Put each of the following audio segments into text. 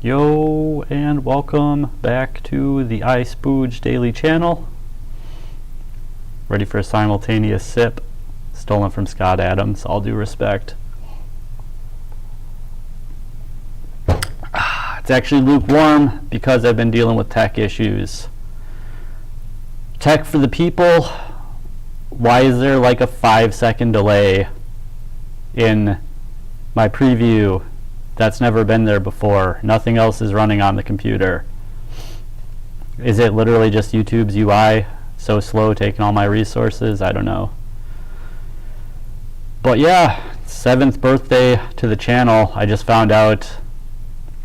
Yo, and welcome back to the iSpooge daily channel. Ready for a simultaneous sip, stolen from Scott Adams, all due respect. It's actually lukewarm because I've been dealing with tech issues. Tech for the people. Why is there like a 5-second delay in my preview? That's never been there before. Nothing else is running on the computer. Is it literally just YouTube's UI so slow, taking all my resources? I don't know. But yeah, 7th birthday to the channel. I just found out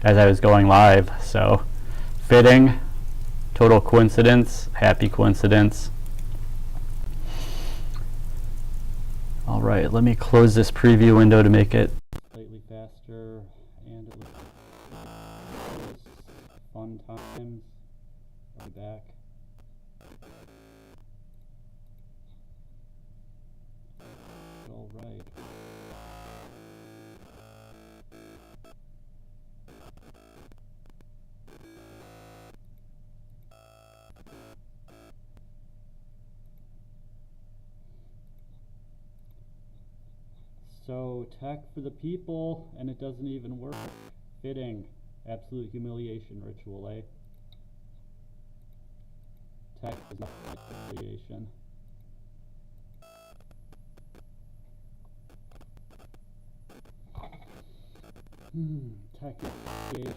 as I was going live, so fitting, total coincidence, happy coincidence. All right, let me close this preview window to make it slightly faster, and it looks fun times. I'll be back. All right. So, tech for the people, and it doesn't even work. Fitting. Absolute humiliation ritual, eh? Tech is not humiliation. Tech is humiliation.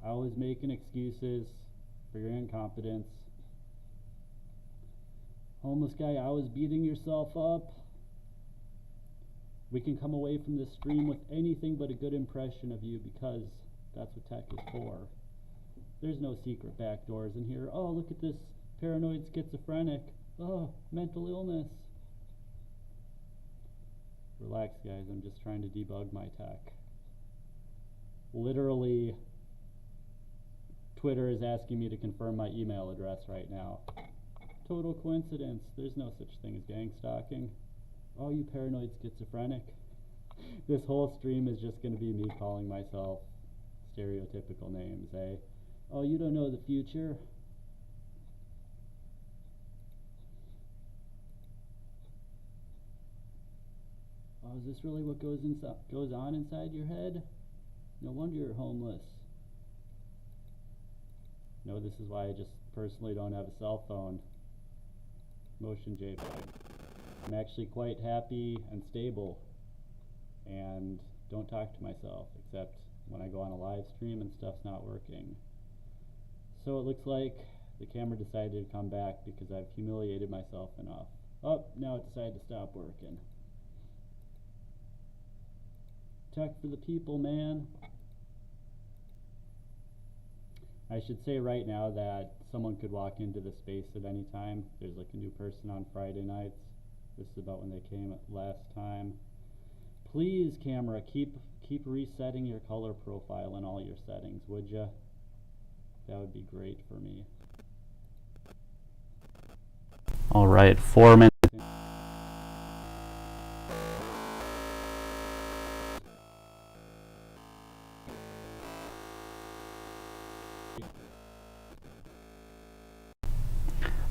Always making excuses for your incompetence. Homeless guy, always beating yourself up. We can come away from this stream with anything but a good impression of you because that's what tech is for. There's no secret backdoors in here. Oh, look at this paranoid schizophrenic. Oh, mental illness. Relax, guys. I'm just trying to debug my tech. Literally, Twitter is asking me to confirm my email address right now. Total coincidence. There's no such thing as gang stalking. Oh, you paranoid schizophrenic. This whole stream is just going to be me calling myself stereotypical names, eh? Oh, you don't know the future? Oh, is this really what goes on inside your head? No wonder you're homeless. No, this is why I just personally don't have a cell phone. Motion JPEG. I'm actually quite happy and stable and don't talk to myself except when I go on a live stream and stuff's not working. So it looks like the camera decided to come back because I've humiliated myself enough. Oh, now it decided to stop working. Tech for the people, man. I should say right now that someone could walk into the space at any time. There's like a new person on Friday nights. This is about when they came last time. Please, camera, keep resetting your color profile in all your settings, would ya? That would be great for me. All right, 4 minutes.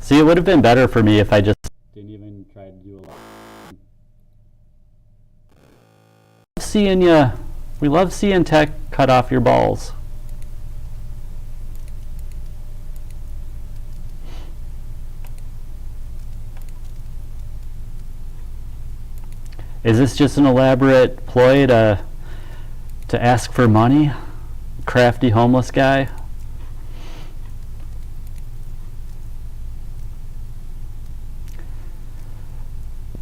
See, it would have been better for me if I just didn't even try to do a lot. Seeing ya. We love seeing tech cut off your balls. Is this just an elaborate ploy to ask for money? Crafty homeless guy?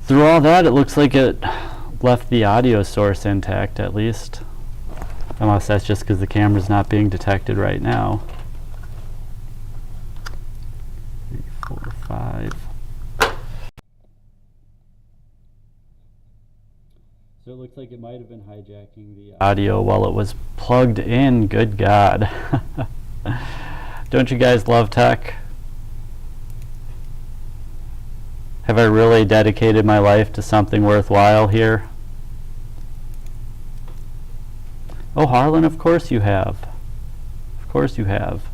Through all that, it looks like it left the audio source intact, at least. Unless that's just because the camera's not being detected right now. 3, 4, 5. So it looks looks like it might have been hijacking the audio while it was plugged in. Good God. Don't you guys love tech? Have I really dedicated my life to something worthwhile here? Oh, Harlan, of course you have. Of course you have.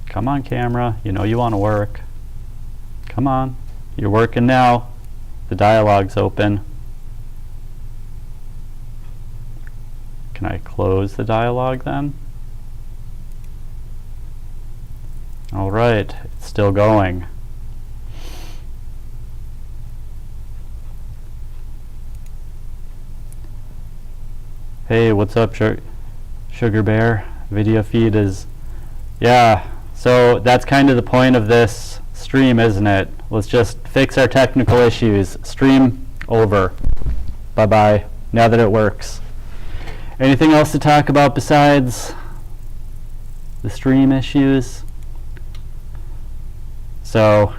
Come on, camera. You know you want to work. Come on. You're working now. The dialogue's open. Can I close the dialogue then? All right, it's still going. Hey, what's up, Sugar Bear? Video feed is, yeah, so that's kind of the point of this stream, isn't it? Let's just fix our technical issues. Stream over. Bye-bye, now that it works. Anything else to talk about besides the stream issues? So,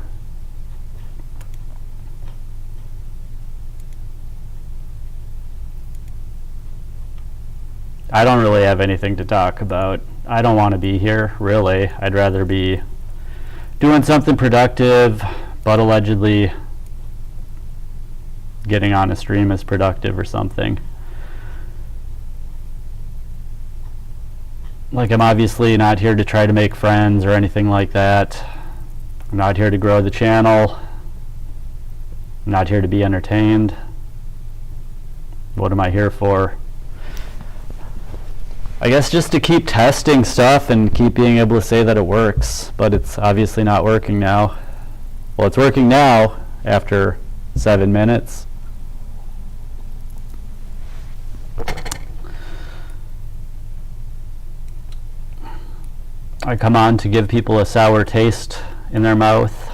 I don't really have anything to talk about. I don't want to be here, really. I'd rather be doing something productive, but allegedly getting on a stream is productive or something. Like, I'm obviously not here to try to make friends or anything like that. I'm not here to grow the channel. I'm not here to be entertained. What am I here for? I guess just to keep testing stuff and keep being able to say that it works, but it's obviously not working now. Well, it's working now after 7 minutes. I come on to give people a sour taste in their mouth.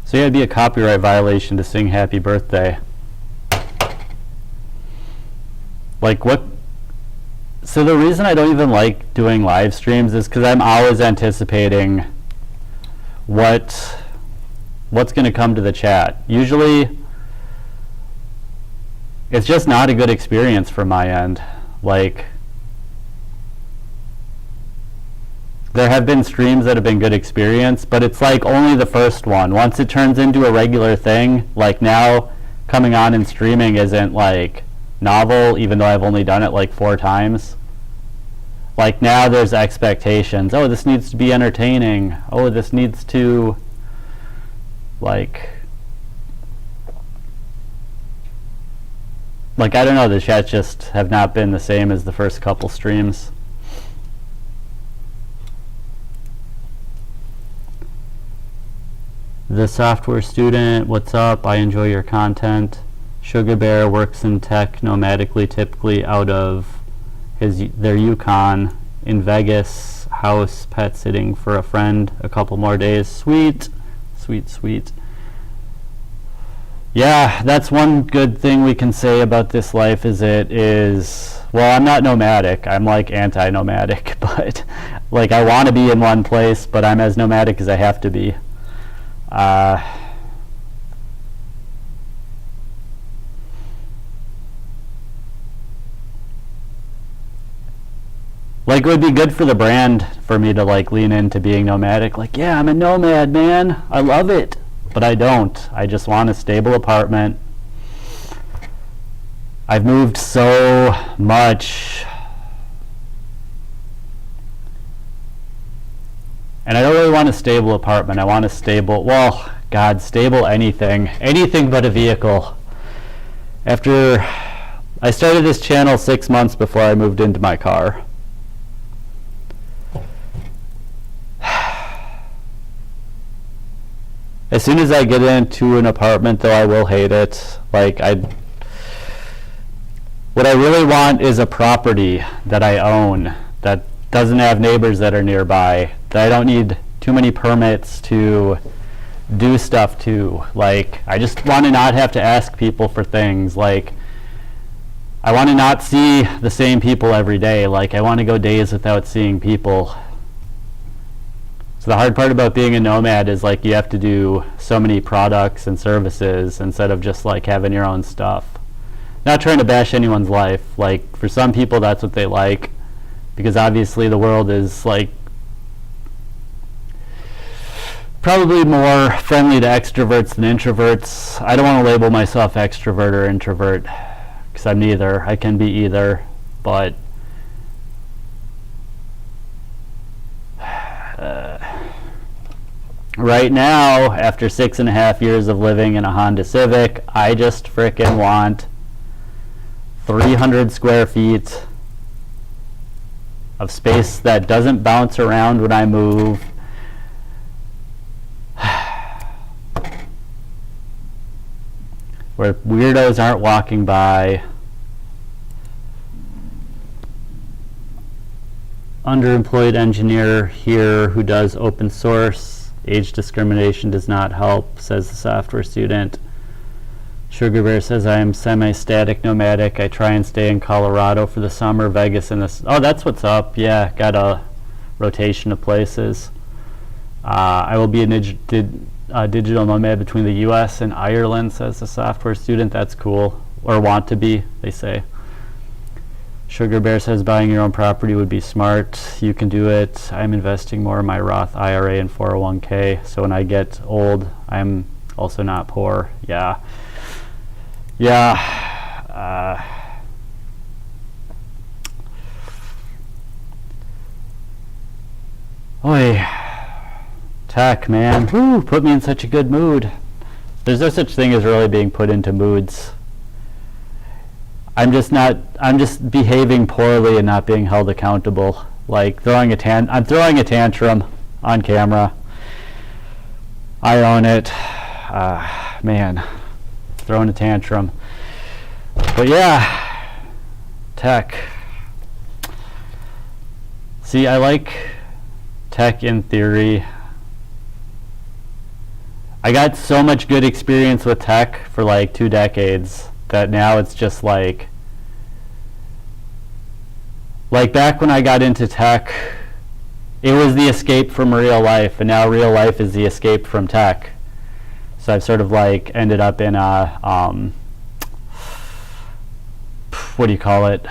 So yeah, it'd be a copyright violation to sing happy birthday. Like what? So the reason I don't even like doing live streams is because I'm always anticipating what's going to come to the chat. Usually it's just not a good experience from my end. Like, there have been streams that have been good experience, but it's like only the first one. Once it turns into a regular thing, like now coming on and streaming isn't like novel, even though I've only done it like 4 times. Like now there's expectations. Oh, this needs to be entertaining. Oh, this needs to like I don't know, the chats just have not been the same as the first couple streams. The software student, what's up? I enjoy your content. Sugar Bear works in tech nomadically, typically out of their Yukon in Vegas house, pet sitting for a friend a couple more days. Sweet, sweet, sweet. Yeah, that's one good thing we can say about this life well, I'm not nomadic. I'm like anti-nomadic, but like I want to be in one place, but I'm as nomadic as I have to be. Like it would be good for the brand for me to like lean into being nomadic. Like, yeah, I'm a nomad, man. I love it. But I don't. I just want a stable apartment. I've moved so much. And I don't really want a stable apartment. I want a stable, well, God, stable anything. Anything but a vehicle. After I started this channel 6 months before I moved into my car. As soon as I get into an apartment, though, I will hate it. Like, what I really want is a property that I own that doesn't have neighbors that are nearby, that I don't need too many permits to do stuff to. Like, I just want to not have to ask people for things. Like, I want to not see the same people every day. Like, I want to go days without seeing people. So the hard part about being a nomad is, like, you have to do so many products and services instead of just, like, having your own stuff. Not trying to bash anyone's life. Like, for some people, that's what they like, because obviously the world is, like, probably more friendly to extroverts than introverts. I don't want to label myself extrovert or introvert, because I'm neither. I can be either, but right now, after 6.5 years of living in a Honda Civic, I just frickin' want 300 square feet of space that doesn't bounce around when I move. Where weirdos aren't walking by. Underemployed engineer here who does open source. Age discrimination does not help, says the software student. Sugar Bear says, I am semi-static nomadic. I try and stay in Colorado for the summer, Vegas in the... Oh, that's what's up. Yeah, got a rotation of places. I will be a digital nomad between the U.S. and Ireland, says the software student. That's cool. Or want to be, they say. Sugar Bear says buying your own property would be smart. You can do it. I'm investing more in my Roth IRA and 401k, so when I get old, I'm also not poor. Yeah. Yeah. Oy. Tech, man. Woo, put me in such a good mood. There's no such thing as really being put into moods. I'm just behaving poorly and not being held accountable. Like I'm throwing a tantrum on camera. I own it. Man, throwing a tantrum. But yeah, tech. See, I like tech in theory. I got so much good experience with tech for like 2 decades that now it's just like back when I got into tech, it was the escape from real life, and now real life is the escape from tech. So I've sort of like ended up in a what do you call it,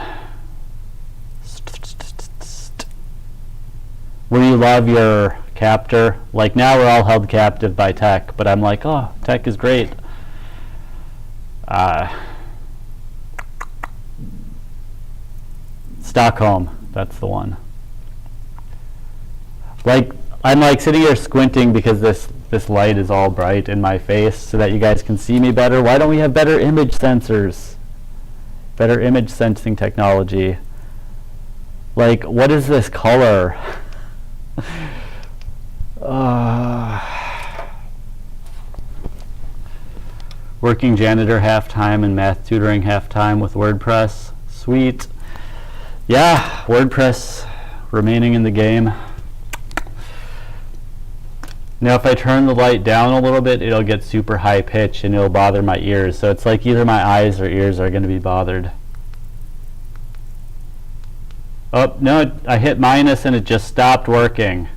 where you love your captor. Like, now we're all held captive by tech, but I'm like, oh, tech is great. Stockholm, that's the one. Like, I'm like sitting here squinting because this light is all bright in my face so that you guys can see me better. Why don't we have better image sensors? Better image sensing technology. Like, what is this color? Working janitor half-time and math tutoring half-time with WordPress. Sweet. Yeah, WordPress remaining in the game. Now if I turn the light down a little bit, it'll get super high pitch and it'll bother my ears. So it's like either my eyes or ears are going to be bothered. Oh, no, I hit minus and it just stopped working.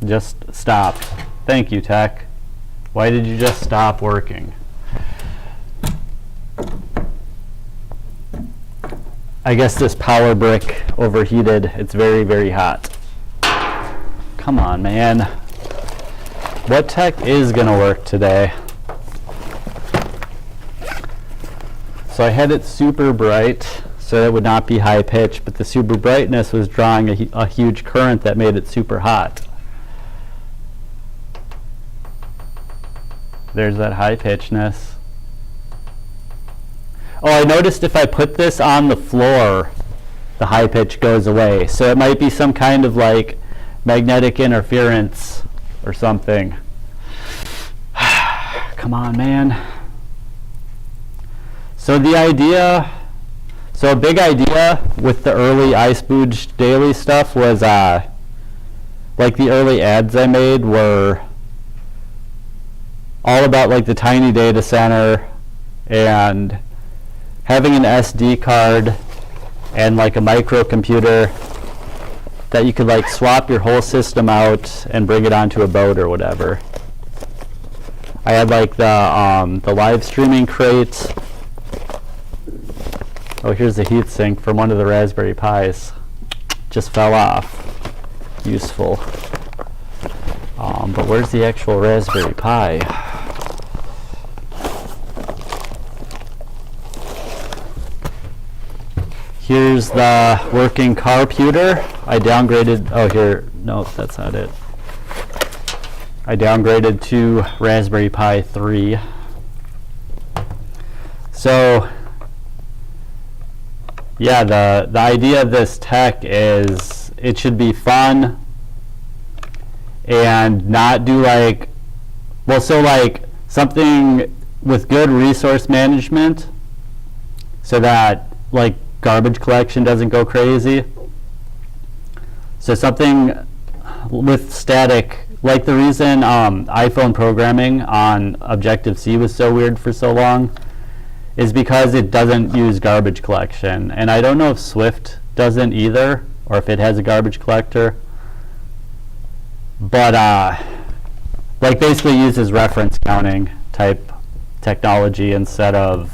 Just stopped. Thank you, tech. Why did you just stop working? I guess this power brick overheated. It's very, very hot. Come on, man. What tech is going to work today? So I had it super bright so it would not be high pitch, but the super brightness was drawing a huge current that made it super hot. There's that high pitchness. Oh, I noticed if I put this on the floor, the high pitch goes away. So it might be some kind of like magnetic interference or something. Come on, man. So the idea, so a big idea with the early iSpooge daily stuff was like the early ads I made were all about like the tiny data center and having an SD card and like a microcomputer that you could like swap your whole system out and bring it onto a boat or whatever. I had like the live streaming crate. Oh, here's the heatsink from one of the Raspberry Pis. Just fell off. Useful. But where's the actual Raspberry Pi? Here's the working computer. I downgraded, oh here, no, that's not it. I downgraded to Raspberry Pi 3. So, yeah, the idea of this tech is it should be fun and not do like, well, so like something with good resource management so that like garbage collection doesn't go crazy. So something with static, like the reason iPhone programming on Objective-C was so weird for so long is because it doesn't use garbage collection. And I don't know if Swift doesn't either, or if it has a garbage collector. But like basically uses reference counting type technology instead of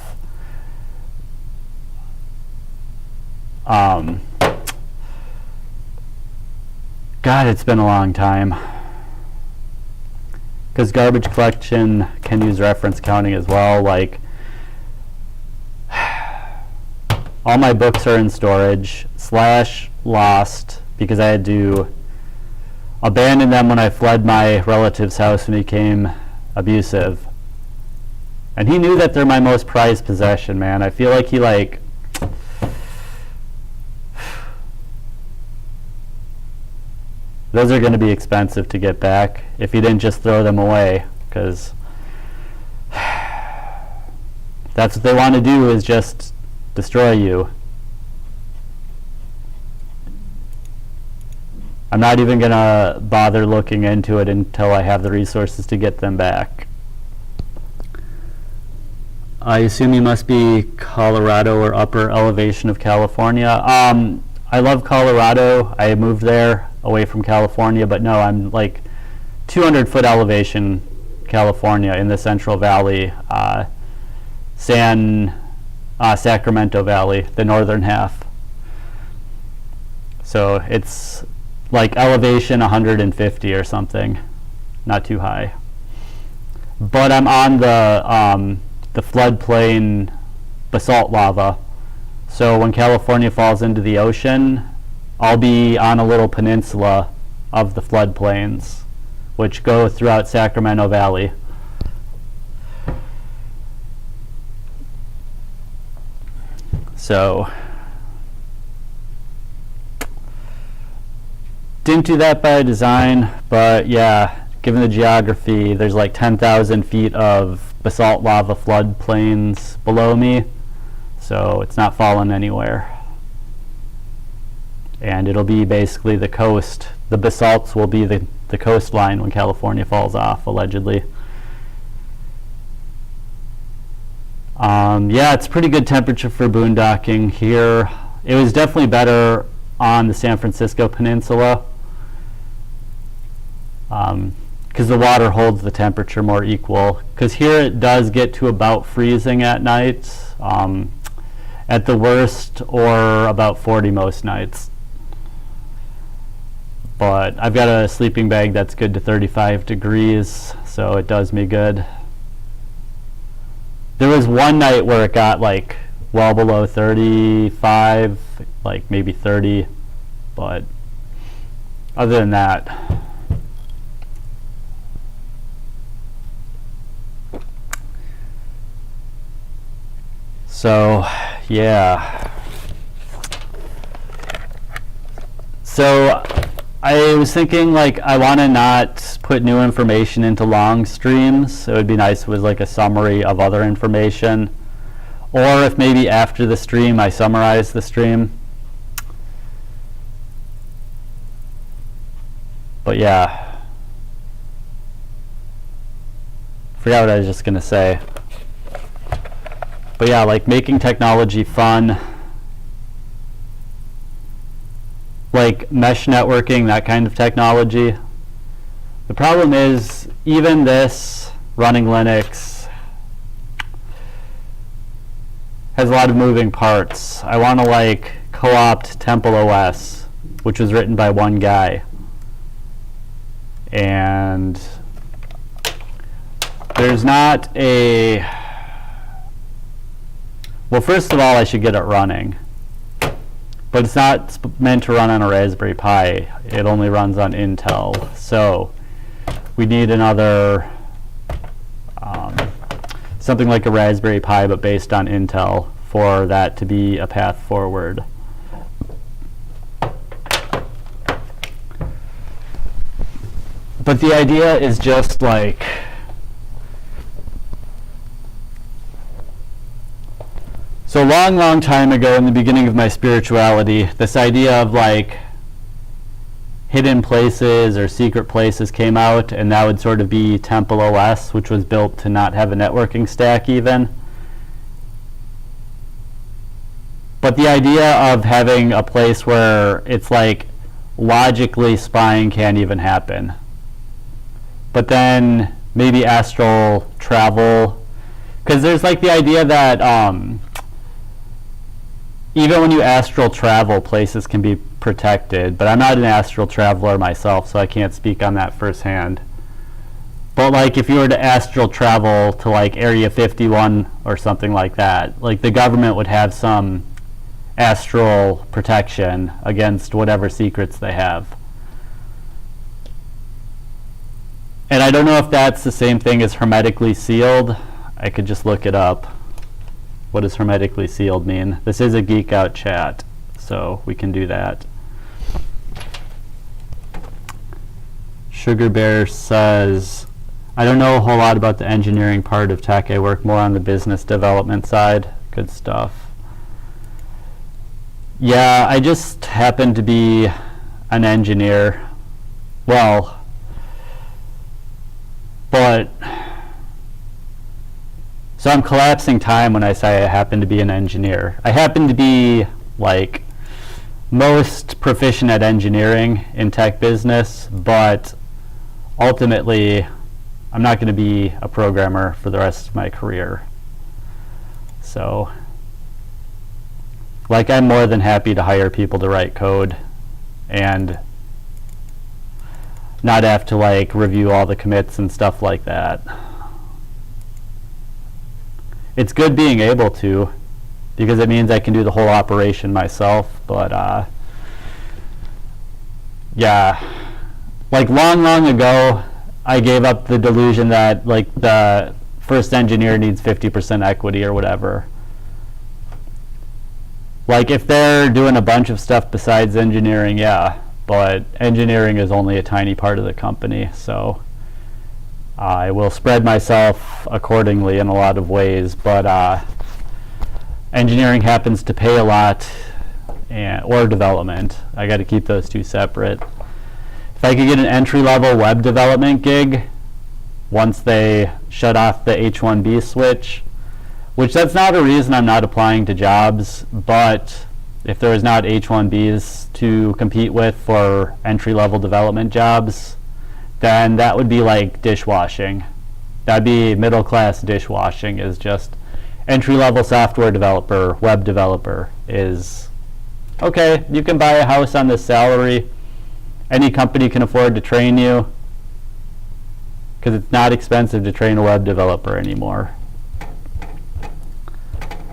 God, it's been a long time. Because garbage collection can use reference counting as well. Like, all my books are in storage / lost because I had to abandon them when I fled my relative's house and became abusive. And he knew that they're my most prized possession, man. I feel like he like those are going to be expensive to get back if he didn't just throw them away, because that's what they want to do, is just destroy you. I'm not even going to bother looking into it until I have the resources to get them back. I assume you must be Colorado or upper elevation of California. I love Colorado. I moved there away from California, but no, I'm like 200-foot elevation California in the Central Valley, Sacramento Valley, the northern half. So it's like elevation 150 or something, not too high. But I'm on the floodplain basalt lava. So when California falls into the ocean, I'll be on a little peninsula of the floodplains, which go throughout Sacramento Valley. So, didn't do that by design, but yeah, given the geography, there's like 10,000 feet of basalt lava floodplains below me, so it's not falling anywhere. And it'll be basically the coast. The basalts will be the coastline when California falls off, allegedly. Yeah, it's pretty good temperature for boondocking here. It was definitely better on the San Francisco Peninsula because the water holds the temperature more equal. Because here it does get to about freezing at night, at the worst, or about 40 most nights. But I've got a sleeping bag that's good to 35 degrees, so it does me good. There was one night where it got like well below 35, like maybe 30, but other than that, So, yeah. So I was thinking, like, I want to not put new information into long streams. It would be nice if it was like a summary of other information. Or if maybe after the stream I summarize the stream. But yeah. Forgot what I was just going to say. But yeah, like making technology fun. Like mesh networking, that kind of technology. The problem is, even this running Linux has a lot of moving parts. I want to like co-opt Temple OS, which was written by one guy. And there's not a... Well, first of all, I should get it running. But it's not meant to run on a Raspberry Pi. It only runs on Intel. So we need another, something like a Raspberry Pi, but based on Intel, for that to be a path forward. But the idea is just like, so long time ago, in the beginning of my spirituality, this idea of like hidden places or secret places came out, and that would sort of be Temple OS, which was built to not have a networking stack even. But the idea of having a place where it's like logically spying can't even happen. But then maybe astral travel, because there's like the idea that even when you astral travel, places can be protected, but I'm not an astral traveler myself, so I can't speak on that firsthand. But like if you were to astral travel to like Area 51 or something like that, like the government would have some astral protection against whatever secrets they have. And I don't know if that's the same thing as hermetically sealed. I could just look it up. What does hermetically sealed mean? This is a Geek Out chat, so we can do that. Sugar Bear says, I don't know a whole lot about the engineering part of tech. I work more on the business development side. Good stuff. Yeah, I just happen to be an engineer. Well, but so I'm collapsing time when I say I happen to be an engineer. I happen to be like most proficient at engineering in tech business, but ultimately I'm not going to be a programmer for the rest of my career. So like I'm more than happy to hire people to write code and not have to like review all the commits and stuff like that. It's good being able to, because it means I can do the whole operation myself, but yeah, like long ago I gave up the delusion that like the first engineer needs 50% equity or whatever. Like if they're doing a bunch of stuff besides engineering, yeah, but engineering is only a tiny part of the company, so I will spread myself accordingly in a lot of ways, but engineering happens to pay a lot, or development. I got to keep those two separate. If I could get an entry-level web development gig once they shut off the H-1B switch, which that's not a reason I'm not applying to jobs, but if there was not H-1Bs to compete with for entry-level development jobs, then that would be like dishwashing. That'd be middle-class dishwashing, is just entry-level software developer, web developer is, okay, you can buy a house on this salary. Any company can afford to train you, because it's not expensive to train a web developer anymore.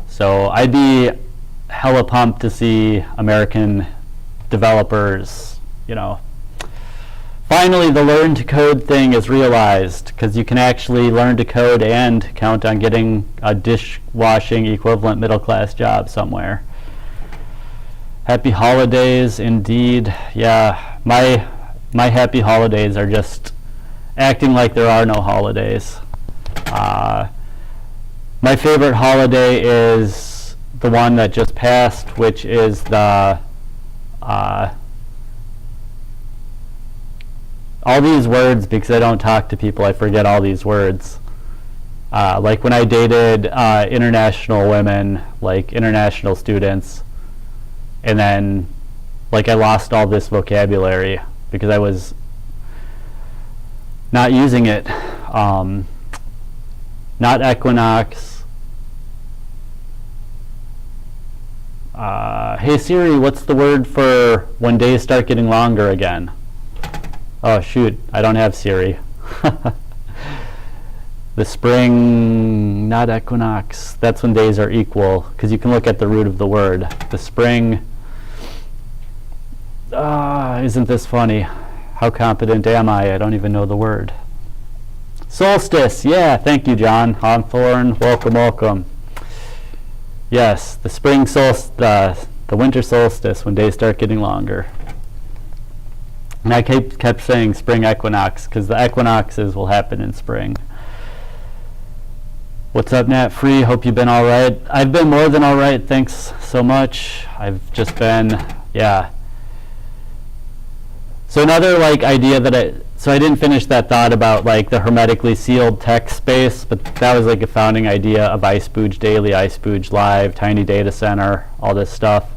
So I'd be hella pumped to see American developers, you know, finally the learn to code thing is realized, because you can actually learn to code and count on getting a dishwashing equivalent middle class job somewhere. Happy holidays indeed. Yeah, my happy holidays are just acting like there are no holidays. My favorite holiday is the one that just passed, which is the all these words, because I don't talk to people, I forget all these words. Like when I dated international women, like international students, and then like I lost all this vocabulary because I was not using it. Not equinox. Hey Siri, what's the word for when days start getting longer again? Oh shoot, I don't have Siri. The spring, not equinox. That's when days are equal, because you can look at the root of the word. The spring. Isn't this funny? How competent am I? I don't even know the word. Solstice, yeah, thank you, John Hawthorne. Welcome, welcome. Yes, the spring solstice, the winter solstice, when days start getting longer. And I kept saying spring equinox, because the equinoxes will happen in spring. What's up, Nat Free? Hope you've been all right. I've been more than all right, thanks so much. I've just been, yeah. So another like idea that I didn't finish that thought about like the hermetically sealed text space, but that was like a founding idea of iSpooge Daily, iSpooge Live, Tiny Data Center, all this stuff.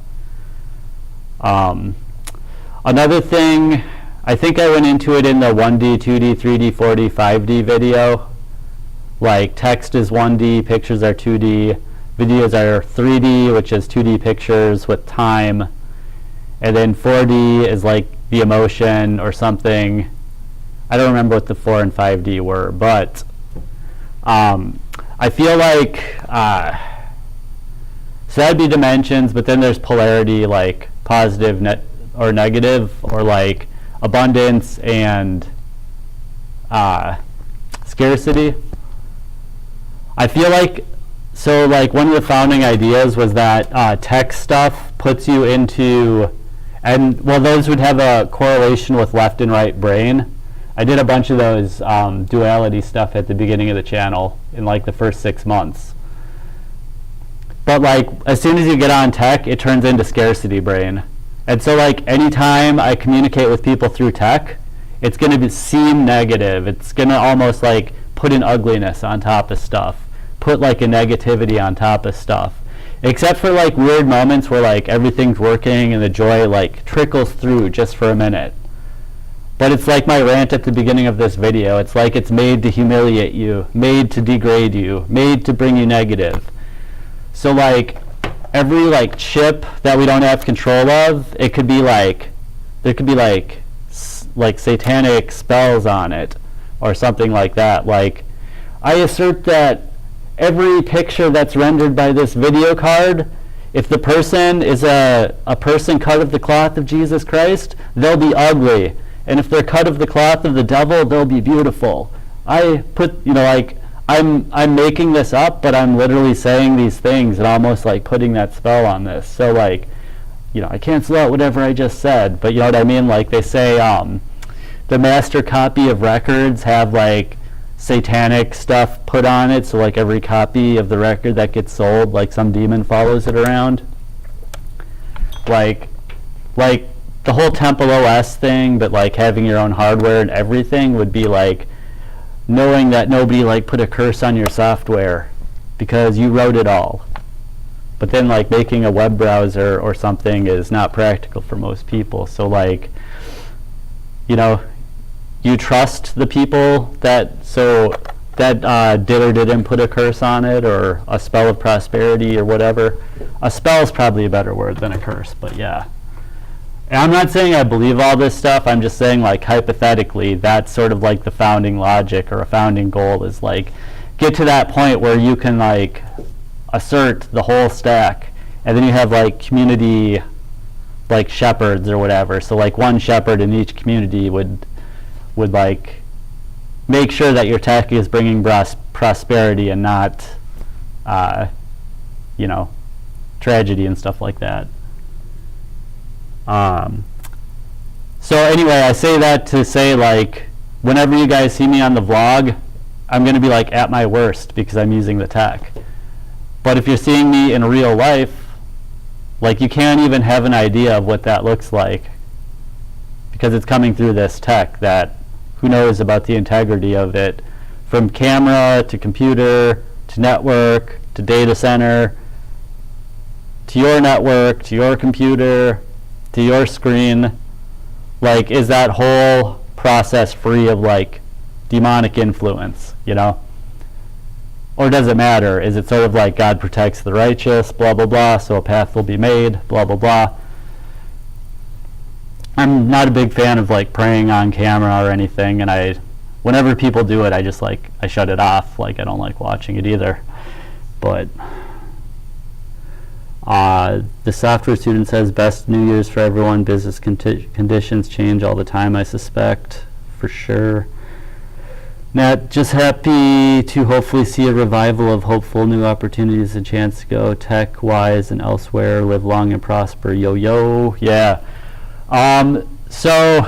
Another thing, I think I went into it in the 1D, 2D, 3D, 4D, 5D video. Like text is 1D, pictures are 2D, videos are 3D, which is 2D pictures with time, and then 4D is like the emotion or something. I don't remember what the 4 and 5D were, but I feel like so that'd be dimensions, but then there's polarity, like positive or negative, or like abundance and scarcity. I feel like, so like one of the founding ideas was that text stuff puts you into, and well, those would have a correlation with left and right brain. I did a bunch of those duality stuff at the beginning of the channel in like the first 6 months. But like as soon as you get on tech, it turns into scarcity brain. And so like anytime I communicate with people through tech, it's going to seem negative. It's going to almost like put an ugliness on top of stuff, put like a negativity on top of stuff. Except for like weird moments where like everything's working and the joy like trickles through just for a minute. But it's like my rant at the beginning of this video. It's like it's made to humiliate you, made to degrade you, made to bring you negative. So like every like chip that we don't have control of, it could be like, there could be like satanic spells on it or something like that. Like I assert that every picture that's rendered by this video card, if the person is a person cut of the cloth of Jesus Christ, they'll be ugly. And if they're cut of the cloth of the devil, they'll be beautiful. I put, you know, like, I'm making this up, but I'm literally saying these things and almost like putting that spell on this. So like, you know, I cancel out whatever I just said, but you know what I mean? Like they say the master copy of records have like satanic stuff put on it, so like every copy of the record that gets sold, like some demon follows it around. Like the whole Temple OS thing, but like having your own hardware and everything would be like knowing that nobody like put a curse on your software because you wrote it all. But then like making a web browser or something is not practical for most people. So like, you know, you trust the people that did or didn't put a curse on it, or a spell of prosperity or whatever. A spell is probably a better word than a curse, but yeah. And I'm not saying I believe all this stuff, I'm just saying like hypothetically that's sort of like the founding logic or a founding goal, is like get to that point where you can like assert the whole stack, and then you have like community like shepherds or whatever. So like one shepherd in each community would would like make sure that your tech is bringing prosperity and not, you know, tragedy and stuff like that. So anyway, I say that to say, like, whenever you guys see me on the vlog, I'm going to be like at my worst because I'm using the tech. But if you're seeing me in real life, like, you can't even have an idea of what that looks like because it's coming through this tech that who knows about the integrity of it, from camera to computer to network to data center to your network to your computer to your screen. Like, is that whole process free of like demonic influence, you know? Or does it matter? Is it sort of like God protects the righteous, blah, blah, blah, so a path will be made, blah, blah, blah. I'm not a big fan of like praying on camera or anything, and whenever people do it, I just like, I shut it off. Like, I don't like watching it either. But the software student says, best New Year's for everyone. Business conditions change all the time, I suspect, for sure. Nat, just happy to hopefully see a revival of hopeful new opportunities, a chance to go tech-wise and elsewhere, live long and prosper. Yo, yo, yeah. So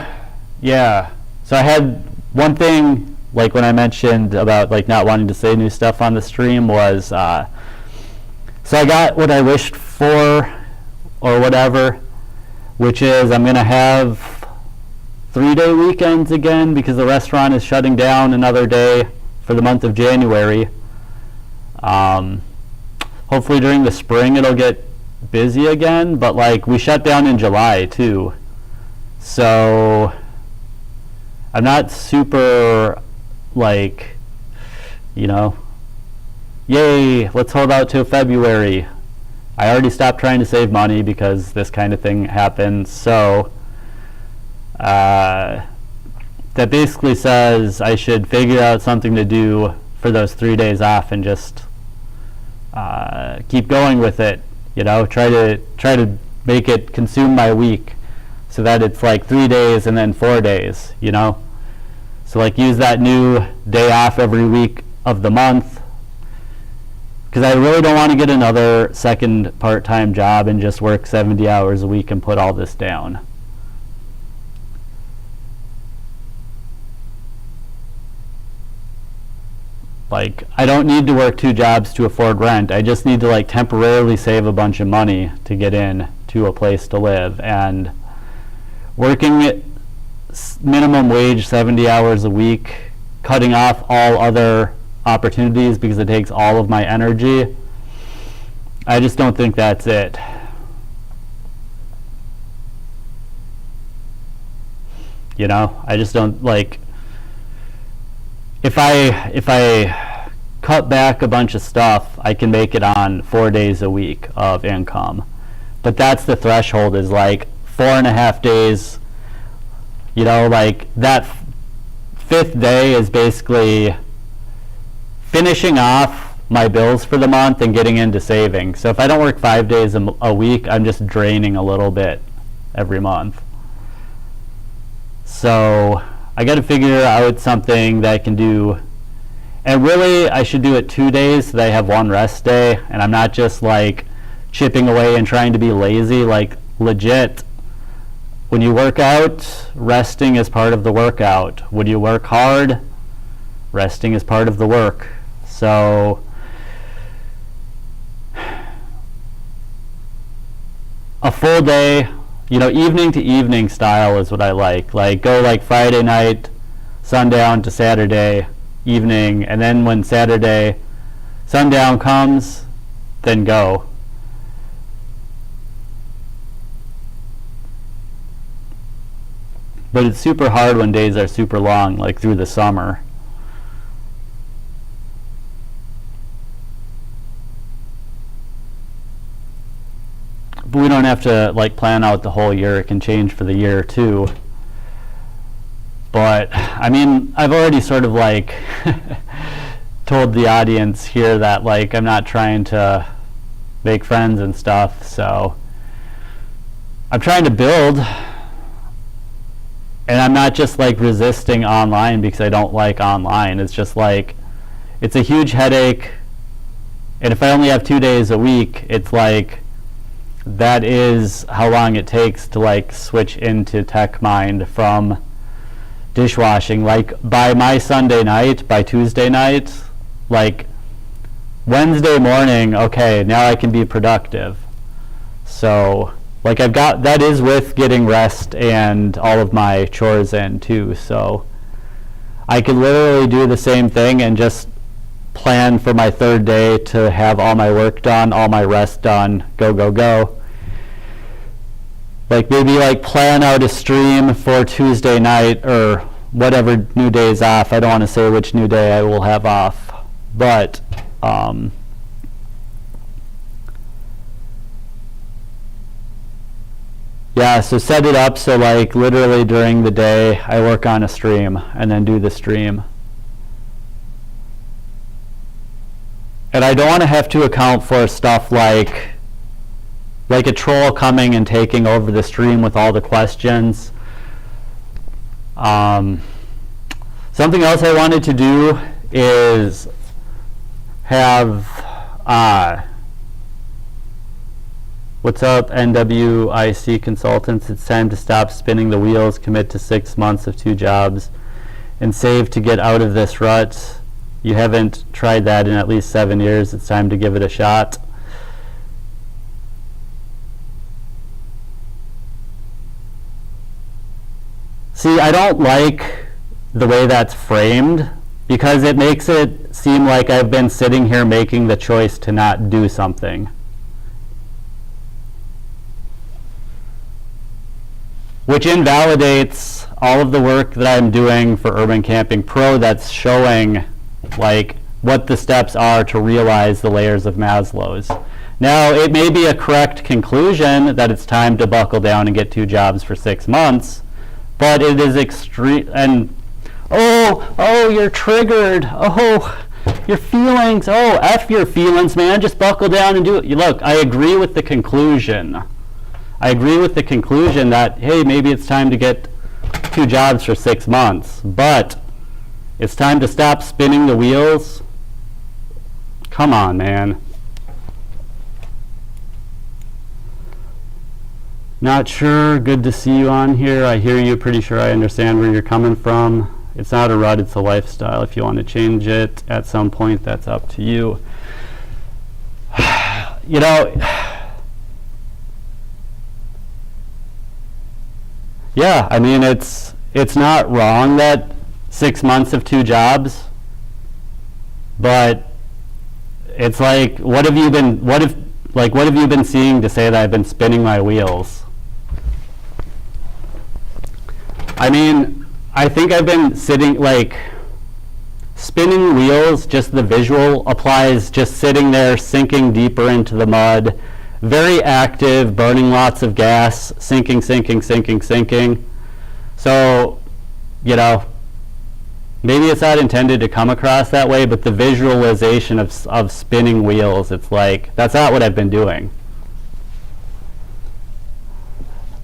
I had one thing, like when I mentioned about like not wanting to say new stuff on the stream was, so I got what I wished for or whatever, which is I'm going to have 3-day weekends again because the restaurant is shutting down another day for the month of January. Hopefully during the spring it'll get busy again, but like we shut down in July too. So I'm not super like, you know, yay, let's hold out till February. I already stopped trying to save money because this kind of thing happens. So that basically says I should figure out something to do for those 3 days off and just keep going with it, you know, try to make it consume my week so that it's like 3 days and then 4 days, you know, so like use that new day off every week of the month, because I really don't want to get another second part-time job and just work 70 hours a week and put all this down. Like, I don't need to work 2 jobs to afford rent. I just need to like temporarily save a bunch of money to get in to a place to live. And working at minimum wage 70 hours a week, cutting off all other opportunities because it takes all of my energy, I just don't think that's it. You know, I just don't like, if I cut back a bunch of stuff, I can make it on 4 days a week of income. But that's the threshold, is like 4.5 days, you know, like that 5th day is basically finishing off my bills for the month and getting into saving. So if I don't work 5 days a week, I'm just draining a little bit every month. So I got to figure out something that I can do, and really I should do it 2 days so that I have 1 rest day, and I'm not just like chipping away and trying to be lazy. Like, legit, when you work out, resting is part of the workout. When you work hard, resting is part of the work. So a full day, you know, evening to evening style is what I like. Like, go like Friday night, sundown to Saturday evening, and then when Saturday sundown comes, then go. But it's super hard when days are super long, like through the summer. But we don't have to like plan out the whole year. It can change for the year too. But I mean, I've already sort of like told the audience here that like I'm not trying to make friends and stuff, so I'm trying to build. And I'm not just like resisting online because I don't like online. It's just like, it's a huge headache. And if I only have 2 days a week, it's like, that is how long it takes to like switch into tech mind from dishwashing. Like by my Sunday night, by Tuesday night, like Wednesday morning, okay, now I can be productive. So like I've got, that is with getting rest and all of my chores in too. So I could literally do the same thing and just plan for my third day to have all my work done, all my rest done, go, go, go. Like maybe like plan out a stream for Tuesday night or whatever new day is off. I don't want to say which new day I will have off, but yeah, so set it up so like literally during the day I work on a stream and then do the stream. And I don't want to have to account for stuff like a troll coming and taking over the stream with all the questions. Something else I wanted to do is have what's up, NWIC consultants? It's time to stop spinning the wheels, commit to 6 months of 2 jobs, and save to get out of this rut. You haven't tried that in at least 7 years. It's time to give it a shot. See, I don't like the way that's framed because it makes it seem like I've been sitting here making the choice to not do something. Which invalidates all of the work that I'm doing for Urban Camping Pro that's showing like what the steps are to realize the layers of Maslow's. Now, it may be a correct conclusion that it's time to buckle down and get 2 jobs for 6 months, but it is extreme. And oh, you're triggered. Oh, your feelings. Oh, F your feelings, man. Just buckle down and do it. Look, I agree with the conclusion. I agree with the conclusion that, hey, maybe it's time to get 2 jobs for 6 months, but it's time to stop spinning the wheels. Come on, man. Not sure. Good to see you on here. I hear you. Pretty sure I understand where you're coming from. It's not a rut, it's a lifestyle. If you want to change it at some point, that's up to you. You know, yeah, I mean, it's not wrong that 6 months of 2 jobs, but it's like, what have you been seeing to say that I've been spinning my wheels? I mean, I think I've been sitting, like, spinning wheels, just the visual applies, just sitting there, sinking deeper into the mud, very active, burning lots of gas, sinking. So, you know, maybe it's not intended to come across that way, but the visualization of spinning wheels, it's like, that's not what I've been doing.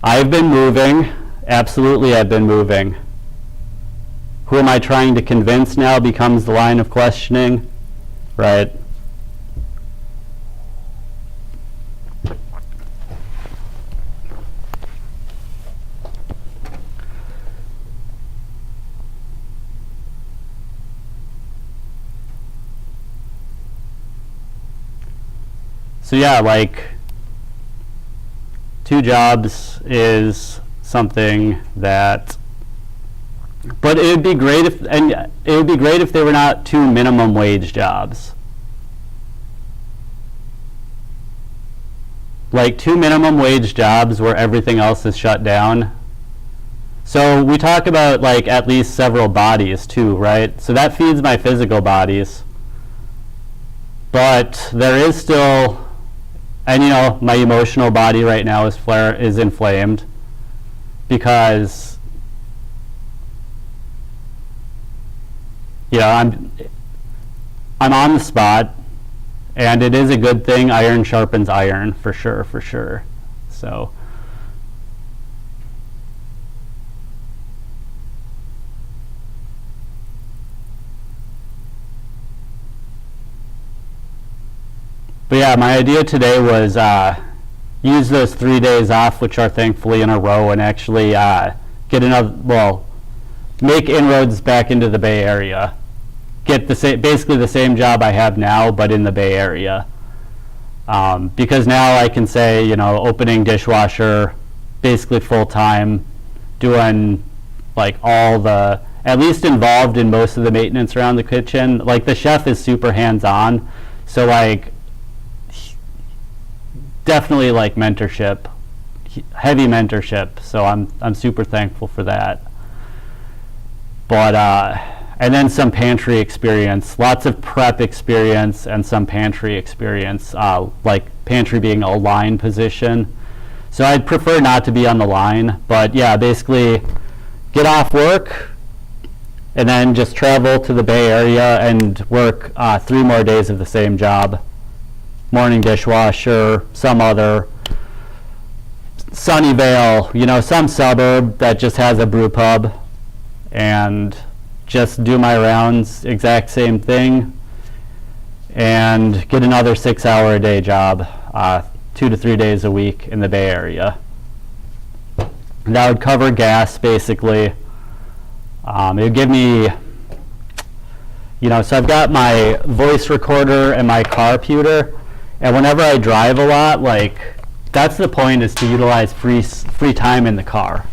I've been moving. Absolutely, I've been moving. Who am I trying to convince now becomes the line of questioning, right? So yeah, like 2 jobs is something that, but it would be great if they were not 2 minimum wage jobs. Like 2 minimum wage jobs where everything else is shut down. So we talk about like at least several bodies too, right? So that feeds my physical bodies. But there is still, and you know, my emotional body right now is inflamed because, you know, I'm on the spot, and it is a good thing. Iron sharpens iron, for sure. So yeah, my idea today was use those 3 days off, which are thankfully in a row, and actually get another, well, make inroads back into the Bay Area. Get basically the same job I have now, but in the Bay Area. Because now I can say, you know, opening dishwasher, basically full time, doing like all the, at least involved in most of the maintenance around the kitchen. Like the chef is super hands-on, so like definitely like mentorship, heavy mentorship. So I'm super thankful for that. But and then some pantry experience, lots of prep experience and some pantry experience, like pantry being a line position. So I'd prefer not to be on the line, but yeah, basically get off work and then just travel to the Bay Area and work 3 more days of the same job. Morning dishwasher, some other Sunnyvale, you know, some suburb that just has a brew pub, and just do my rounds, exact same thing, and get another 6-hour a day job, 2 to 3 days a week in the Bay Area. And that would cover gas, basically. It would give me, you know, so I've got my voice recorder and my car pewter, and whenever I drive a lot, like, that's the point, is to utilize free time in the car.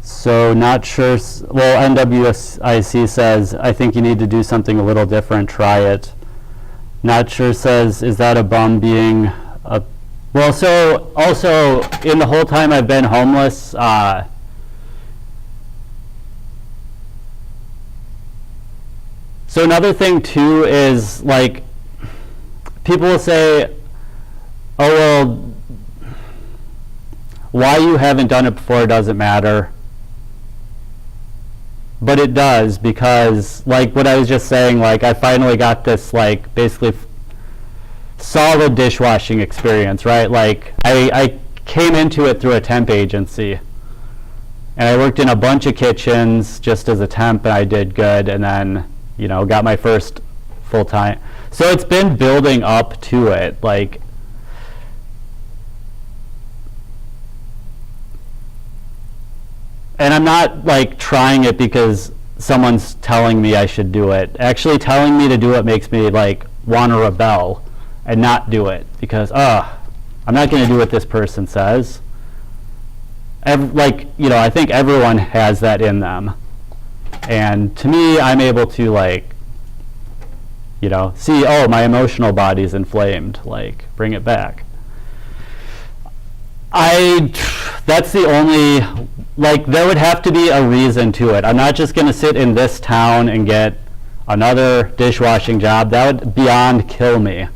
So not sure, well, NWSIC says, I think you need to do something a little different, try it. Not sure says, is that a bum being a, well, so also in the whole time I've been homeless, so another thing too is like, people will say, oh well, why you haven't done it before doesn't matter. But it does, because like what I was just saying, like I finally got this like basically solid dishwashing experience, right? Like I came into it through a temp agency, and I worked in a bunch of kitchens just as a temp, and I did good, and then, you know, got my first full time. So it's been building up to it, like, and I'm not like trying it because someone's telling me I should do it. Actually telling me to do it makes me like want to rebel and not do it, because I'm not going to do what this person says. Like, you know, I think everyone has that in them, and to me, I'm able to like, you know, see, oh, my emotional body's inflamed, like bring it back. That's the only, like, there would have to be a reason to it. I'm not just going to sit in this town and get another dishwashing job. That would beyond kill me.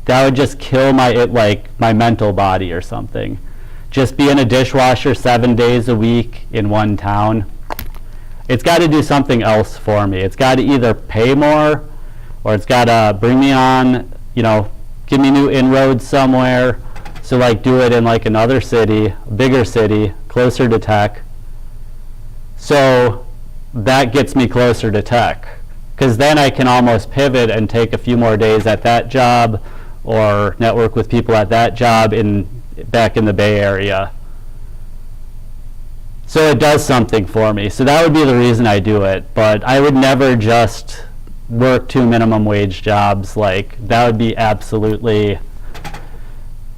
That would just kill my mental body or something. Just being a dishwasher 7 days a week in one town, it's got to do something else for me. It's got to either pay more, or it's got to bring me on, you know, give me new inroads somewhere. So like do it in like another city, a bigger city, closer to tech. So that gets me closer to tech, because then I can almost pivot and take a few more days at that job, or network with people at that job back in the Bay Area. So it does something for me. So that would be the reason I do it. But I would never just work 2 minimum wage jobs. Like, that would be absolutely,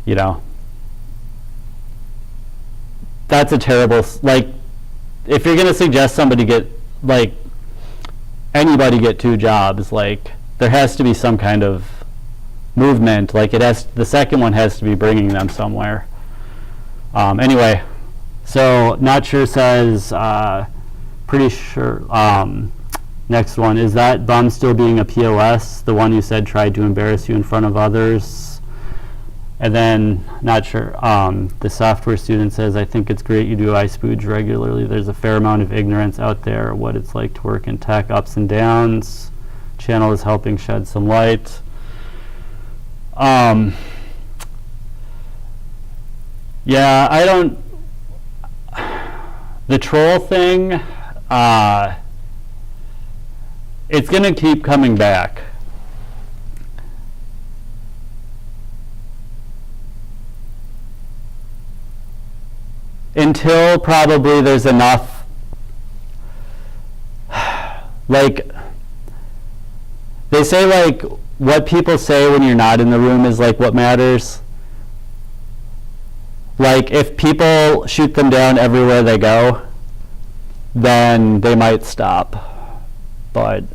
you know, that's a terrible, like, if you're going to suggest somebody get, like, anybody get 2 jobs, like, there has to be some kind of movement. Like, the second one has to be bringing them somewhere. Anyway, so not sure says, pretty sure, next one, is that bum still being a POS, the one you said tried to embarrass you in front of others? And then, not sure, the software student says, I think it's great you do iSpooge regularly. There's a fair amount of ignorance out there, what it's like to work in tech, ups and downs. Channel is helping shed some light. Yeah, I don't, the troll thing, it's going to keep coming back. Until probably there's enough, like, they say, like, what people say when you're not in the room is, like, what matters. Like, if people shoot them down everywhere they go, then they might stop. But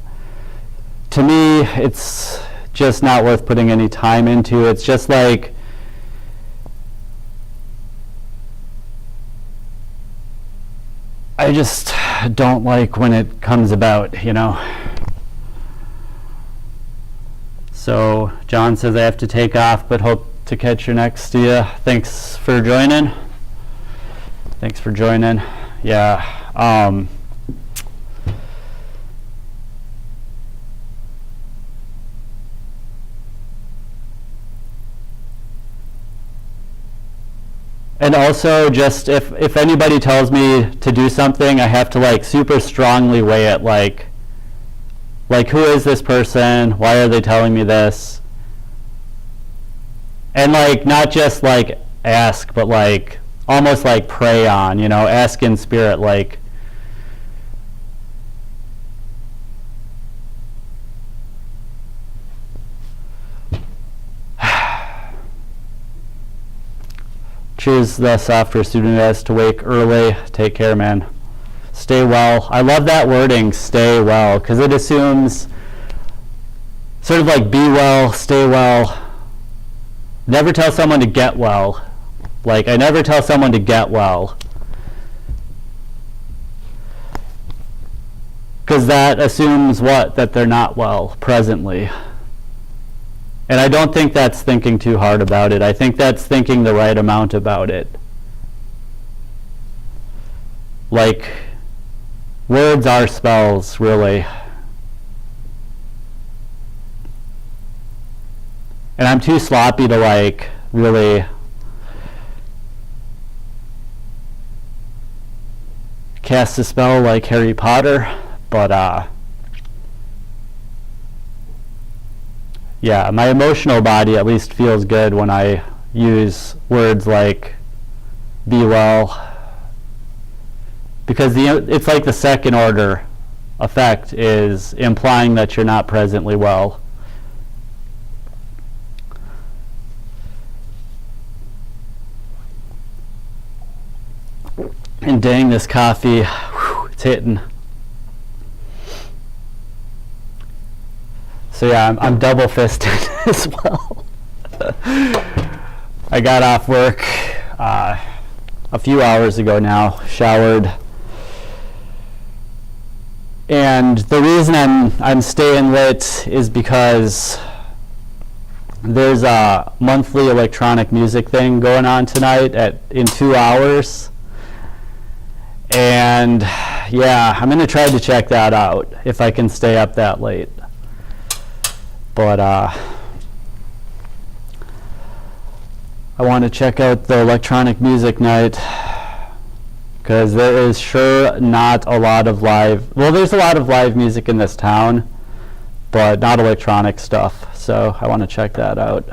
to me, it's just not worth putting any time into. It's just like, I just don't like when it comes about, you know. So John says I have to take off, but hope to catch you next year. Thanks for joining. Thanks for joining. Yeah. And also, just if anybody tells me to do something, I have to, like, super strongly weigh it, like who is this person? Why are they telling me this? And, like, not just, like, ask, but, like, almost like pray on, you know, ask in spirit, like, choose the software student as to wake early. Take care, man. Stay well. I love that wording, stay well, because it assumes sort of like be well, stay well. Never tell someone to get well. Like, I never tell someone to get well, because that assumes what? That they're not well presently. And I don't think that's thinking too hard about it. I think that's thinking the right amount about it. Like, words are spells, really. And I'm too sloppy to, like, really cast a spell like Harry Potter, but yeah, my emotional body at least feels good when I use words like be well, because it's like the second order effect is implying that you're not presently well. And dang, this coffee, whew, it's hitting. So yeah, I'm double fisted as well. I got off work a few hours ago now, showered, and the reason I'm staying lit is because there's a monthly electronic music thing going on tonight in 2 hours, and yeah, I'm gonna try to check that out if I can stay up that late. But I want to check out the electronic music night, because there is sure not a lot of there's a lot of live music in this town, but not electronic stuff, so I want to check that out.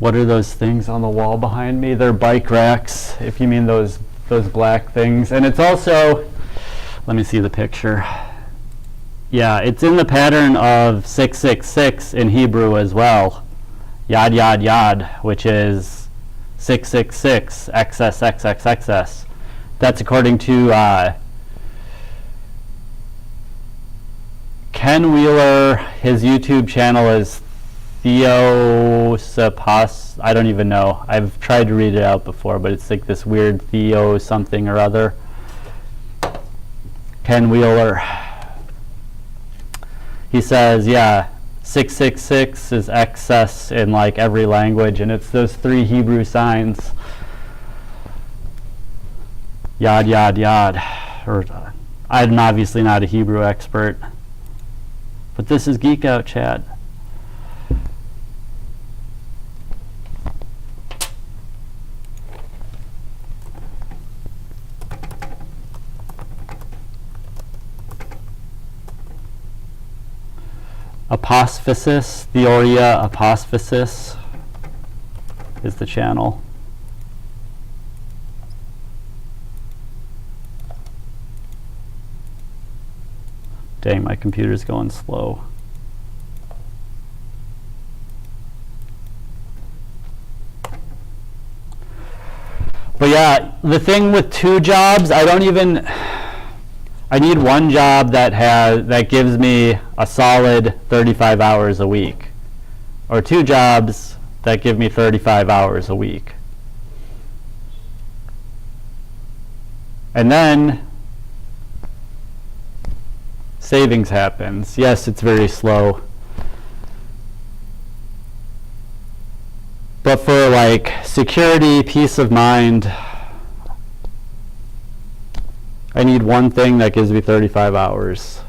What are those things on the wall behind me? They're bike racks, if you mean those black things. And it's also, let me see the picture. Yeah, it's in the pattern of 666 in Hebrew as well. Yad, yad, yad, which is 666, XS, XS, XS. That's according to Ken Wheeler. His YouTube channel is Theosopos, I don't even know. I've tried to read it out before, but it's like this weird Theo something or other. Ken Wheeler. He says, yeah, 666 is excess in like every language, and it's those 3 Hebrew signs. Yad, yad, yad. I'm obviously not a Hebrew expert, but this is Geek Out Chat. Apophysis, Theoria Apophysis is the channel. Dang, my computer's going slow. But yeah, the thing with 2 jobs, I need one job that gives me a solid 35 hours a week, or 2 jobs that give me 35 hours a week. And then savings happens. Yes, it's very slow. But for like security, peace of mind, I need one thing that gives me 35 hours.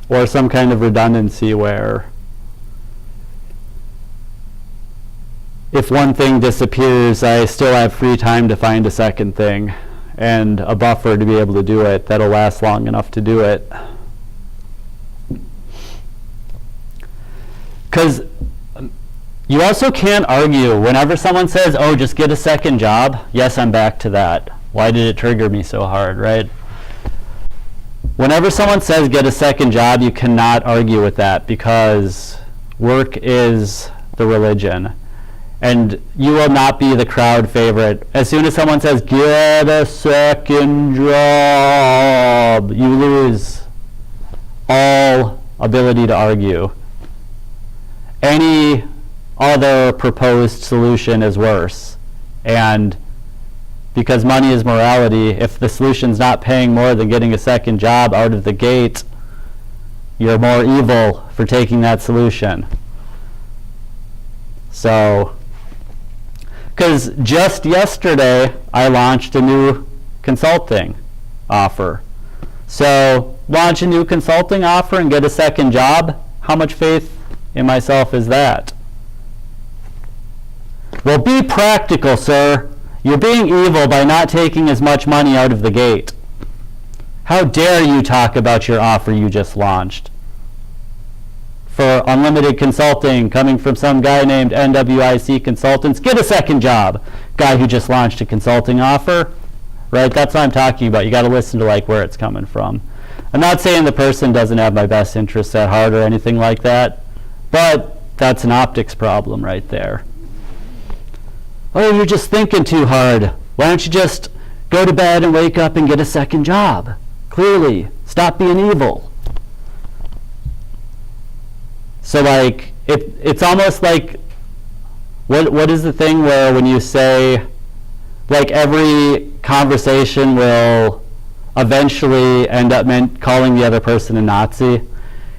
Or some kind of redundancy where if one thing disappears, I still have free time to find a second thing and a buffer to be able to do it that'll last long enough to do it. Because you also can't argue whenever someone says, oh, just get a second job. Yes, I'm back to that. Why did it trigger me so hard, right? Whenever someone says get a second job, you cannot argue with that because work is the religion. And you will not be the crowd favorite. As soon as someone says, get a second job, you lose all ability to argue. Any other proposed solution is worse. And because money is morality, if the solution's not paying more than getting a second job out of the gate, you're more evil for taking that solution. So, because just yesterday I launched a new consulting offer. So, launch a new consulting offer and get a second job. How much faith in myself is that? Well, be practical, sir. You're being evil by not taking as much money out of the gate. How dare you talk about your offer you just launched? For unlimited consulting coming from some guy named NWIC Consultants, get a second job. Guy who just launched a consulting offer, right? That's what I'm talking about. You got to listen to like where it's coming from. I'm not saying the person doesn't have my best interests at heart or anything like that, but that's an optics problem right there. Oh, you're just thinking too hard. Why don't you just go to bed and wake up and get a second job? Clearly, stop being evil. So like, it's almost like, what is the thing where when you say, like every conversation will eventually end up calling the other person a Nazi?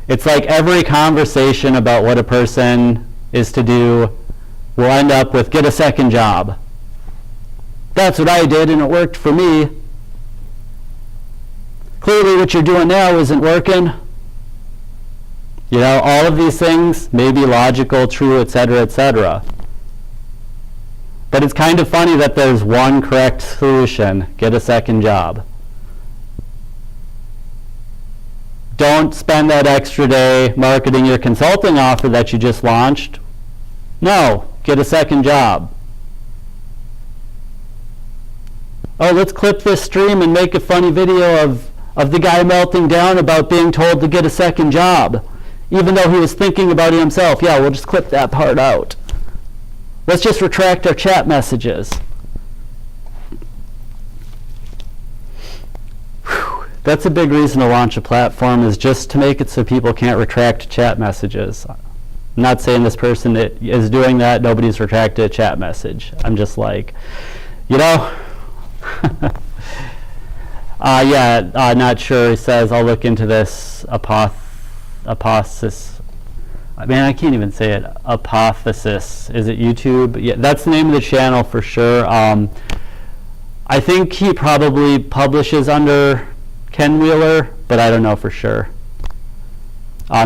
It's like every conversation about what a person is to do will end up with get a second job. That's what I did and it worked for me. Clearly what you're doing now isn't working. You know, all of these things may be logical, true, etc., etc. But it's kind of funny that there's one correct solution, get a second job. Don't spend that extra day marketing your consulting offer that you just launched. No, get a second job. Oh, let's clip this stream and make a funny video of the guy melting down about being told to get a second job, even though he was thinking about it himself. Yeah, we'll just clip that part out. Let's just retract our chat messages. Whew. That's a big reason to launch a platform, is just to make it so people can't retract chat messages. I'm not saying this person that is doing that, nobody's retracted a chat message. I'm just like, you know, not sure. He says, I'll look into this apophysis. Man, I can't even say it. Apophysis. Is it YouTube? Yeah, that's the name of the channel for sure. I think he probably publishes under Ken Wheeler, but I don't know for sure.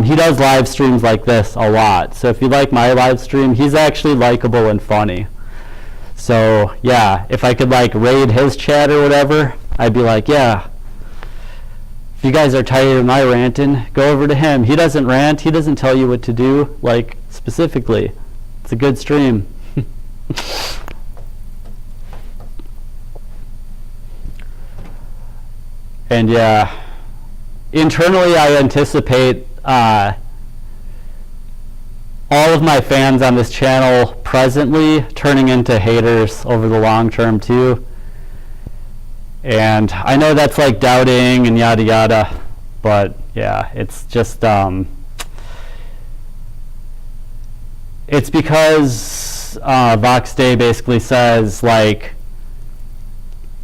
He does live streams like this a lot. So if you like my live stream, he's actually likable and funny. So yeah, if I could like raid his chat or whatever, I'd be like, yeah, if you guys are tired of my ranting, go over to him. He doesn't rant. He doesn't tell you what to do, like, specifically. It's a good stream. And yeah, internally I anticipate all of my fans on this channel presently turning into haters over the long term too. And I know that's like doubting and yada yada, but yeah, it's just it's because Vox Day basically says like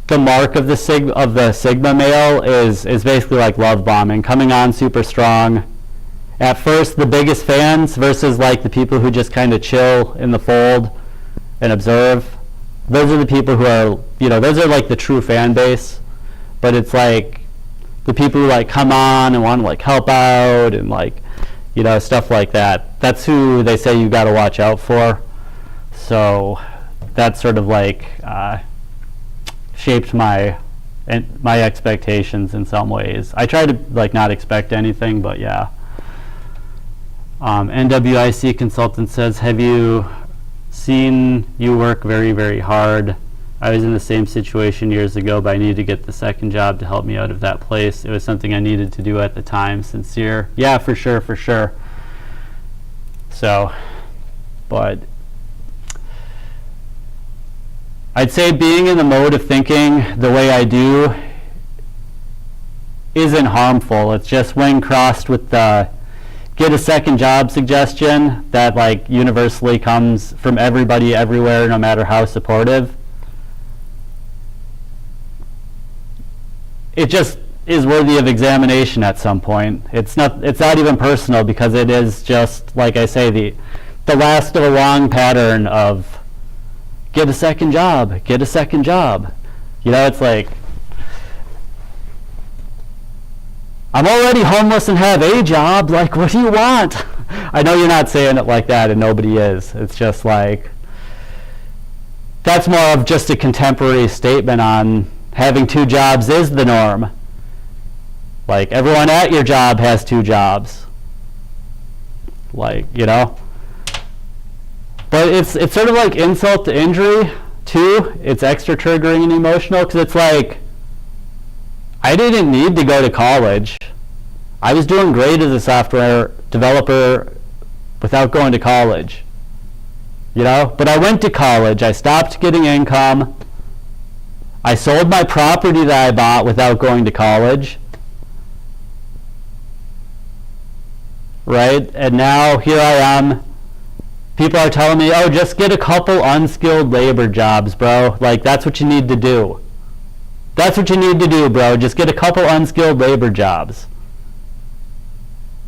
the mark of the Sigma male is basically like love bombing, coming on super strong. At first, the biggest fans versus like the people who just kind of chill in the fold and observe. Those are the people who are, you know, those are like the true fan base. But it's like the people who like come on and want to like help out and like, you know, stuff like that. That's who they say you got to watch out for. So that's sort of like shaped my expectations in some ways. I try to like not expect anything, but yeah. NWIC consultant says, have you seen you work very, very hard? I was in the same situation years ago, but I needed to get the second job to help me out of that place. It was something I needed to do at the time. Sincere. Yeah, for sure, for sure. So, but I'd say being in the mode of thinking the way I do isn't harmful. It's just when crossed with the get a second job suggestion that like universally comes from everybody everywhere, no matter how supportive. It just is worthy of examination at some point. It's not even personal, because it is just, like I say, the last of a long pattern of get a second job, get a second job. You know, it's like, I'm already homeless and have a job, like, what do you want? I know you're not saying it like that, and nobody is. It's just like, that's more of just a contemporary statement on having two jobs is the norm. Like, everyone at your job has two jobs. Like, you know? But it's sort of like insult to injury, too. It's extra triggering and emotional, because it's like, I didn't need to go to college. I was doing great as a software developer without going to college. You know? But I went to college. I stopped getting income. I sold my property that I bought without going to college. Right? And now here I am. People are telling me, oh, just get a couple unskilled labor jobs, bro. Like, that's what you need to do. That's what you need to do, bro. Just get a couple unskilled labor jobs.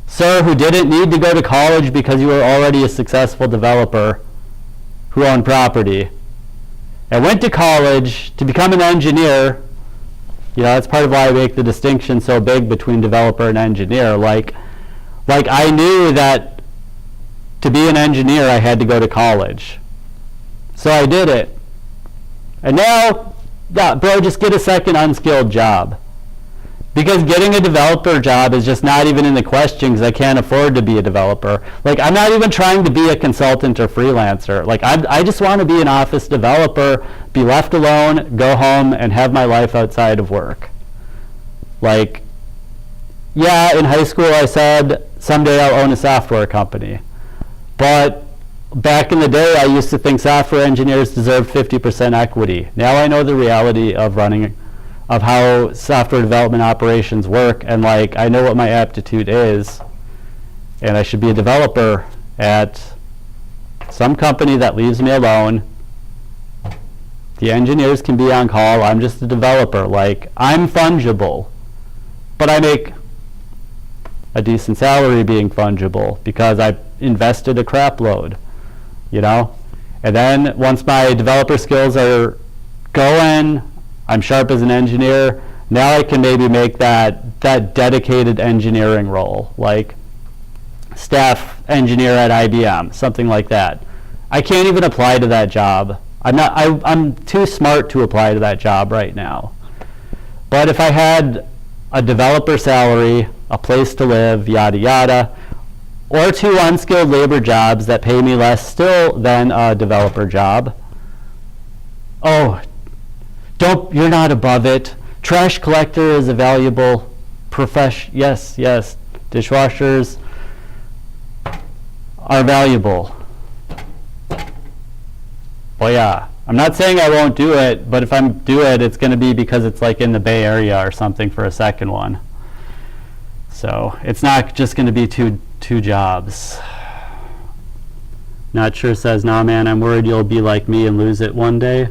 Sir, who didn't need to go to college because you were already a successful developer who owned property, and went to college to become an engineer. You know, that's part of why I make the distinction so big between developer and engineer. Like I knew that to be an engineer I had to go to college. So I did it. And now, yeah, bro, just get a second unskilled job. Because getting a developer job is just not even in the question, because I can't afford to be a developer. Like, I'm not even trying to be a consultant or freelancer. Like, I just want to be an office developer, be left alone, go home, and have my life outside of work. Like, yeah, in high school I said, someday I'll own a software company. But back in the day, I used to think software engineers deserved 50% equity. Now I know the reality of how software development operations work, and like, I know what my aptitude is, and I should be a developer at some company that leaves me alone. The engineers can be on call. I'm just a developer. Like, I'm fungible, but I make a decent salary being fungible because I invested a crap load, you know? And then once my developer skills are going, I'm sharp as an engineer, now I can maybe make that dedicated engineering role, like staff engineer at IBM, something like that. I can't even apply to that job. I'm too smart to apply to that job right now. But if I had a developer salary, a place to live, yada yada, or 2 unskilled labor jobs that pay me less still than a developer job. Oh, you're not above it. Trash collector is a valuable profession. Yes, dishwashers are valuable. Well, yeah, I'm not saying I won't do it, but if I do it, it's going to be because it's like in the Bay Area or something for a second one. So it's not just going to be two jobs. Not sure says, nah man, I'm worried you'll be like me and lose it one day.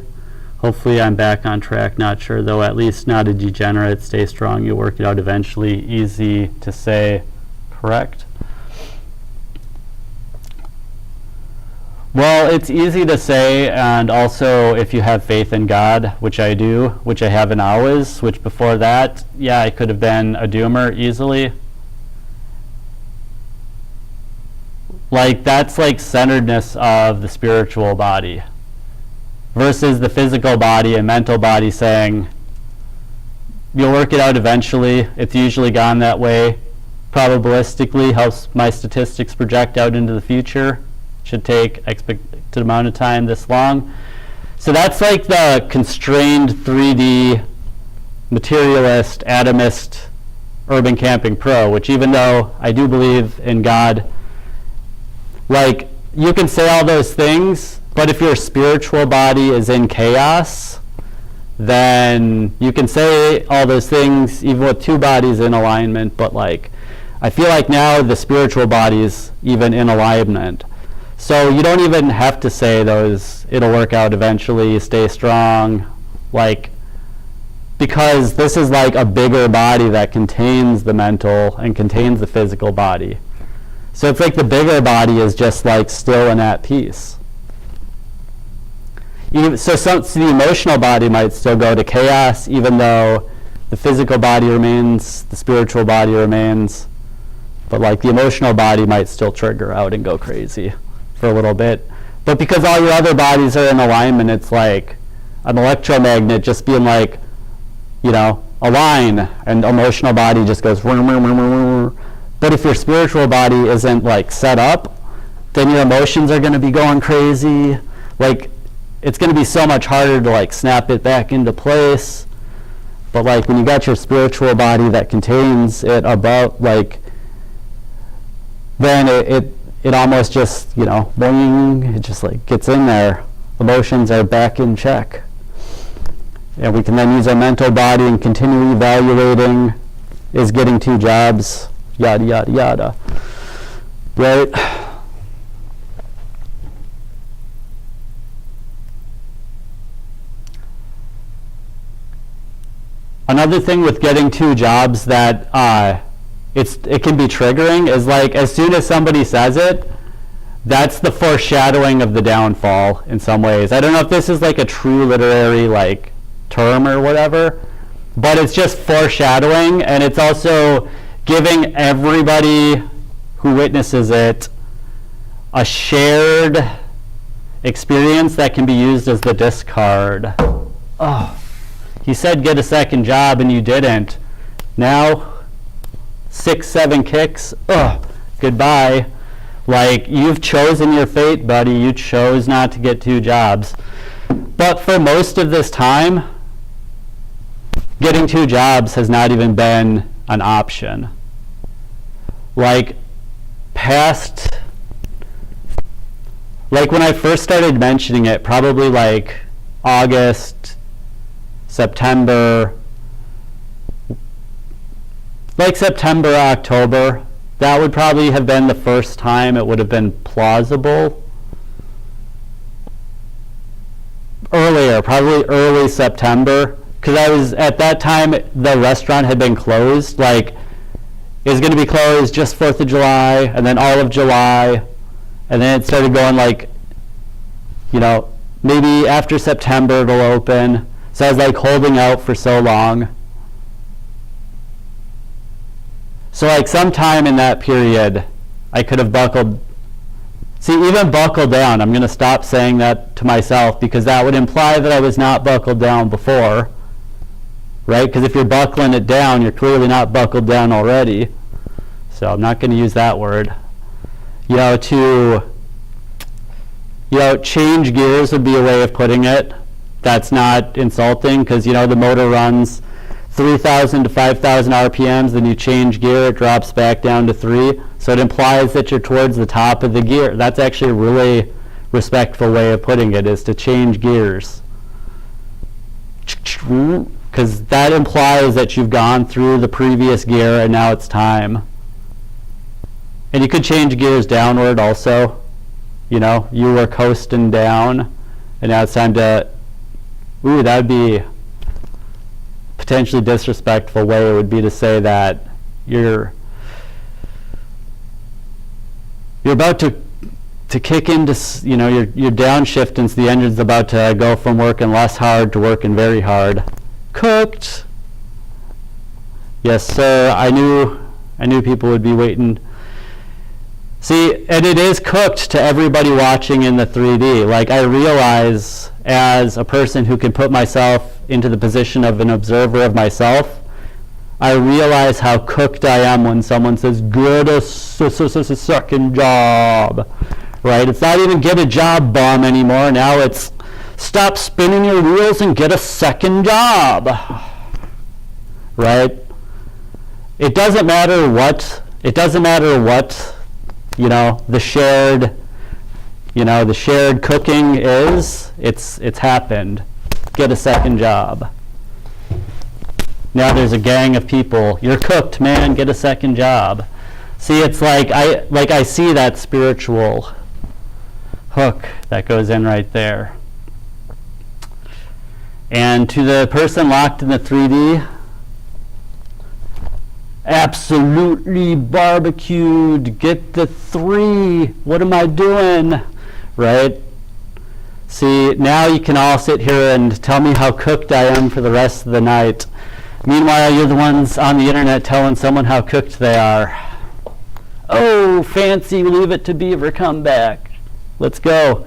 Hopefully I'm back on track. Not sure though, at least not a degenerate. Stay strong, you'll work it out eventually. Easy to say, correct? Well, it's easy to say, and also if you have faith in God, which I do, which I haven't always, which before that, yeah, I could have been a doomer easily. Like, that's like centeredness of the spiritual body versus the physical body and mental body saying, you'll work it out eventually. It's usually gone that way. Probabilistically helps my statistics project out into the future. Should take expected amount of time this long. So that's like the constrained 3D materialist, atomist, urban camping pro, which even though I do believe in God, like you can say all those things, but if your spiritual body is in chaos, then you can say all those things even with 2 bodies in alignment, but like I feel like now the spiritual body is even in alignment. So you don't even have to say those, it'll work out eventually, stay strong, like, because this is like a bigger body that contains the mental and contains the physical body. So it's like the bigger body is just like still and at peace. So the emotional body might still go to chaos even though the physical body remains, the spiritual body remains, but like the emotional body might still trigger out and go crazy for a little bit. But because all your other bodies are in alignment, it's like an electromagnet just being like, you know, align, and emotional body just goes vroom, vroom, vroom, vroom. But if your spiritual body isn't like set up, then your emotions are going to be going crazy. Like it's going to be so much harder to like snap it back into place. But like when you got your spiritual body that contains it above, like then it almost just, you know, boing, it just like gets in there. Emotions are back in check. And we can then use our mental body and continue evaluating, is getting 2 jobs, yada, yada, yada. Right? Another thing with getting 2 jobs that it can be triggering is like as soon as somebody says it, that's the foreshadowing of the downfall in some ways. I don't know if this is like a true literary like term or whatever, but it's just foreshadowing, and it's also giving everybody who witnesses it a shared experience that can be used as the discard. Oh, he said get a second job and you didn't. Now 6-7 kicks, goodbye. Like, you've chosen your fate, buddy. You chose not to get 2 jobs. But for most of this time, getting 2 jobs has not even been an option. Like, when I first started mentioning it, probably like August, September, October, that would probably have been the first time it would have been plausible. Earlier, probably early September, because I was, at that time, the restaurant had been closed. Like, it was going to be closed just 4th of July, and then all of July, and then it started going like, you know, maybe after September it'll open. So I was like holding out for so long. So like sometime in that period, I could have buckled. See, even buckled down, I'm going to stop saying that to myself because that would imply that I was not buckled down before. right? Because if you're buckling it down, you're clearly not buckled down already. So I'm not going to use that word. To change gears would be a way of putting it. That's not insulting, because the motor runs 3,000 to 5,000 RPMs, then you change gear, it drops back down to 3. So it implies that you're towards the top of the gear. That's actually a really respectful way of putting it, is to change gears. Because that implies that you've gone through the previous gear and now it's time. And you could change gears downward also. You were coasting down and now it's time to, that would be potentially disrespectful way. It would be to say that you're about to kick into, you're downshifting, so the engine's about to go from working less hard to working very hard. Cooked. Yes, sir. I knew people would be waiting. See, and it is cooked to everybody watching in the 3D. Like, I realize as a person who can put myself into the position of an observer of myself, I realize how cooked I am when someone says, get a second job. Right? It's not even get a job, bum, anymore. Now it's stop spinning your wheels and get a second job. Right? It doesn't matter what the shared cooking is. It's happened. Get a second job. Now there's a gang of people. You're cooked, man. Get a second job. See, it's like I see that spiritual hook that goes in right there. And to the person locked in the 3D, absolutely barbecued. Get the 3. What am I doing? Right? See, now you can all sit here and tell me how cooked I am for the rest of the night. Meanwhile, you're the ones on the internet telling someone how cooked they are. Oh, fancy Leave It to Beaver comeback. Let's go.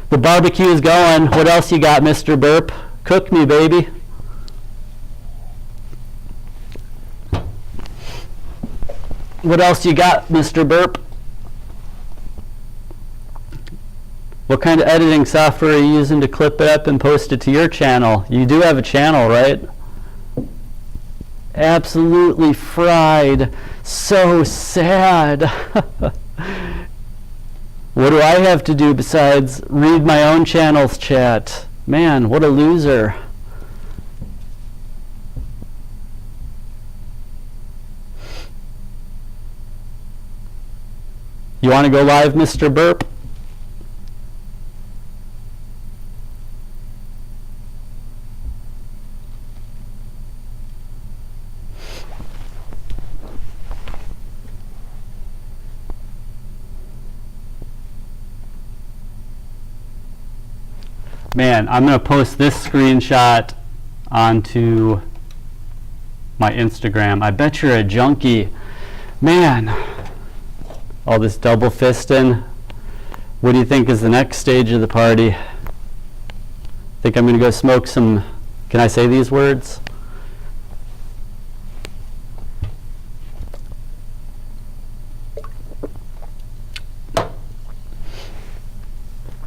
The barbecue is going. What else you got, Mr. Burp? Cook me, baby. What else you got, Mr. Burp? What kind of editing software are you using to clip it up and post it to your channel? You do have a channel, right? Absolutely fried. So sad. What do I have to do besides read my own channel's chat? Man, what a loser. You want to go live, Mr. Burp? Man, I'm going to post this screenshot onto my Instagram. I bet you're a junkie. Man, all this double fisting. What do you think is the next stage of the party? Think I'm going to go smoke some, can I say these words?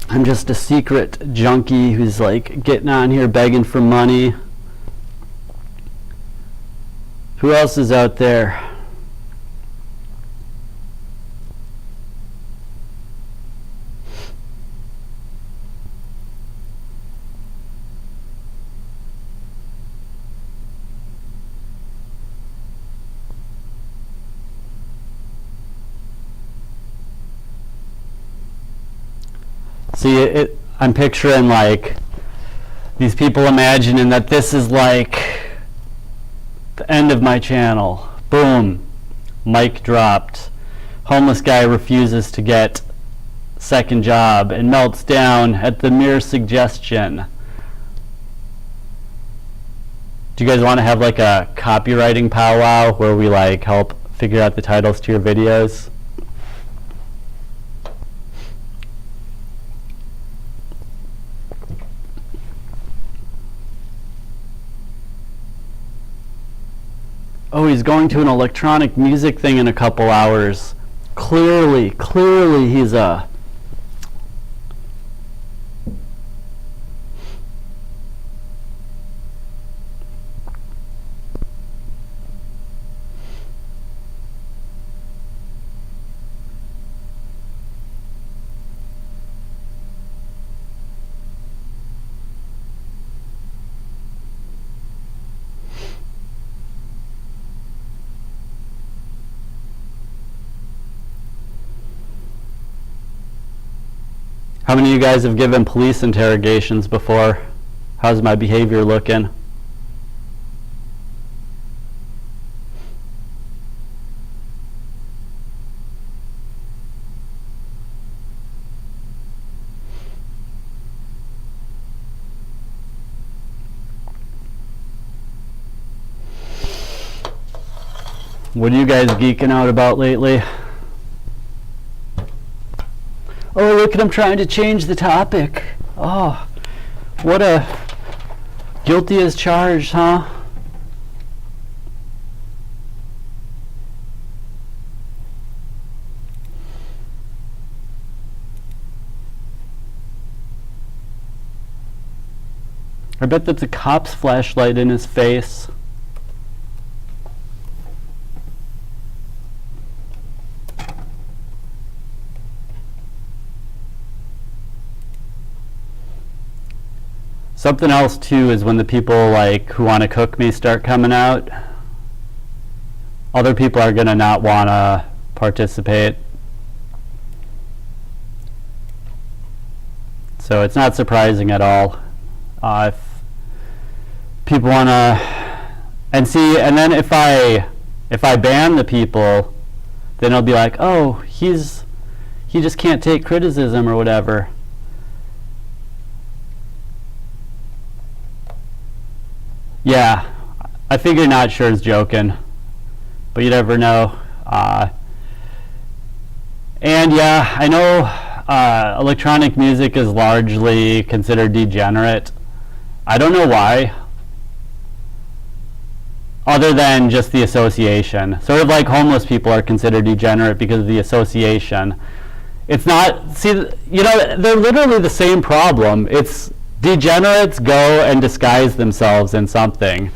I'm just a secret junkie who's like getting on here begging for money. Who else is out there? See, I'm picturing like these people imagining that this is like the end of my channel. Boom, mic dropped. Homeless guy refuses to get second job and melts down at the mere suggestion. Do you guys want to have like a copywriting powwow where we like help figure out the titles to your videos? oh, he's going to an electronic music thing in a couple hours. Clearly he's a... How many of you guys have given police interrogations before? How's my behavior looking? What are you guys geeking out about lately? Oh, look at him trying to change the topic. Oh, what a guilty as charged, huh? I bet that's a cop's flashlight in his face. Something else too is when the people like who want to cook me start coming out, other people are gonna not want to participate. So it's not surprising at all if people want to, and see, and then if I ban the people, then it'll be like, oh, he just can't take criticism or whatever. Yeah, I figure Not Sure is joking, but you never know. And yeah, I know electronic music is largely considered degenerate. I don't know why, other than just the association. Sort of like homeless people are considered degenerate because of the association. It's not, see, you know, they're literally the same problem. It's degenerates go and disguise themselves in something.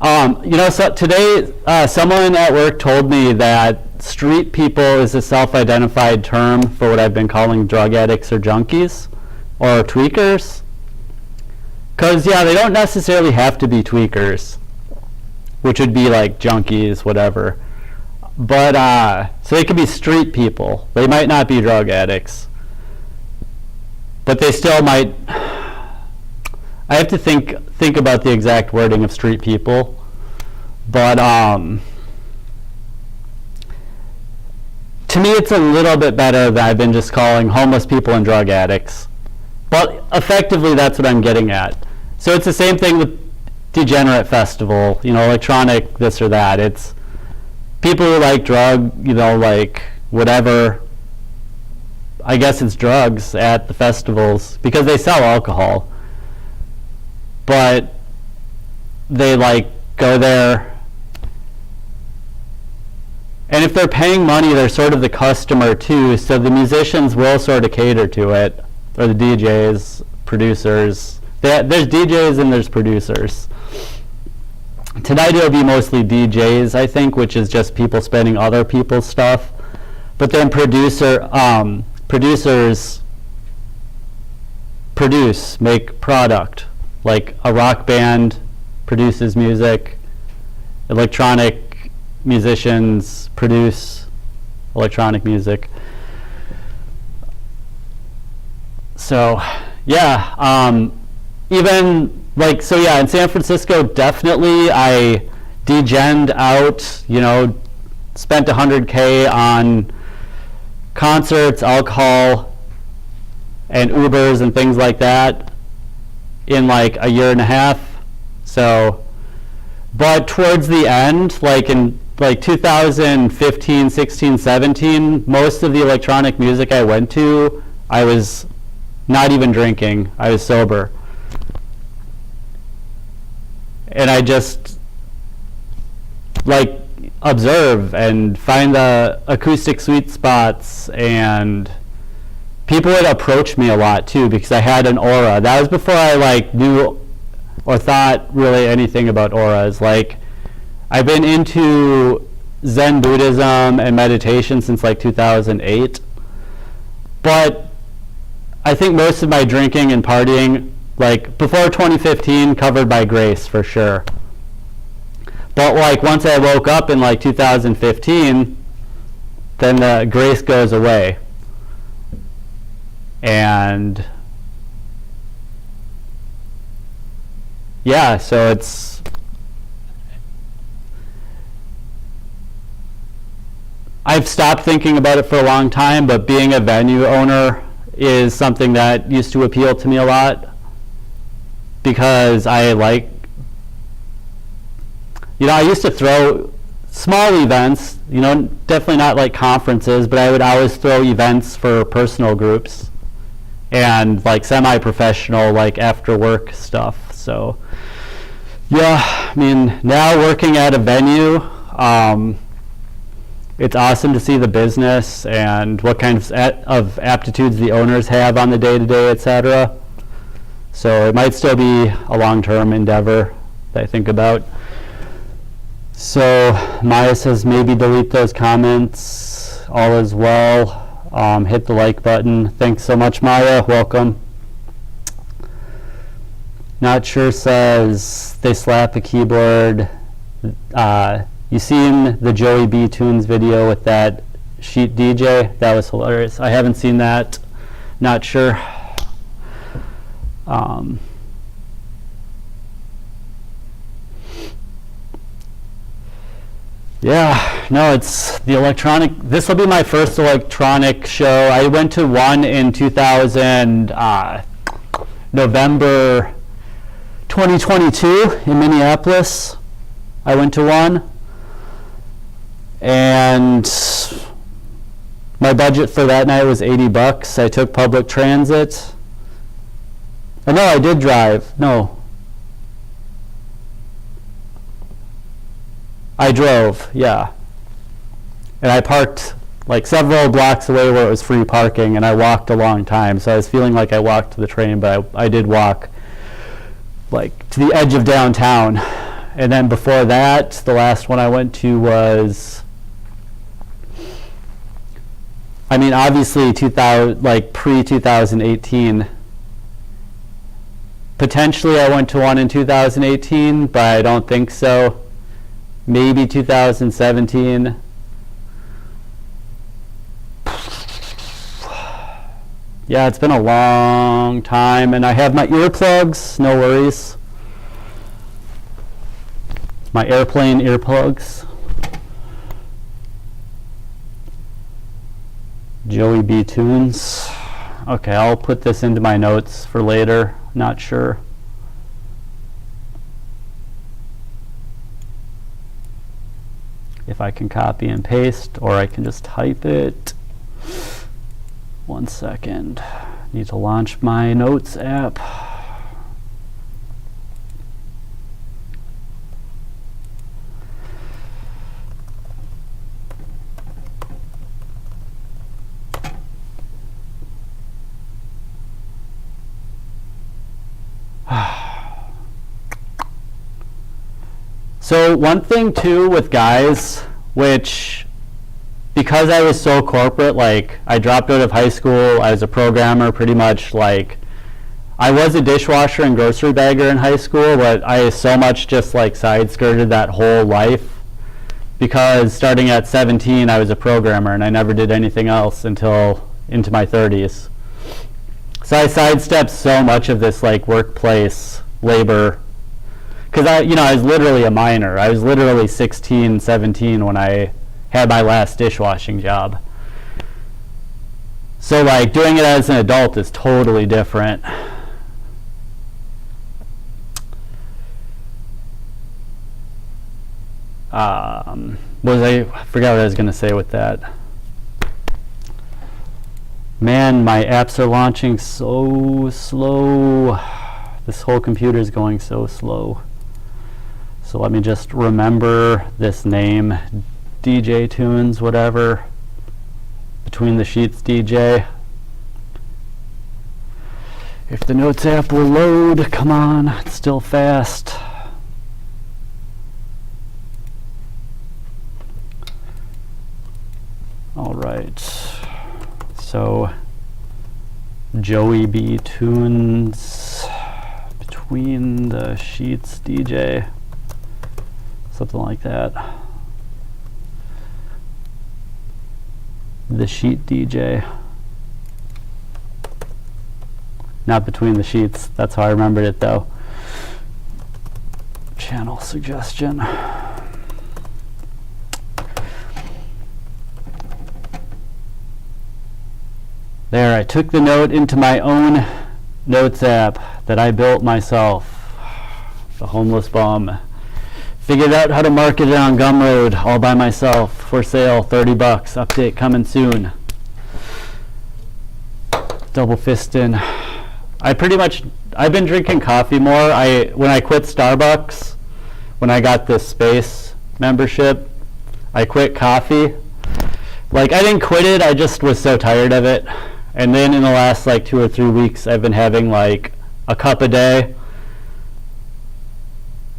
You know, so today someone at work told me that street people is a self-identified term for what I've been calling drug addicts or junkies or tweakers. Because, yeah, they don't necessarily have to be tweakers, which would be like junkies, whatever. But, so they could be street people. They might not be drug addicts. But they still might... I have to think about the exact wording of street people, but to me it's a little bit better than I've been just calling homeless people and drug addicts. But effectively that's what I'm getting at. So it's the same thing with Degenerate Festival, you know, electronic this or that. It's people who like drug, you know, like whatever, I guess it's drugs at the festivals because they sell alcohol. But they like go there, and if they're paying money, they're sort of the customer too, so the musicians will sort of cater to it, or the DJs, producers. There's DJs and there's producers. Tonight it'll be mostly DJs, I think, which is just people spending other people's stuff. But then producers make product. Like a rock band produces music, electronic musicians produce electronic music. So yeah, even like, so yeah, in San Francisco definitely I degened out, you know, spent $100K on concerts, alcohol, and Ubers and things like that in like a year and a half. So, but towards the end, like in like 2015, 16, 17, most of the electronic music I went to, I was not even drinking. I was sober. And I just like observe and find the acoustic sweet spots, and people would approach me a lot too because I had an aura. That was before I like knew or thought really anything about auras. Like, I've been into Zen Buddhism and meditation since like 2008, but I think most of my drinking and partying, like before 2015, covered by grace for sure. But like once I woke up in like 2015, then the grace goes away. And yeah, so it's, I've stopped thinking about it for a long time, but being a venue owner is something that used to appeal to me a lot because I like, I used to throw small events, definitely not like conferences, but I would always throw events for personal groups and like semi-professional, like after work stuff. So yeah, I mean, now working at a venue, it's awesome to see the business and what kinds of aptitudes the owners have on the day-to-day, etc. So it might still be a long-term endeavor that I think about. So Maya says maybe delete those comments. All is well. Hit the like button. Thanks so much, Maya. Welcome. Not sure says they slap a keyboard. You seen the Joey B Tunes video with that sheet DJ? That was hilarious. I haven't seen that. Not sure. Yeah, no, it's the electronic. This will be my first electronic show. I went to one in November 2022 in Minneapolis. I went to one, and my budget for that night was $80. I took public transit. Oh, no, I did drive. No. I drove, yeah. And I parked like several blocks away where it was free parking, and I walked a long time. So I was feeling like I walked to the train, but I did walk like to the edge of downtown. And then before that, the last one I went to was, I mean, obviously 2000, like pre-2018. Potentially I went to one in 2018, but I don't think so. Maybe 2017. Yeah, it's been a long time, and I have my earplugs, no worries. My airplane earplugs. Joey B Tunes. Okay, I'll put this into my notes for later, not sure. If I can copy and paste, or I can just type it. 1 second. Need to launch my notes app. So one thing too with guys, which because I was so corporate, like I dropped out of high school, I was a programmer pretty much, like I was a dishwasher and grocery bagger in high school, but I so much just like side skirted that whole life because starting at 17 I was a programmer and I never did anything else until into my 30s. So I sidestepped so much of this like workplace labor. Because I was literally a minor. I was literally 16, 17 when I had my last dishwashing job. So like doing it as an adult is totally different. I forgot what I was going to say with that. Man, my apps are launching so slow. This whole computer is going so slow. So let me just remember this name, DJ Tunes, whatever, Between the Sheets DJ. If the Notes app will load, come on, it's still fast. All right, so Joey B. Tunes, Between the Sheets DJ, something like that. The Sheet DJ. Not Between the Sheets, that's how I remembered it though. Channel suggestion. There, I took the note into my own Notes app that I built myself. The homeless bum. Figured out how to market it on Gumroad all by myself. For sale, $30. Update coming soon. Double fisting. I've been drinking coffee more. When I quit Starbucks, when I got this space membership, I quit coffee. Like, I didn't quit it, I just was so tired of it. And then in the last like 2 or 3 weeks, I've been having like a cup a day.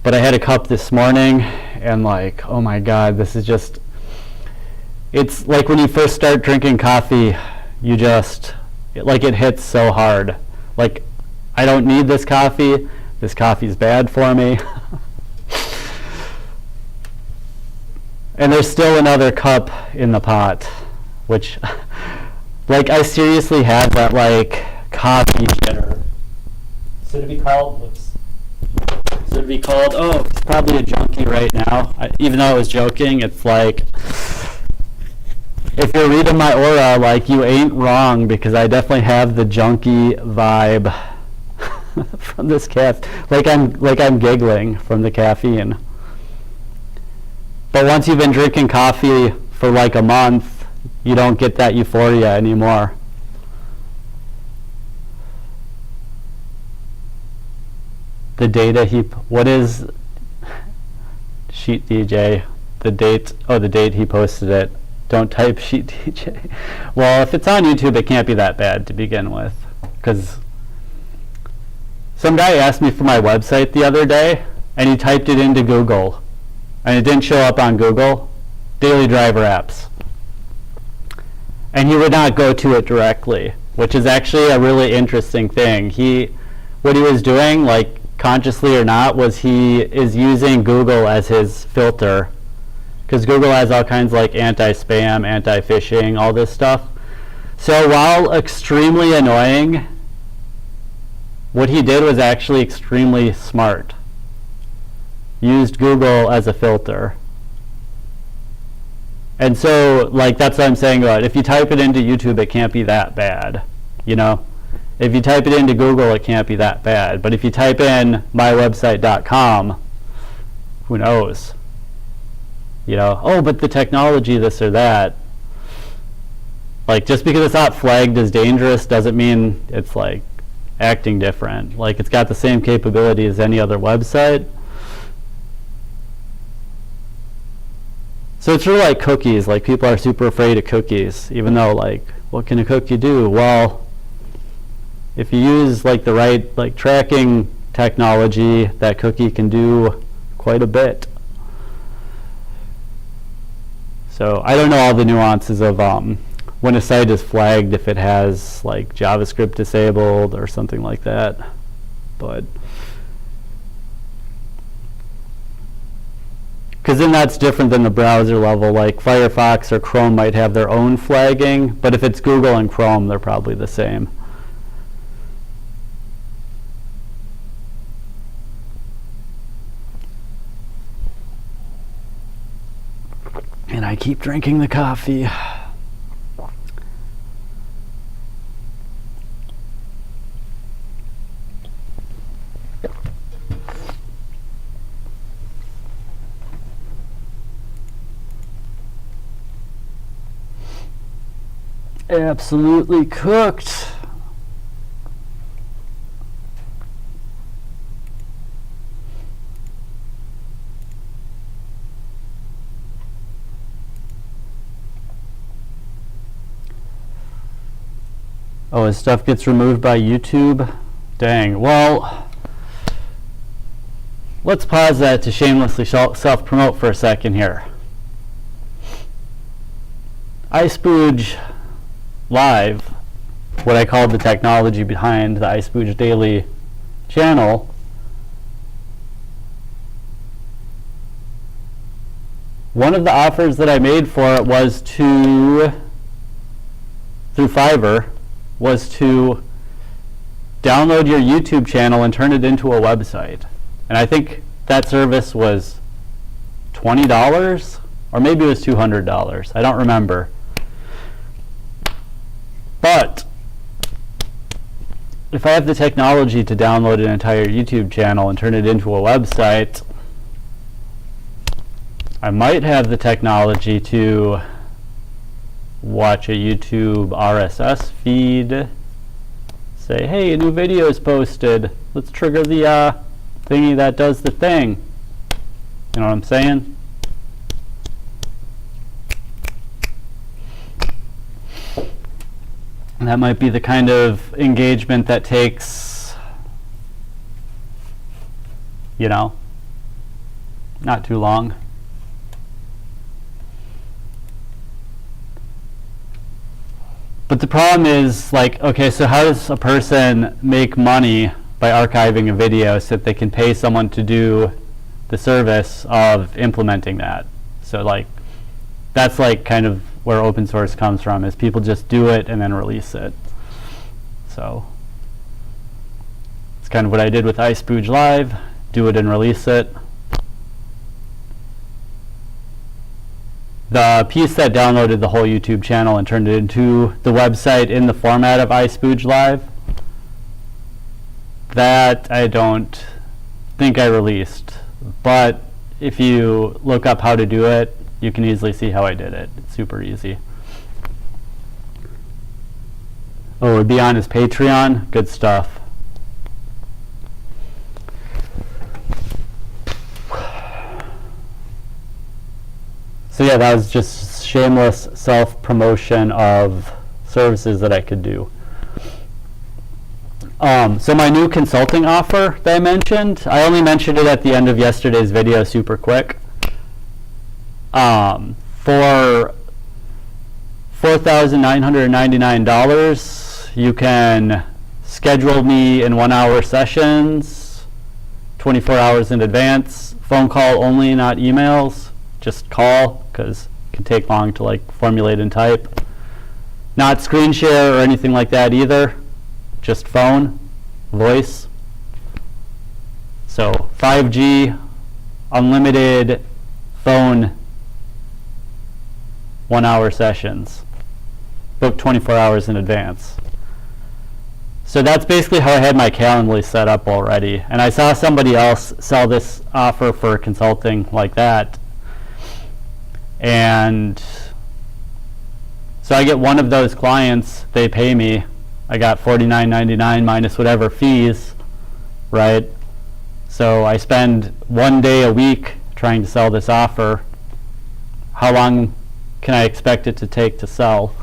But I had a cup this morning, and like, oh my God, this is just, it's like when you first start drinking coffee, you just, it hits so hard. Like, I don't need this coffee's bad for me. And there's still another cup in the pot, which, like, I seriously have that, like, coffee jitter. Should it be called, oh, it's probably a junkie right now. Even though I was joking, it's like, if you're reading my aura, like, you ain't wrong, because I definitely have the junkie vibe from this like I'm giggling from the caffeine. But once you've been drinking coffee for like a month, you don't get that euphoria anymore. The data what is Sheet DJ? The date he posted it. Don't type Sheet DJ. Well, if it's on YouTube, it can't be that bad to begin with. Because some guy asked me for my website the other day, and he typed it into Google, and it didn't show up on Google. Daily driver apps. And he would not go to it directly, which is actually a really interesting thing. What he was doing, like consciously or not, was he is using Google as his filter. Because Google has all kinds like anti-spam, anti-phishing, all this stuff. So while extremely annoying, what he did was actually extremely smart. Used Google as a filter. And so, like, that's what I'm saying about it. If you type it into YouTube, it can't be that bad, you know? If you type it into Google, it can't be that bad. But if you type in mywebsite.com, who knows? You know, oh, but the technology, this or that. Like, just because it's not flagged as dangerous doesn't mean it's, like, acting different. Like, it's got the same capability as any other website. So it's really like cookies. Like, people are super afraid of cookies, even though, like, what can a cookie do? Well, if you use, like, the right, like, tracking technology, that cookie can do quite a bit. So I don't know all the nuances of when a site is flagged, if it has like JavaScript disabled or something like that, but because then that's different than the browser level. Like Firefox or Chrome might have their own flagging, but if it's Google and Chrome, they're probably the same. And I keep drinking the coffee. Absolutely cooked. Oh, his stuff gets removed by YouTube? Dang. Well, let's pause that to shamelessly self-promote for a second here. iSpooge Live, what I call the technology behind the iSpooge Daily channel, one of the offers that I made for it was through Fiverr, was to download your YouTube channel and turn it into a website. And I think that service was $20, or maybe it was $200. I don't remember. But if I have the technology to download an entire YouTube channel and turn it into a website, I might have the technology to watch a YouTube RSS feed, say, hey, a new video is posted, let's trigger the thingy that does the thing. You know what I'm saying? And that might be the kind of engagement that takes, you know, not too long. But the problem is, like, okay, so how does a person make money by archiving a video so that they can pay someone to do the service of implementing that? So, like, that's like kind of where open source comes from, is people just do it and then release it. So it's kind of what I did with iSpooge Live, do it and release it. The piece that downloaded the whole YouTube channel and turned it into the website in the format of iSpooge Live, that I don't think I released. But if you look up how to do it, you can easily see how I did it. It's super easy. Oh, it would be on his Patreon. Good stuff. So yeah, that was just shameless self-promotion of services that I could do. So my new consulting offer that I mentioned, I only mentioned it at the end of yesterday's video super quick. For $4,999, you can schedule me in 1-hour sessions, 24 hours in advance, phone call only, not emails. Just call, because it can take long to like formulate and type. Not screen share or anything like that either. Just phone, voice. So 5G, unlimited phone 1-hour sessions. Book 24 hours in advance. So that's basically how I had my Calendly set up already. And I saw somebody else sell this offer for consulting like that. And so I get one of those clients, they pay me, I got $49.99 minus whatever fees, right? So I spend 1 day a week trying to sell this offer. How long can I expect it to take to sell?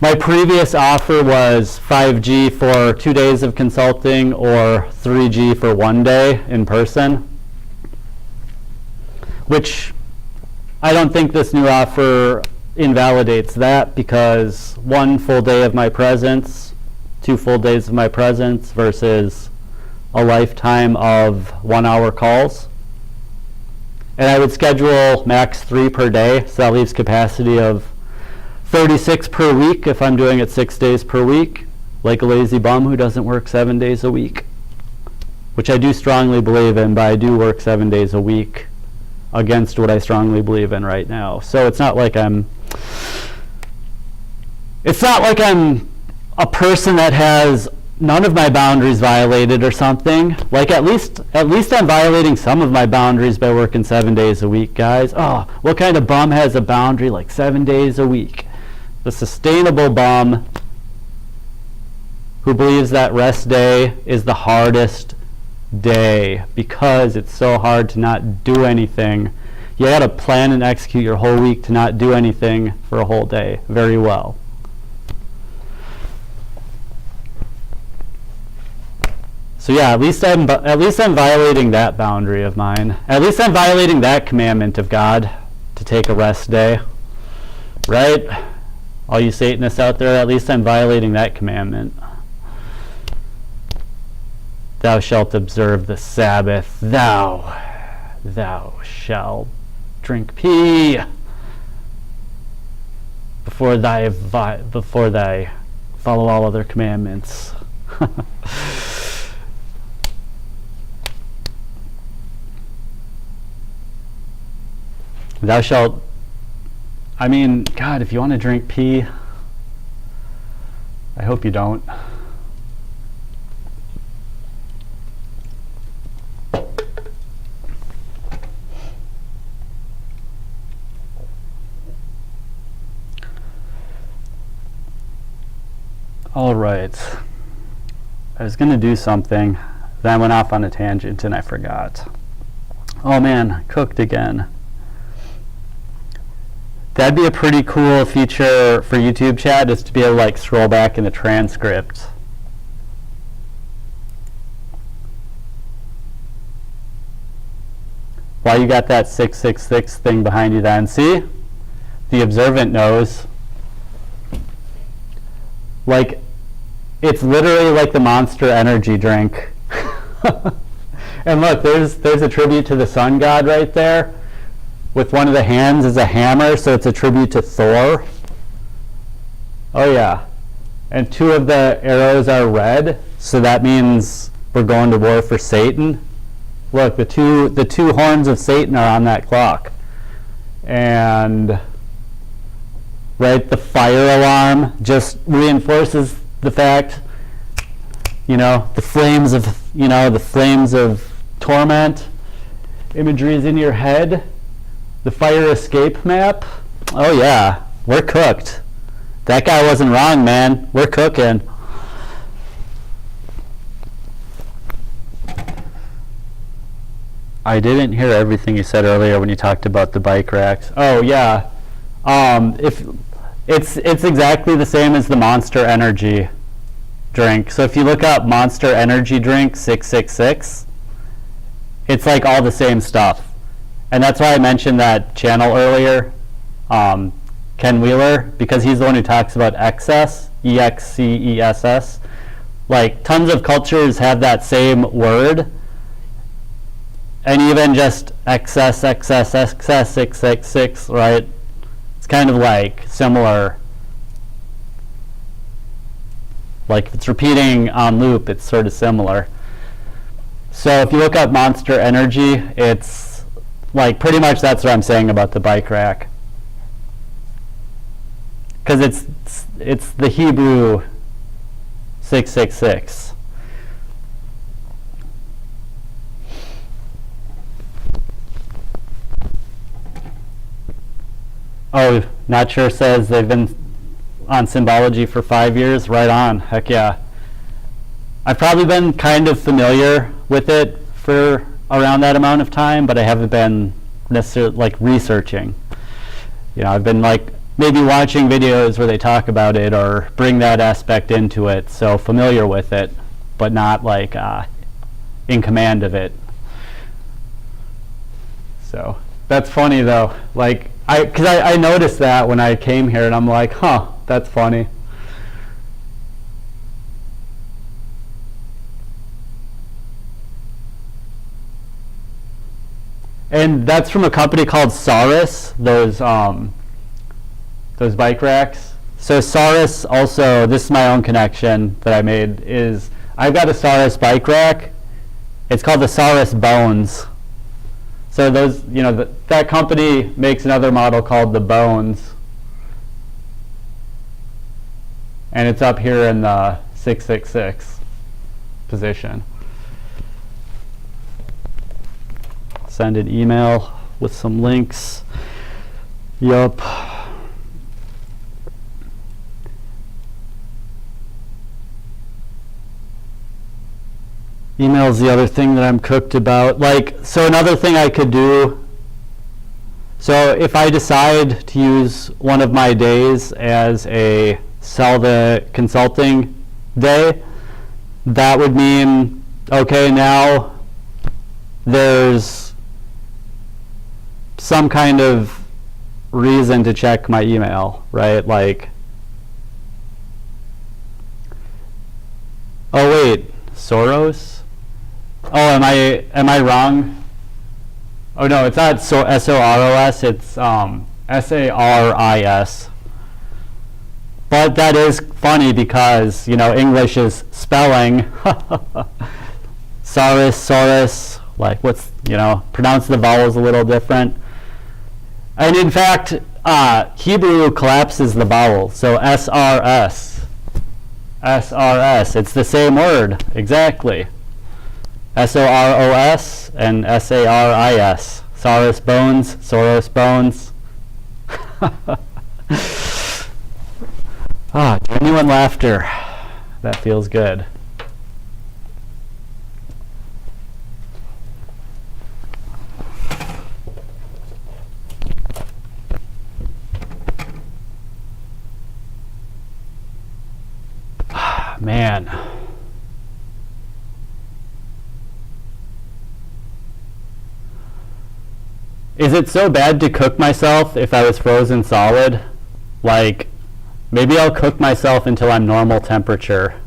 My previous offer was 5G for 2 days of consulting or 3G for 1 day in person, which I don't think this new offer invalidates that, because 1 full day of my presence, 2 full days of my presence versus a lifetime of 1-hour calls. And I would schedule max 3 per day, so that leaves capacity of 36 per week if I'm doing it 6 days per week, like a lazy bum who doesn't work 7 days a week, which I do strongly believe in, but I do work 7 days a week against what I strongly believe in right now. So it's not like I'm a person that has none of my boundaries violated or something. Like at least I'm violating some of my boundaries by working 7 days a week, guys. Oh, what kind of bum has a boundary like 7 days a week? The sustainable bum who believes that rest day is the hardest day because it's so hard to not do anything. You got to plan and execute your whole week to not do anything for a whole day very well. So yeah, at least I'm violating that boundary of mine. At least I'm violating that commandment of God to take a rest day. Right? All you Satanists out there, at least I'm violating that commandment. Thou shalt observe the Sabbath. Thou shalt drink pee before thy follow all other commandments. Thou shalt, I mean, God, if you want to drink pee, I hope you don't. All right. I was going to do something, then I went off on a tangent and I forgot. Oh man, cooked again. That'd be a pretty cool feature for YouTube chat, is to be able to like scroll back in the transcript. While you got that 666 thing behind you then, see? The observant knows. Like, it's literally like the Monster Energy drink. And look, there's a tribute to the sun god right there. With one of the hands is a hammer, so it's a tribute to Thor. Oh yeah. And two of the arrows are red, so that means we're going to war for Satan. Look, the two horns of Satan are on that clock. And right, the fire alarm just reinforces the fact, the flames of torment. Imagery is in your head. The fire escape map. Oh yeah, we're cooked. That guy wasn't wrong, man. We're cooking. I didn't hear everything you said earlier when you talked about the bike racks. Oh yeah, if it's exactly the same as the Monster Energy drink. So if you look up Monster Energy drink 666, it's like all the same stuff. And that's why I mentioned that channel earlier, Ken Wheeler, because he's the one who talks about excess, EXCESS. Like, tons of cultures have that same word. And even just excess, 666, right? It's kind of like similar. Like, if it's repeating on loop, it's sort of similar. So if you look up Monster Energy, it's like pretty much that's what I'm saying about the bike rack. Because it's the Hebrew 666. Oh, Not Sure says they've been on Symbology for 5 years. Right on. Heck yeah. I've probably been kind of familiar with it for around that amount of time, but I haven't been necessarily like researching. I've been like maybe watching videos where they talk about it or bring that aspect into it, so familiar with it, but not like in command of it. So that's funny though. Like because I noticed that when I came here, and I'm like, huh, that's funny. And that's from a company called Saurus, those bike racks. So Saurus also, this is my own connection that I made, is I've got a Saurus bike rack. It's called the Saurus Bones. So those, that company makes another model called the Bones. And it's up here in the 666 position. Send an email with some links. Yup. Email's the other thing that I'm cooked about. So another thing I could do, so if I decide to use one of my days as a sell the consulting day, that would mean okay, now there's some kind of reason to check my email, right? Like, oh wait, Soros? Oh, am I wrong? Oh no, it's not S-O-R-O-S, it's S-A-R-I-S. But that is funny because, you know, English is spelling. Soros, like what's, you know, pronounce the vowels a little different. And in fact, Hebrew collapses the vowel, so S-R-S. S-R-S, it's the same word, exactly. S-O-R-O-S and S-A-R-I-S. Soros bones, Soros bones. Genuine laughter. That feels good. Man. Is it so bad to cook myself if I was frozen solid? Like, maybe I'll cook myself until I'm normal temperature.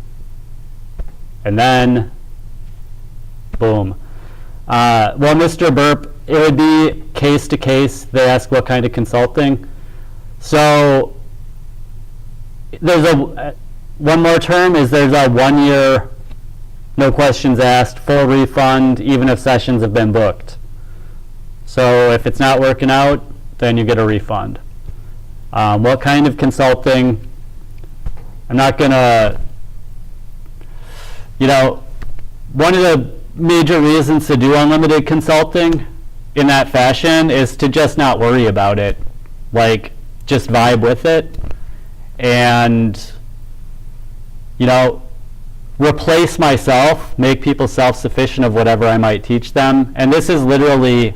And then, boom. Well, Mr. Burp, it would be case to case. They ask what kind of consulting. So, there's one more term is there's a 1 year, no questions asked, full refund, even if sessions have been booked. So if it's not working out, then you get a refund. What kind of consulting? I'm not going to, you know, one of the major reasons to do unlimited consulting in that fashion is to just not worry about it. Like, just vibe with it. And, you know, replace myself, make people self-sufficient of whatever I might teach them. And this is literally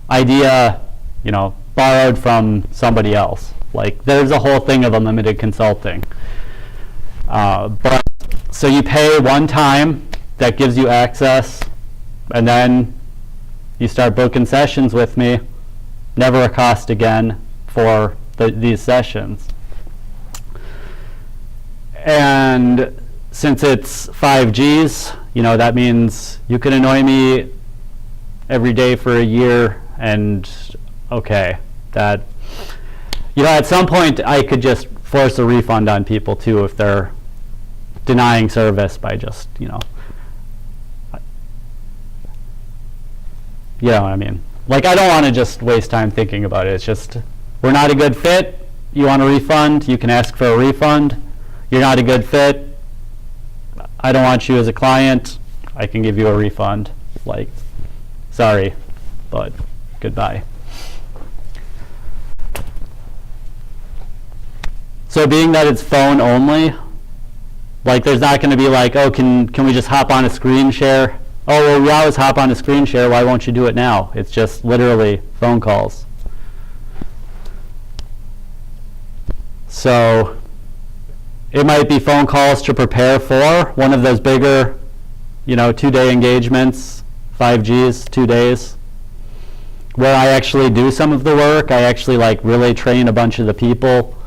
idea, you know, borrowed from somebody else. Like, there's a whole thing of unlimited consulting. But so you pay one time, that gives you access, and then you start booking sessions with me, never a cost again for these sessions. And since it's 5Gs, you know, that means you can annoy me every day for a year, and okay, that, you know, at some point I could just force a refund on people too if they're denying service by just, you know what I mean. Like, I don't want to just waste time thinking about it. It's just, we're not a good fit, you want a refund, you can ask for a refund. You're not a good fit, I don't want you as a client, I can give you a refund. Like, sorry, but goodbye. So being that it's phone only, like, there's not going to be like, oh, can we just hop on a screen share? Oh, well, we always hop on a screen share, why won't you do it now? It's just literally phone calls. So it might be phone calls to prepare for one of those bigger, you know, 2-day engagements, 5Gs, 2 days, where I actually do some of the work. I actually, like, really train a bunch of the people.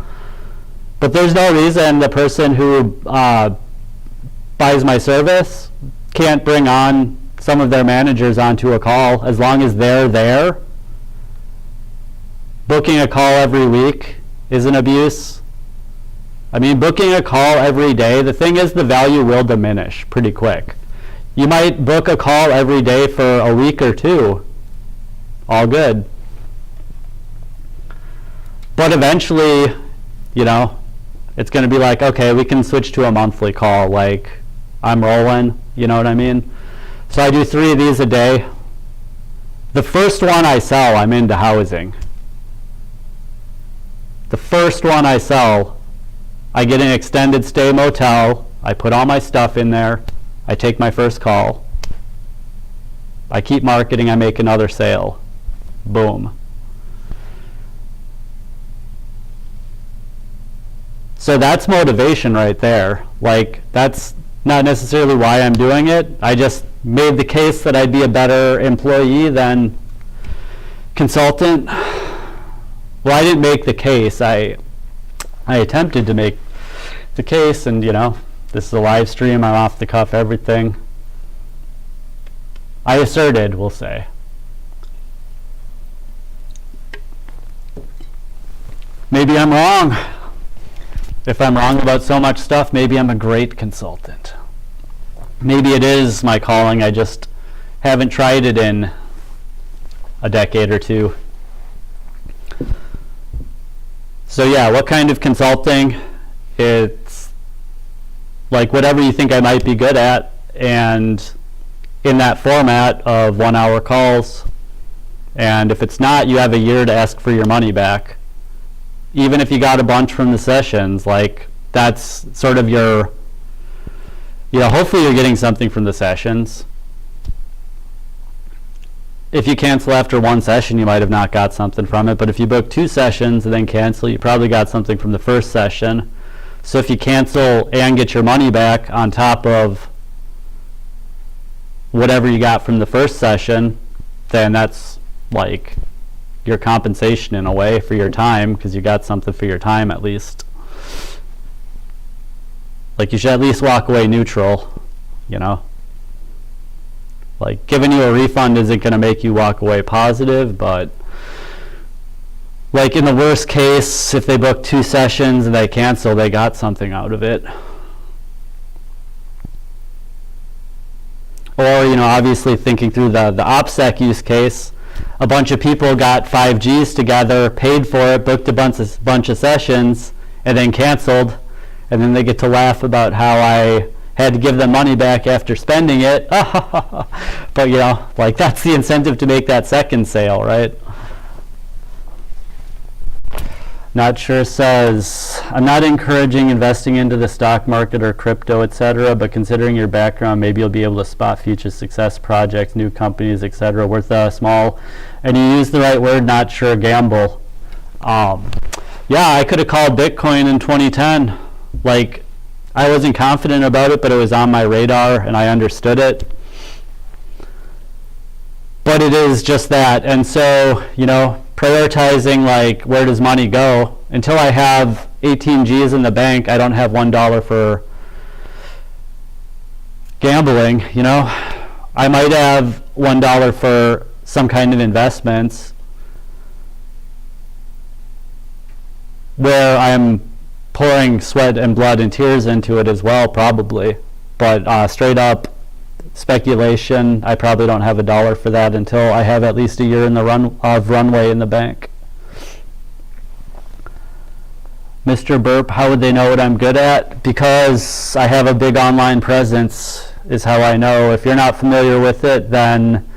But there's no reason the person who buys my service can't bring on some of their managers onto a call as long as they're there. Booking a call every week is an abuse. I mean, booking a call every day, the thing is the value will diminish pretty quick. You might book a call every day for a week or two. All good. But eventually, you know, it's going to be like, okay, we can switch to a monthly call. Like, I'm rolling, you know what I mean? So I do 3 of these a day. The first one I sell, I'm into housing. The first one I sell, I get an extended stay motel. I put all my stuff in there. I take my first call. I keep marketing. I make another sale. Boom. So that's motivation right there. Like, that's not necessarily why I'm doing it. I just made the case that I'd be a better employee than consultant. Well, I didn't make the case. I attempted to make the case, and this is a live stream. I'm off the cuff, everything. I asserted, we'll say. Maybe I'm wrong. If I'm wrong about so much stuff, maybe I'm a great consultant. Maybe it is my calling. I just haven't tried it in a decade or two. So yeah, what kind of consulting? It's like whatever you think I might be good at, and in that format of 1 hour calls. And if it's not, you have a year to ask for your money back. Even if you got a bunch from the sessions, like that's sort of your, hopefully you're getting something from the sessions. If you cancel after one session, you might have not got something from it, but if you book 2 sessions and then cancel, you probably got something from the first session. So if you cancel and get your money back on top of whatever you got from the first session, then that's like your compensation in a way for your time, because you got something for your time at least. Like you should at least walk away neutral, Like giving you a refund isn't going to make you walk away positive, but like in the worst case, if they book 2 sessions and they cancel, they got something out of it. Or, obviously thinking through the OPSEC use case, a bunch of people got 5Gs together, paid for it, booked a bunch of sessions, and then canceled, and then they get to laugh about how I had to give them money back after spending it. But like that's the incentive to make that second sale, right? Not Sure says, I'm not encouraging investing into the stock market or crypto, etc., but considering your background, maybe you'll be able to spot future success projects, new companies, etc., worth small, and you use the right word, not sure, gamble. Yeah, I could have called Bitcoin in 2010. Like, I wasn't confident about it, but it was on my radar and I understood it. But it is just that. And so, prioritizing like where does money go. Until I have 18 G's in the bank, I don't have $1 for gambling, I might have $1 for some kind of investments where I'm pouring sweat and blood and tears into it as well, probably. But straight up speculation, I probably don't have $1 for that until I have at least a year in the runway in the bank. Mr. Burp, how would they know what I'm good at? Because I have a big online presence is how I know. If you're not familiar with it, then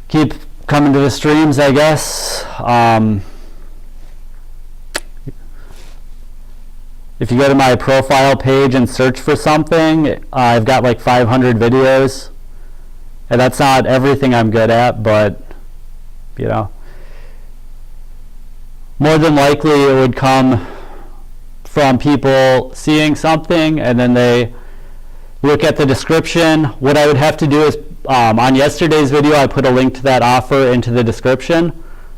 keep coming to the streams, I guess. If you go to my profile page and search for something, I've got like 500 videos. And that's not everything I'm good at, but, more than likely it would come from people seeing something and then they look at the description. What I would have to do is, on yesterday's video, I put a link to that offer into the description.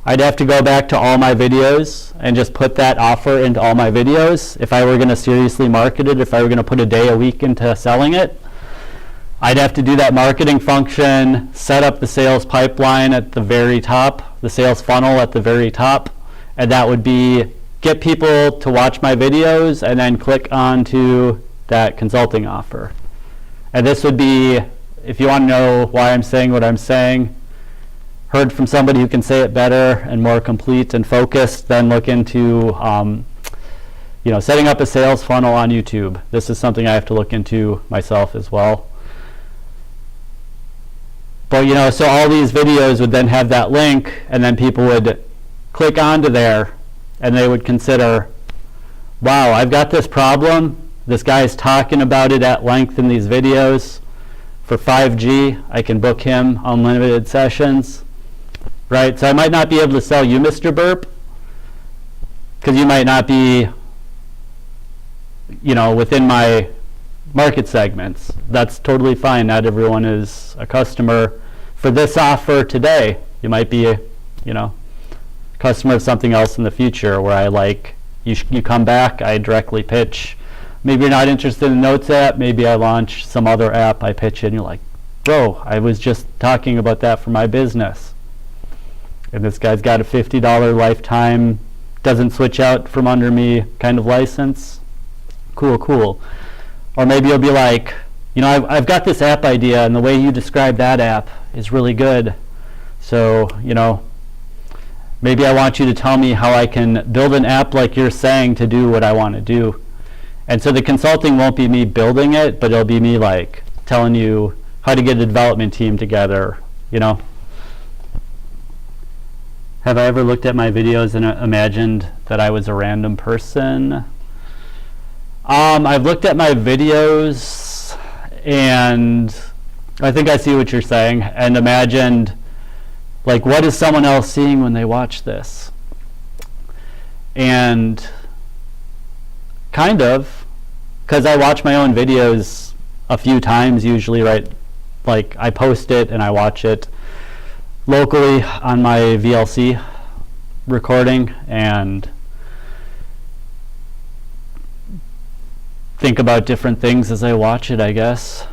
I'd have to go back to all my videos and just put that offer into all my videos if I were going to seriously market it, if I were going to put a day a week into selling it. I'd have to do that marketing function, set up the sales pipeline at the very top, the sales funnel at the very top, and that would be get people to watch my videos and then click onto that consulting offer. And this would be, if you want to know why I'm saying what I'm saying, heard from somebody who can say it better and more complete and focused, then look into setting up a sales funnel on YouTube. This is something I have to look into myself as well. But so all these videos would then have that link, and then people would click onto there and they would consider, wow, I've got this problem. This guy's talking about it at length in these videos. For 5G, I can book him unlimited sessions. Right, so I might not be able to sell you, Mr. Burp, because you might not be, within my market segments. That's totally fine. Not everyone is a customer for this offer today. You might be a, customer of something else in the future where I like, you come back, I directly pitch. Maybe you're not interested in the Notes app, maybe I launch some other app, I pitch it, and you're like, bro, I was just talking about that for my business. And this guy's got a $50 lifetime, doesn't switch out from under me kind of license. Cool. Or maybe you'll be like, I've got this app idea, and the way you describe that app is really good. So, maybe I want you to tell me how I can build an app like you're saying to do what I want to do. And so the consulting won't be me building it, but it'll be me like telling you how to get a development team together, Have I ever looked at my videos and imagined that I was a random person? I've looked at my videos and I think I see what you're saying, and imagined, like, what is someone else seeing when they watch this? And kind of, because I watch my own videos a few times usually, right? Like, I post it and I watch it locally on my VLC recording and think about different things as I watch it, I guess,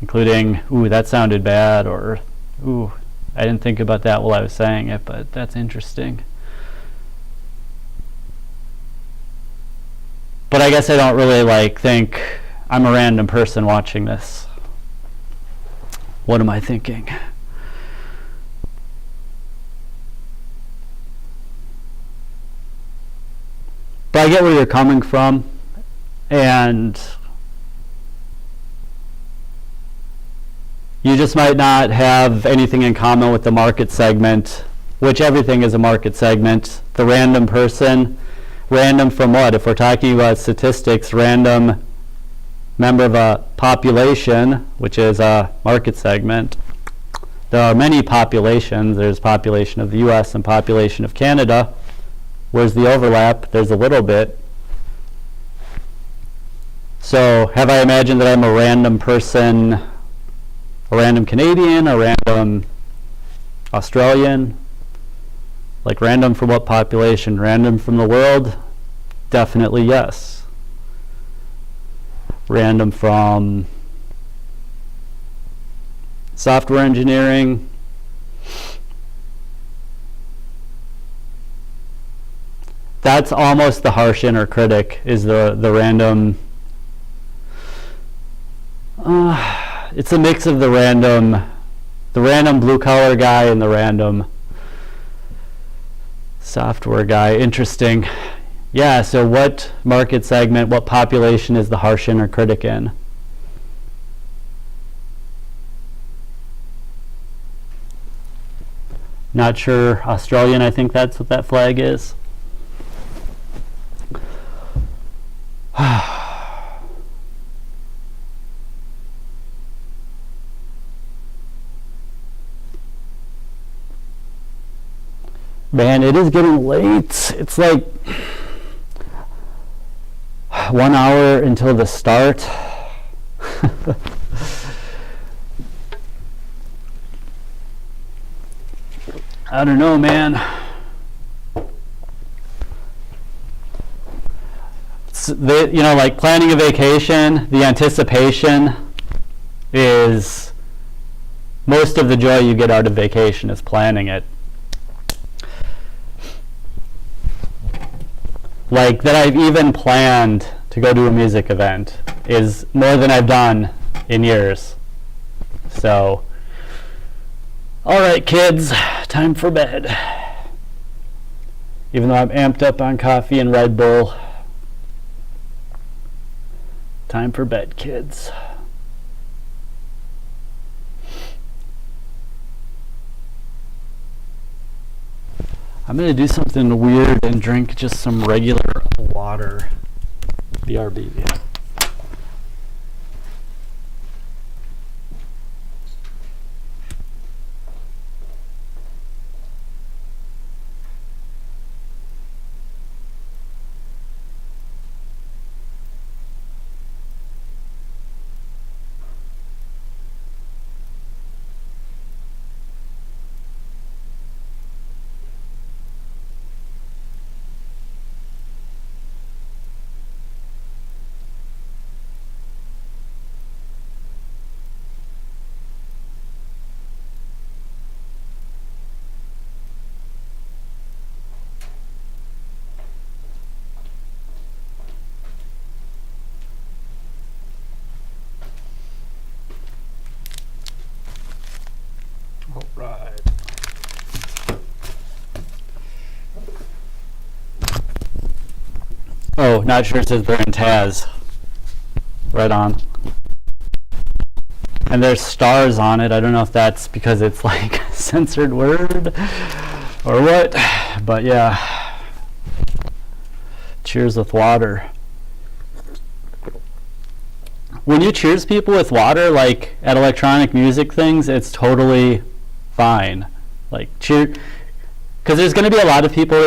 including, ooh, that sounded bad, or ooh, I didn't think about that while I was saying it, but that's interesting. But I guess I don't really think I'm a random person watching this. What am I thinking? But I get where you're coming from, and you just might not have anything in common with the market segment, which everything is a market segment. The random person, random from what? If we're talking about statistics, random member of a population, which is a market segment. There are many populations. There's population of the US and population of Canada. Where's the overlap? There's a little bit. So have I imagined that I'm a random person, a random Canadian, a random Australian? Like, random from what population? Random from the world? Definitely yes. Random from software engineering? That's almost the harsh inner critic, is the random. It's a mix of the random blue collar guy and the random software guy. Interesting. Yeah, so what market segment, what population is the harsh inner critic in? Not sure. Australian, I think that's what that flag is. Man, it is getting late. It's like 1 hour until the start. I don't know, man. Like planning a vacation, the anticipation is most of the joy you get out of vacation is planning it. Like, that I've even planned to go to a music event is more than I've done in years. So, all right, kids, time for bed. Even though I'm amped up on coffee and Red Bull, time for bed, kids. I'm going to do something weird and drink just some regular water. BRB. Oh, not sure it says they're in Taz. Right on. And there's stars on it. I don't know if that's because it's like a censored word or what, but yeah. Cheers with water. When you cheers people with water, like at electronic music things, it's totally fine. Like cheer, because there's going to be a lot of people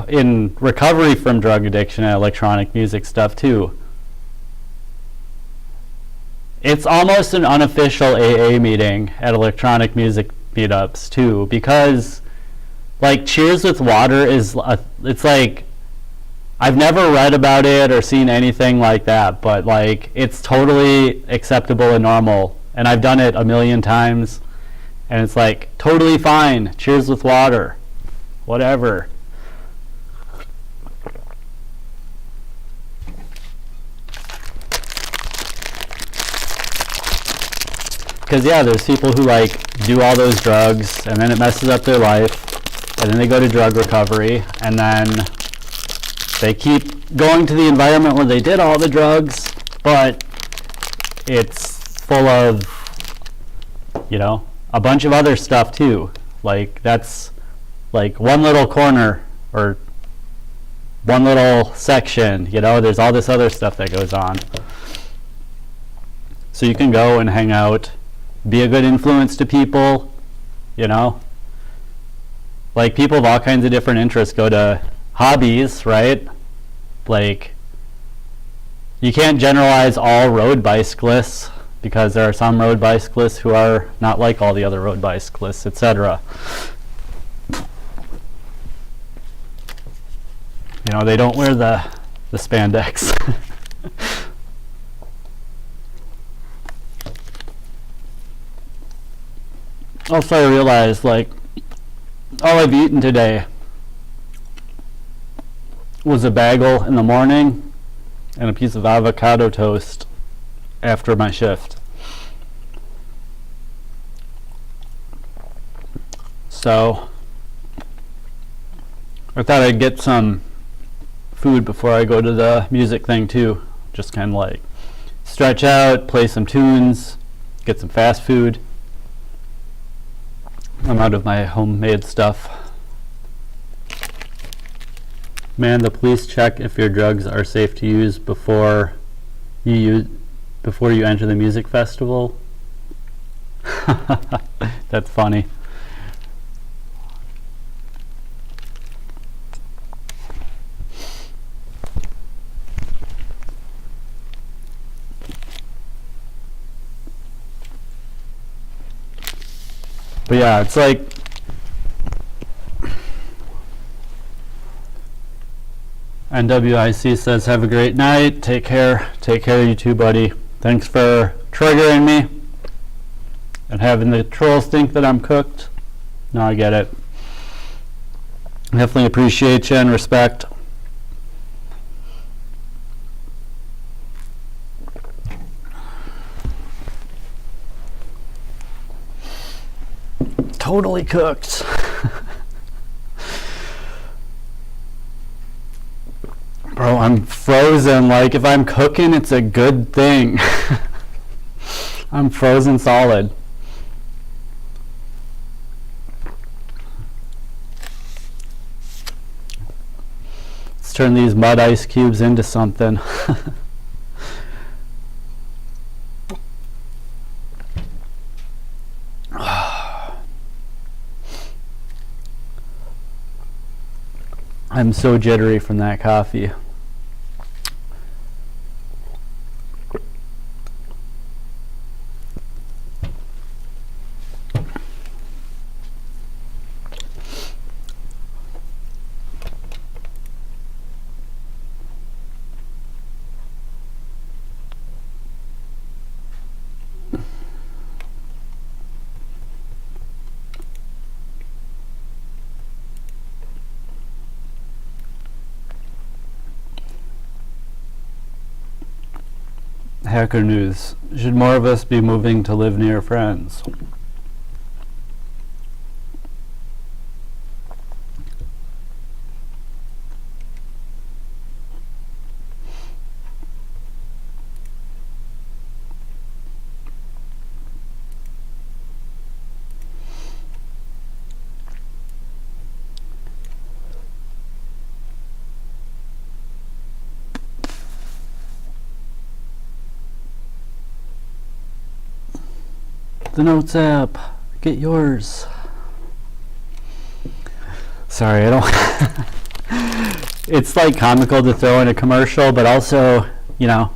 in recovery from drug addiction and electronic music stuff too. It's almost an unofficial AA meeting at electronic music meetups too, because like cheers with water is it's like, I've never read about it or seen anything like that, but like it's totally acceptable and normal, and I've done it a million times, and it's like totally fine. Cheers with water, whatever. Because yeah, there's people who like do all those drugs and then it messes up their life, and then they go to drug recovery, and then they keep going to the environment where they did all the drugs, but it's full of, you know, a bunch of other stuff too. Like that's like one little corner or one little section, you know, there's all this other stuff that goes on. So you can go and hang out, be a good influence to people, you know. Like people of all kinds of different interests go to hobbies, right? Like you can't generalize all road bicyclists, because there are some road bicyclists who are not like all the other road bicyclists, etc. You know, they don't wear the spandex. Also, I realized, like, all I've eaten today was a bagel in the morning and a piece of avocado toast after my shift. So I thought I'd get some food before I go to the music thing too. Just kind of like stretch out, play some tunes, get some fast food. I'm out of my homemade stuff. Man, the police check if your drugs are safe to use before you enter the music festival. That's funny. But yeah, it's like NWIC says, have a great night. Take care. Take care, you too, buddy. Thanks for triggering me and having the trolls think that I'm cooked. No, I get it. Definitely appreciate you and respect. Totally cooked. Bro, I'm frozen. Like, if I'm cooking, it's a good thing. I'm frozen solid. Let's turn these mud ice cubes into something. I'm so jittery from that coffee. Hacker news. Should more of us be moving to live near friends? the Notes app. Get yours. Sorry, I don't. It's like comical to throw in a commercial, but also, you know,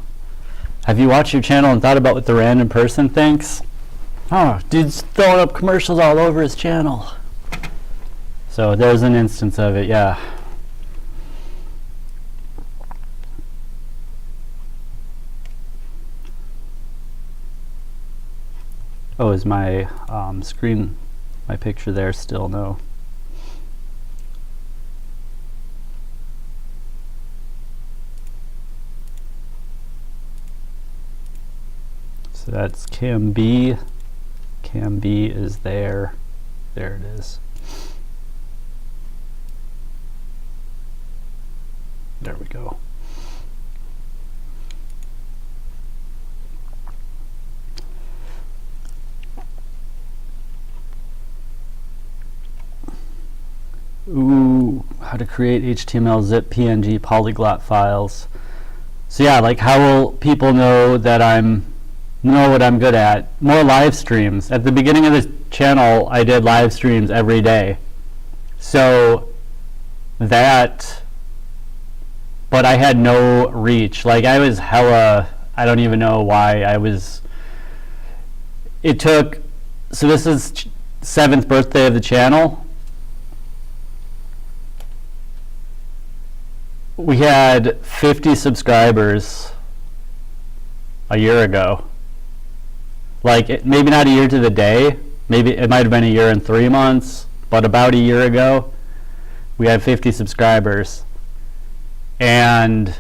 have you watched your channel and thought about what the random person thinks? Oh, dude's throwing up commercials all over his channel. So there's an instance of it, yeah. Oh, is my screen, my picture there still? No. So that's Cam B. Cam B is there. There it is. There we go. Ooh, how to create HTML, zip, PNG, polyglot files. So yeah, like how will people know that know what I'm good at? More live streams. At the beginning of the channel, I did live streams every day. So that, but I had no reach. Like I was hella, I don't even know why I was, it took, so this is 7th birthday of the channel. We had 50 subscribers a year ago. Like, maybe not a year to the day. Maybe it might have been a year and 3 months. But about a year ago, we had 50 subscribers. And,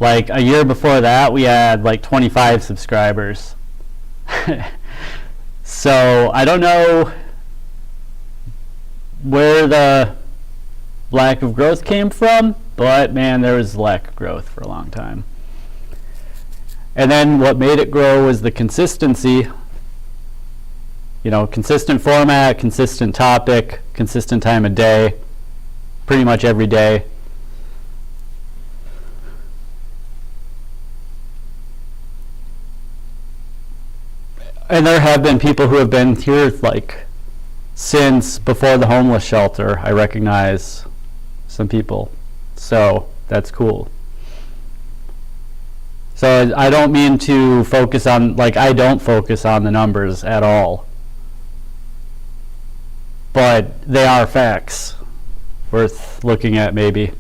like, a year before that, we had, like, 25 subscribers. So, I don't know where the lack of growth came from, but man, there was lack of growth for a long time. And then what made it grow was the consistency. You know, consistent format, consistent topic, consistent time of day, pretty much every day. And there have been people who have been here like since before the homeless shelter. I recognize some people, so that's cool. So I don't mean to focus on, like, I don't focus on the numbers at all, but they are facts worth looking at. Maybe,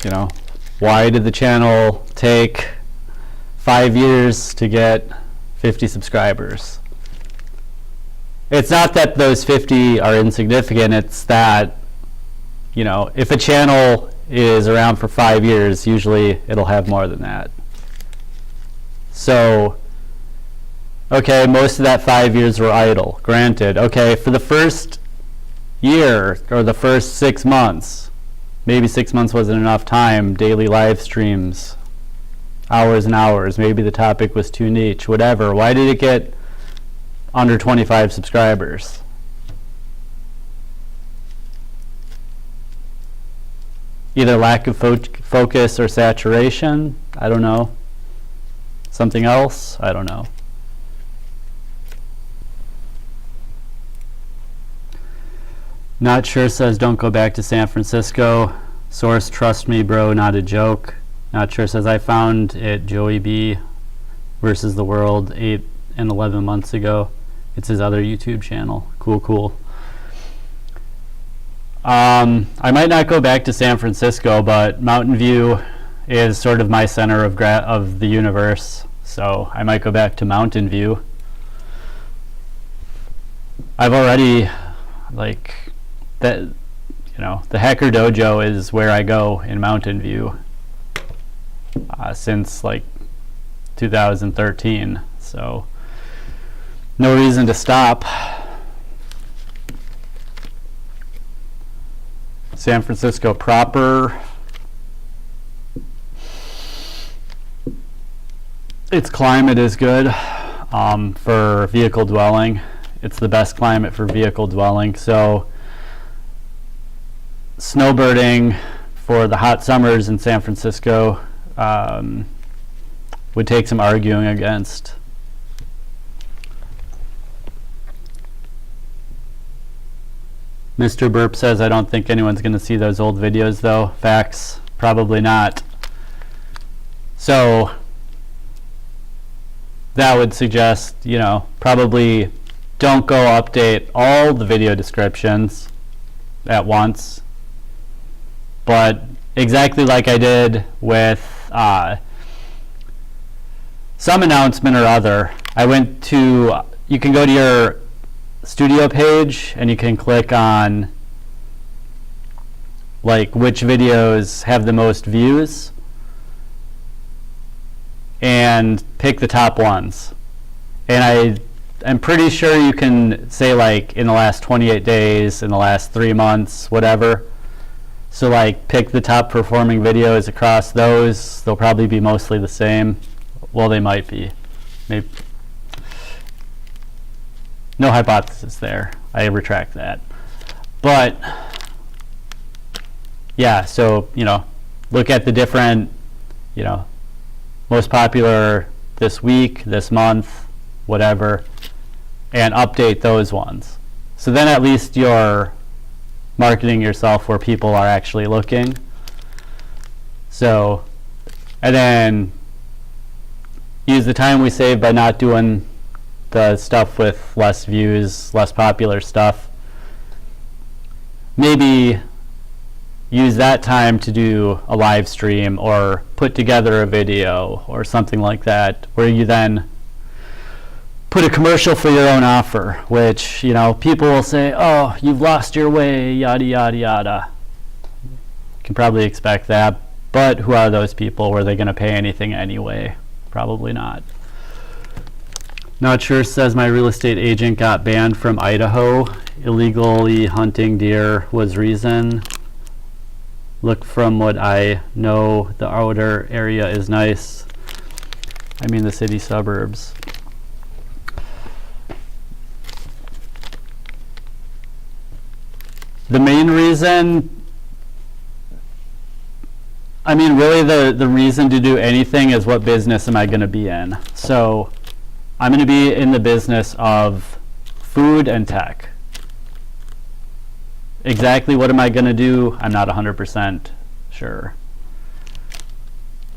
you know, why did the channel take 5 years to get 50 subscribers? It's not that those 50 are insignificant, it's that, you know, if a channel is around for 5 years, usually it'll have more than that. So, okay, most of that 5 years were idle, granted. Okay, for the first year, or the first 6 months, maybe 6 months wasn't enough time, daily live streams, hours and hours, maybe the topic was too niche, whatever. Why did it get under 25 subscribers? Either lack of focus or saturation, I don't know. Something else, I don't know. Not sure says don't go back to San Francisco. Source, trust me bro, not a joke. Not sure says I found it Joey B versus the world 8 and 11 months ago. It's his other YouTube channel. Cool. I might not go back to San Francisco, but Mountain View is sort of my center of the universe, so I might go back to Mountain View. I've already, like, that, you know, the Hacker Dojo is where I go in Mountain View since like 2013, so no reason to stop. San Francisco proper, its climate is good for vehicle dwelling. It's the best climate for vehicle dwelling. So snowbirding for the hot summers in San Francisco would take some arguing against. Mr. Burp says, I don't think anyone's going to see those old videos though. Facts, probably not. So that would suggest, you know, probably don't go update all the video descriptions at once. But exactly like I did with some announcement or other, I went to, you can go to your studio page and you can click on like which videos have the most views and pick the top ones. And I'm pretty sure you can say like in the last 28 days, in the last 3 months, whatever. So like pick the top performing videos across those. They'll probably be mostly the same. Well, they might be. Maybe. No hypothesis there. I retract that. But yeah, so, you know, look at the different, you know, most popular this week, this month, whatever, and update those ones. So then at least you're marketing yourself where people are actually looking. So, and then use the time we save by not doing the stuff with less views, less popular stuff. Maybe use that time to do a live stream or put together a video or something like that, where you then put a commercial for your own offer, which, you know, people will say, oh, you've lost your way, yada, yada, yada. You can probably expect that, but who are those people? Were they going to pay anything anyway? Probably not. Not sure says my real estate agent got banned from Idaho. Illegally hunting deer was reason. Look, from what I know, the outer area is nice. I mean the city suburbs. The main reason, I mean really the reason to do anything is what business am I going to be in. So I'm going to be in the business of food and tech. Exactly what am I going to do? I'm not 100% sure.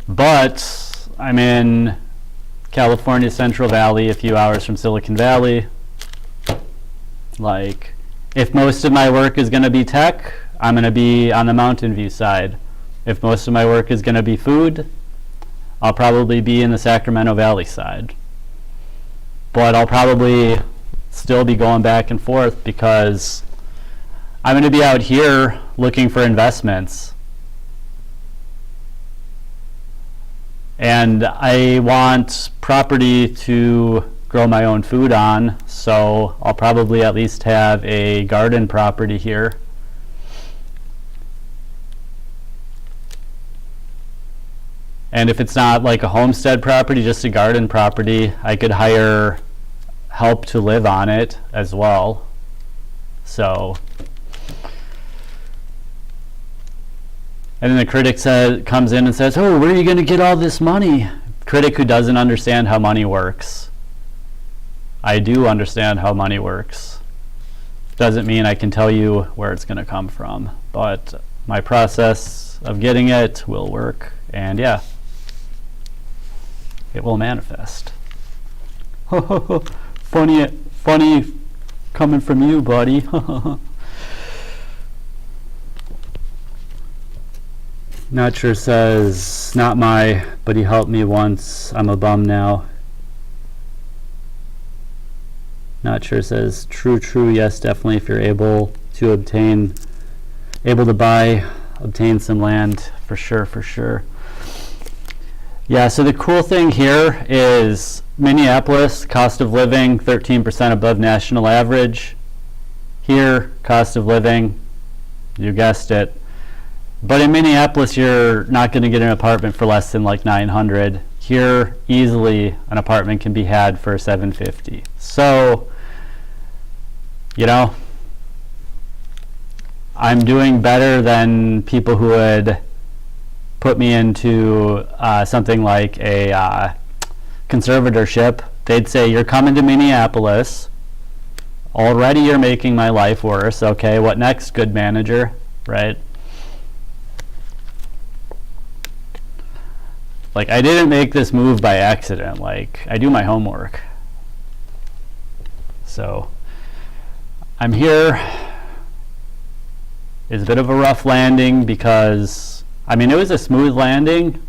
But I'm in California Central Valley, a few hours from Silicon Valley. Like, if most of my work is going to be tech, I'm going to be on the Mountain View side. If most of my work is going to be food, I'll probably be in the Sacramento Valley side. But I'll probably still be going back and forth because I'm going to be out here looking for investments. And I want property to grow my own food on, so I'll probably at least have a garden property here. And if it's not like a homestead property, just a garden property, I could hire help to live on it as well. So, and then the critic comes in and says, oh, where are you going to get all this money? Critic who doesn't understand how money works. I do understand how money works. Doesn't mean I can tell you where it's going to come from, but my process of getting it will work, and yeah, it will manifest. Funny coming from you, buddy. Not sure says, not my, but he helped me once. I'm a bum now. Not sure says, true, yes, definitely if you're able to obtain some land, for sure. Yeah, so the cool thing here is Minneapolis, cost of living 13% above national average. Here, cost of living, you guessed it. But in Minneapolis, you're not going to get an apartment for less than like $900. Here, easily an apartment can be had for $750. So, you know, I'm doing better than people who would put me into something like a conservatorship, they'd say, you're coming to Minneapolis. Already you're making my life worse. Okay, what next, good manager, right? Like, I didn't make this move by accident. Like, I do my homework. So, I'm here. It's a bit of a rough landing because, I mean, it was a smooth landing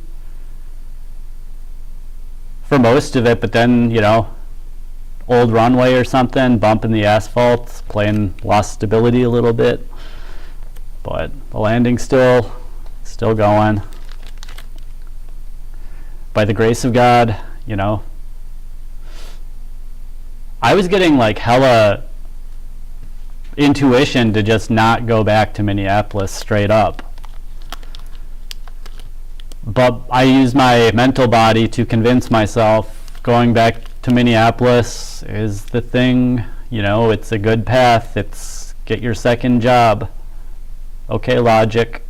for most of it, but then, you know, old runway or something, bump in the asphalt, plane lost stability a little bit. But the landing's still going. By the grace of God, you know. I was getting like hella intuition to just not go back to Minneapolis straight up. But I used my mental body to convince myself going back to Minneapolis is the thing, you know, it's a good path, it's get your second job. Okay, logic.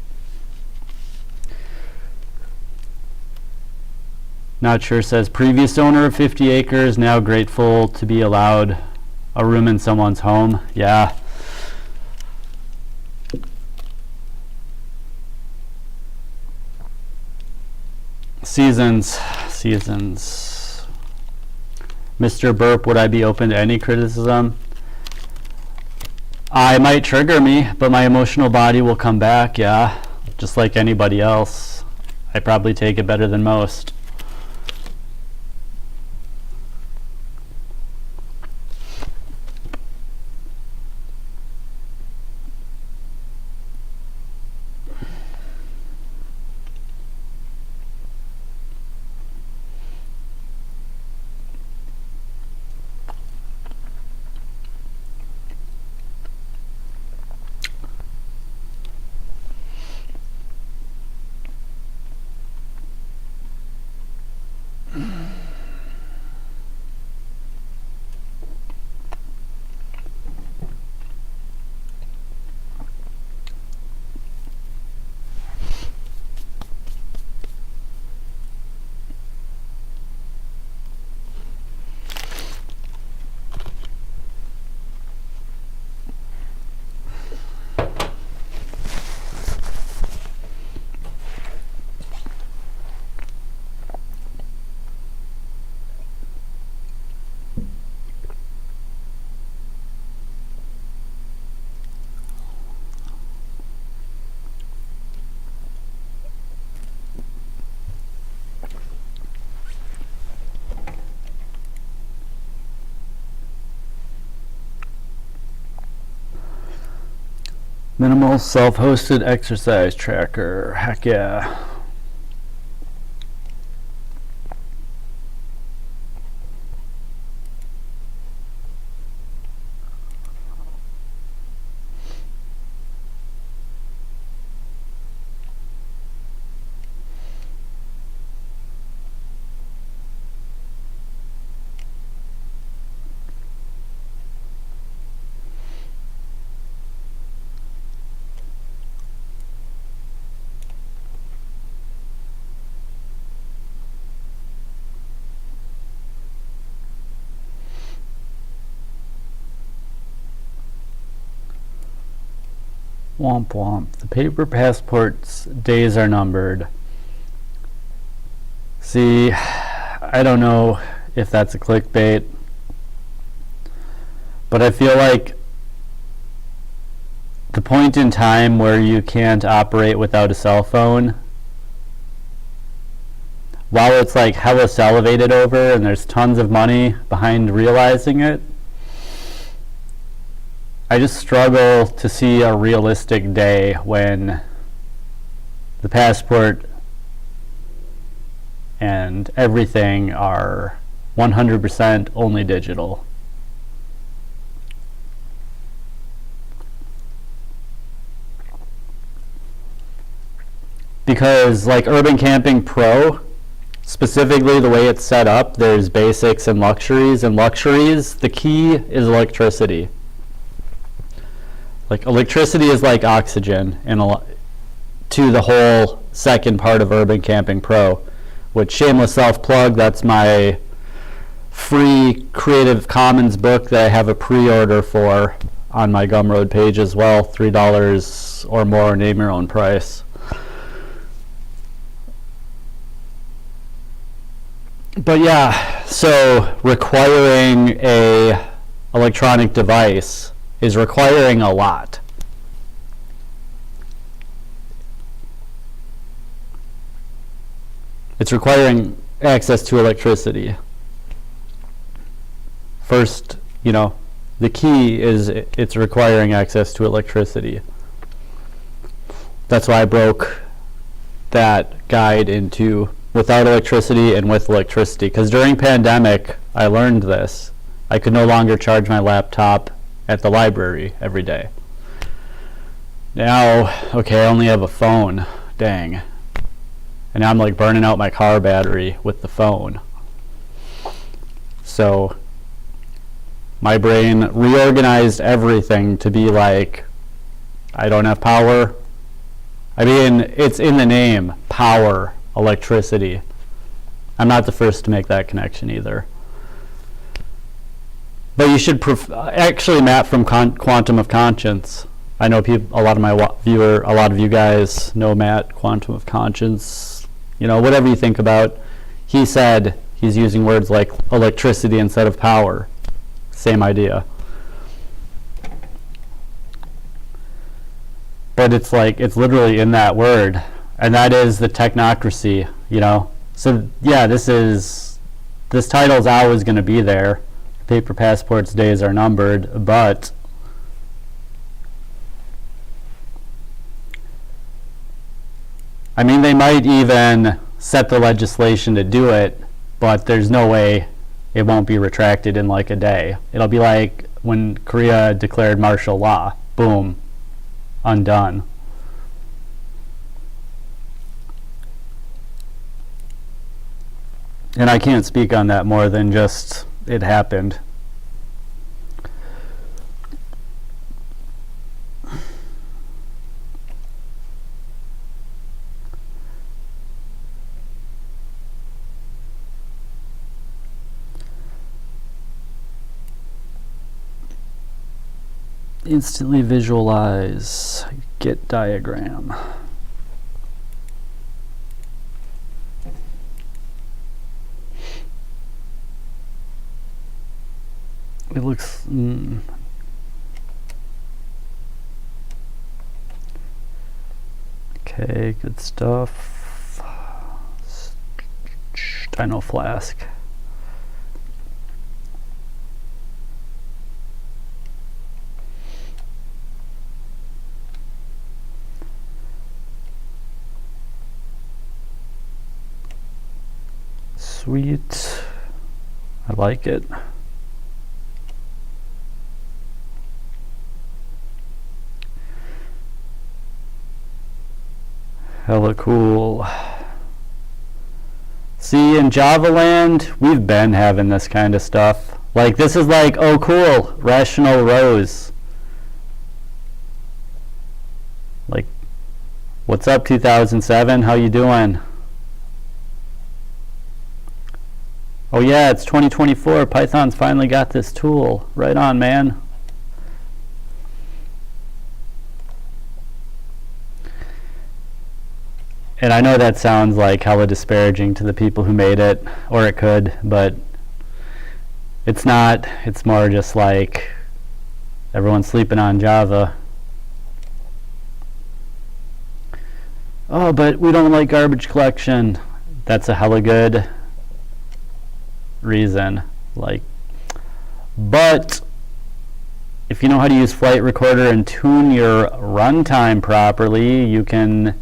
Not sure says previous owner of 50 acres, now grateful to be allowed a room in someone's home. Yeah. Seasons. Mr. Burp, would I be open to any criticism? I might trigger me, but my emotional body will come back, yeah. Just like anybody else. I probably take it better than most. Minimal self-hosted exercise tracker. Heck yeah. Womp womp. The paper passport's days are numbered. See, I don't know if that's a clickbait, but I feel like the point in time where you can't operate without a cell phone, while it's like hella salivated over and there's tons of money behind realizing it, I just struggle to see a realistic day when the passport and everything are 100% only digital. Because like Urban Camping Pro, specifically the way it's set up, there's basics and luxuries. And luxuries, the key is electricity. Like electricity is like oxygen to the whole second part of Urban Camping Pro, which shameless self-plug, that's my free Creative Commons book that I have a pre-order for on my Gumroad page as well. $3 or more, name your own price. But yeah, so requiring a electronic device is requiring a lot. It's requiring access to electricity. First, the key is it's requiring access to electricity. That's why I broke that guide into without electricity and with electricity, because during pandemic I learned this. I could no longer charge my laptop at the library every day. Now, okay, I only have a phone. Dang. And now I'm like burning out my car battery with the phone. So my brain reorganized everything to be like, I don't have power. I mean, it's in the name, power, electricity. I'm not the first to make that connection either. But you should actually, Matt from Quantum of Conscience. I know a lot of you guys know Matt, Quantum of Conscience. Whatever you think about. He said he's using words like electricity instead of power. Same idea. But it's literally in that word, and that is the technocracy. So yeah, this title's always going to be there. Paper passports days are numbered, but I mean, they might even set the legislation to do it, but there's no way it won't be retracted in like a day. It'll be like when Korea declared martial law. Boom. Undone. And I can't speak on that more than just it happened. Instantly visualize, get diagram. It looks okay, good stuff. Dino flask. Sweet. I like it. Hella cool. See, in Java land, we've been having this kind of stuff. Like, this is like, oh cool, rational rows. Like, what's up 2007? How you doing? Oh yeah, it's 2024. Python's finally got this tool. Right on, man. And I know that sounds like hella disparaging to the people who made it, or it could, but it's not. It's more just like everyone's sleeping on Java. Oh, but we don't like garbage collection. That's a hella good reason. But if you know how to use Flight Recorder and tune your runtime properly, you can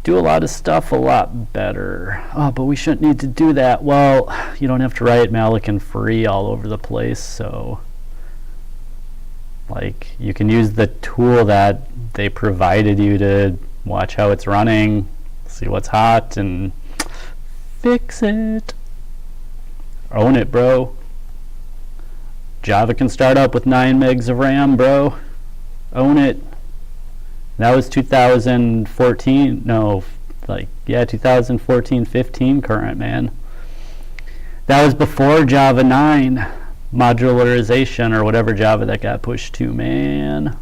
do a lot of stuff a lot better. Oh, but we shouldn't need to do that. Well, you don't have to write malloc and free all over the place, so you can use the tool that they provided you to watch how it's running, see what's hot, and fix it. Own it, bro. Java can start up with 9 megs of RAM, bro. Own it. That was 2014, 2014, 15 current, man. That was before Java 9 modularization or whatever Java that got pushed to, man.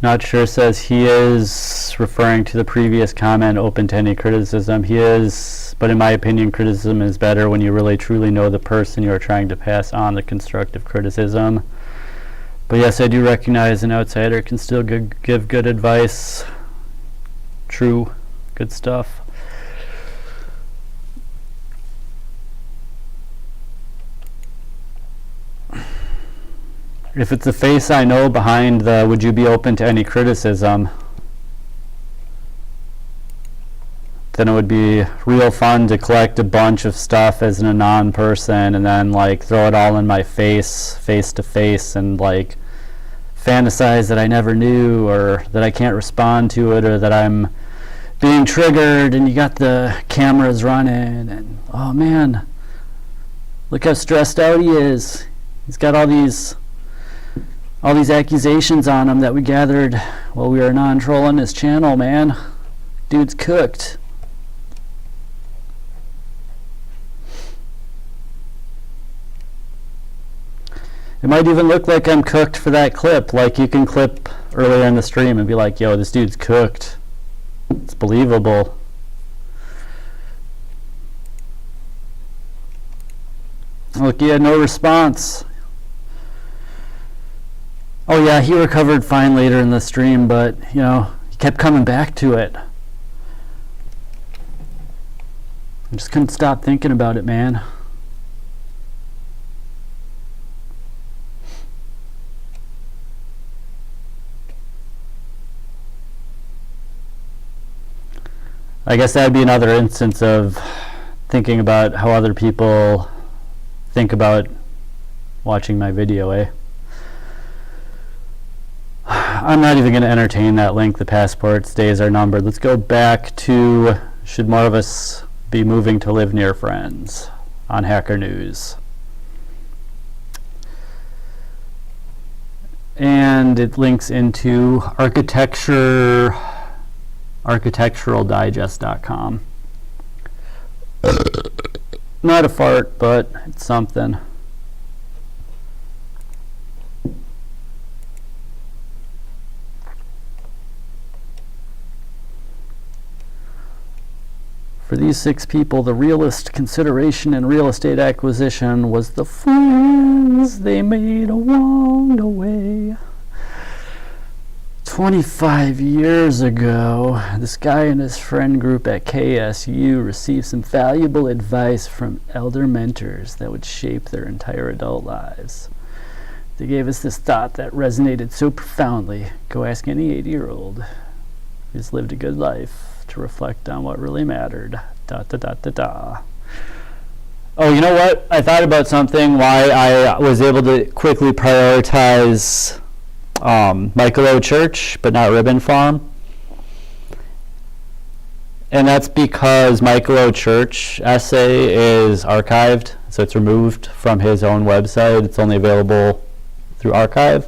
Not sure says he is referring to the previous comment, open to any criticism. He is, but in my opinion, criticism is better when you really truly know the person you are trying to pass on the constructive criticism. But yes, I do recognize an outsider can still give good advice. True. Good stuff. If it's a face I know behind the would you be open to any criticism, then it would be real fun to collect a bunch of stuff as an anon person and then like throw it all in my face to face, and like fantasize that I never knew or that I can't respond to it or that I'm being triggered, and you got the cameras running and oh man, look how stressed out he is. He's got all these accusations on him that we gathered while we were non-trolling his channel, man. Dude's cooked. It might even look like I'm cooked for that clip. Like you can clip earlier in the stream and be like, yo, this dude's cooked. It's believable. Look, he had no response. Oh yeah, he recovered fine later in the stream, but you know, he kept coming back to it. I just couldn't stop thinking about it, man. I guess that'd be another instance of thinking about how other people think about watching my video, eh? I'm not even going to entertain that link. The passport's days are numbered. Let's go back to, should more of us be moving to live near friends on Hacker News. And it links into architecturaldigest.com. Not a fart, but it's something. For these 6 people, the realest consideration in real estate acquisition was the friends they made along the way. 25 years ago, this guy and his friend group at KSU received some valuable advice from elder mentors that would shape their entire adult lives. They gave us this thought that resonated so profoundly. Go ask any 80-year-old who's lived a good life to reflect on what really mattered. Da da da da da. Oh, you know what? I thought about something why I was able to quickly prioritize Michael O. Church, but not Ribbon Farm. And that's because Michael O. Church essay is archived, so it's removed from his own website. It's only available through archive.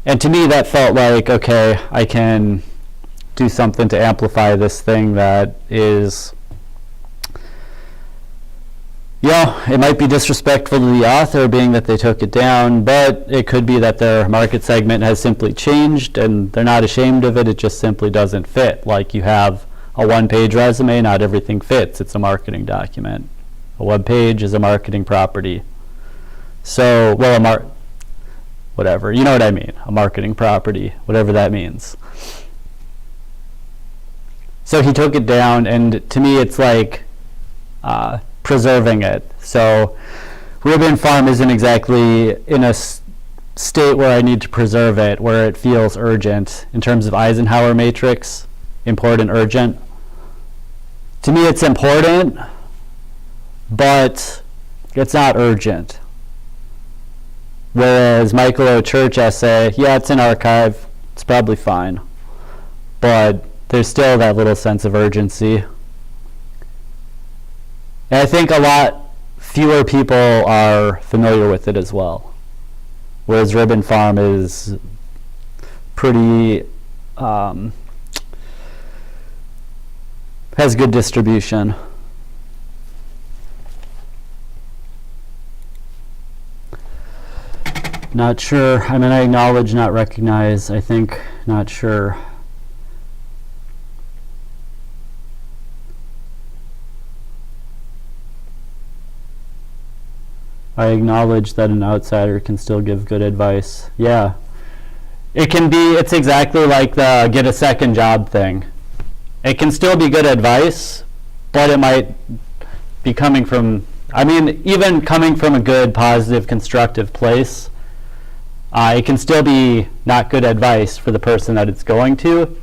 And to me, that felt like, okay, I can do something to amplify this thing that is, yeah, it might be disrespectful to the author being that they took it down, but it could be that their market segment has simply changed and they're not ashamed of it. It just simply doesn't fit. Like you have a one-page resume, not everything fits. It's a marketing document. A web page is a marketing property. So, well, whatever, you know what I mean, a marketing property, whatever that means. So he took it down, and to me it's like preserving it. So Ribbon Farm isn't exactly in a state where I need to preserve it, where it feels urgent. In terms of Eisenhower matrix, important, urgent. To me it's important, but it's not urgent. Whereas Michael O. Church essay, yeah, it's in archive, it's probably fine, but there's still that little sense of urgency. And I think a lot fewer people are familiar with it as well. Whereas Ribbon Farm is pretty Has good distribution. Not sure. I mean, I acknowledge, not recognize. I think, not sure. I acknowledge that an outsider can still give good advice. Yeah. It can be, it's exactly like the get a second job thing. It can still be good advice, but it might be coming from, I mean, even coming from a good, positive, constructive place, it can still be not good advice for the person that it's going to.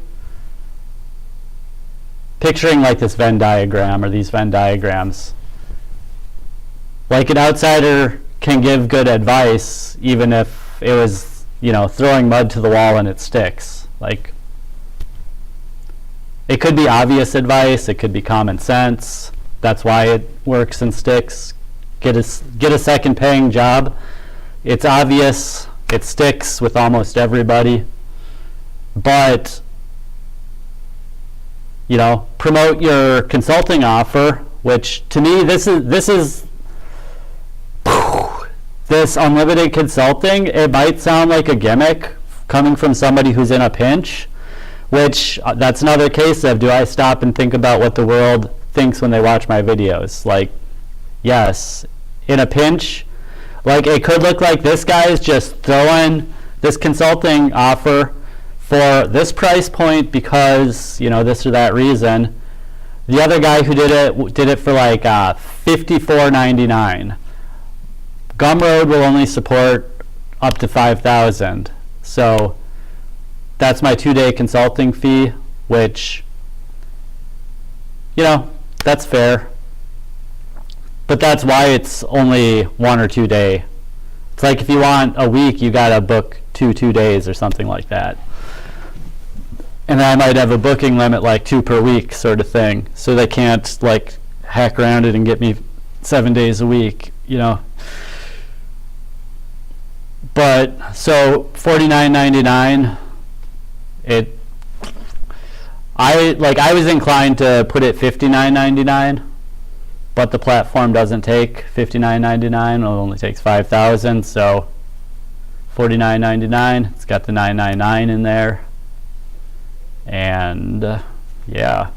Picturing like this Venn diagram or these Venn diagrams. Like an outsider can give good advice even if it was, you know, throwing mud to the wall and it sticks. Like, it could be obvious advice, it could be common sense. That's why it works and sticks. Get a second paying job. It's obvious, it sticks with almost everybody. But, you know, promote your consulting offer, which to me this unlimited consulting, it might sound like a gimmick coming from somebody who's in a pinch, which that's another case of, do I stop and think about what the world thinks when they watch my videos? Like, yes, in a pinch, like it could look like this guy is just throwing this consulting offer for this price point because, you know, this or that reason. The other guy who did it for like $54.99. Gumroad will only support up to 5,000. So that's my 2-day consulting fee, which, you know, that's fair. But that's why it's only 1 or 2 day. It's like if you want a week, you gotta book 2 days or something like that. And I might have a booking limit like 2 per week sort of thing. So they can't like hack around it and get me 7 days a week, you know. But so $49.99, I was inclined to put it $59.99, but the platform doesn't take $59.99. It only takes 5,000, so $49.99. It's got the $9.99 in there, and yeah.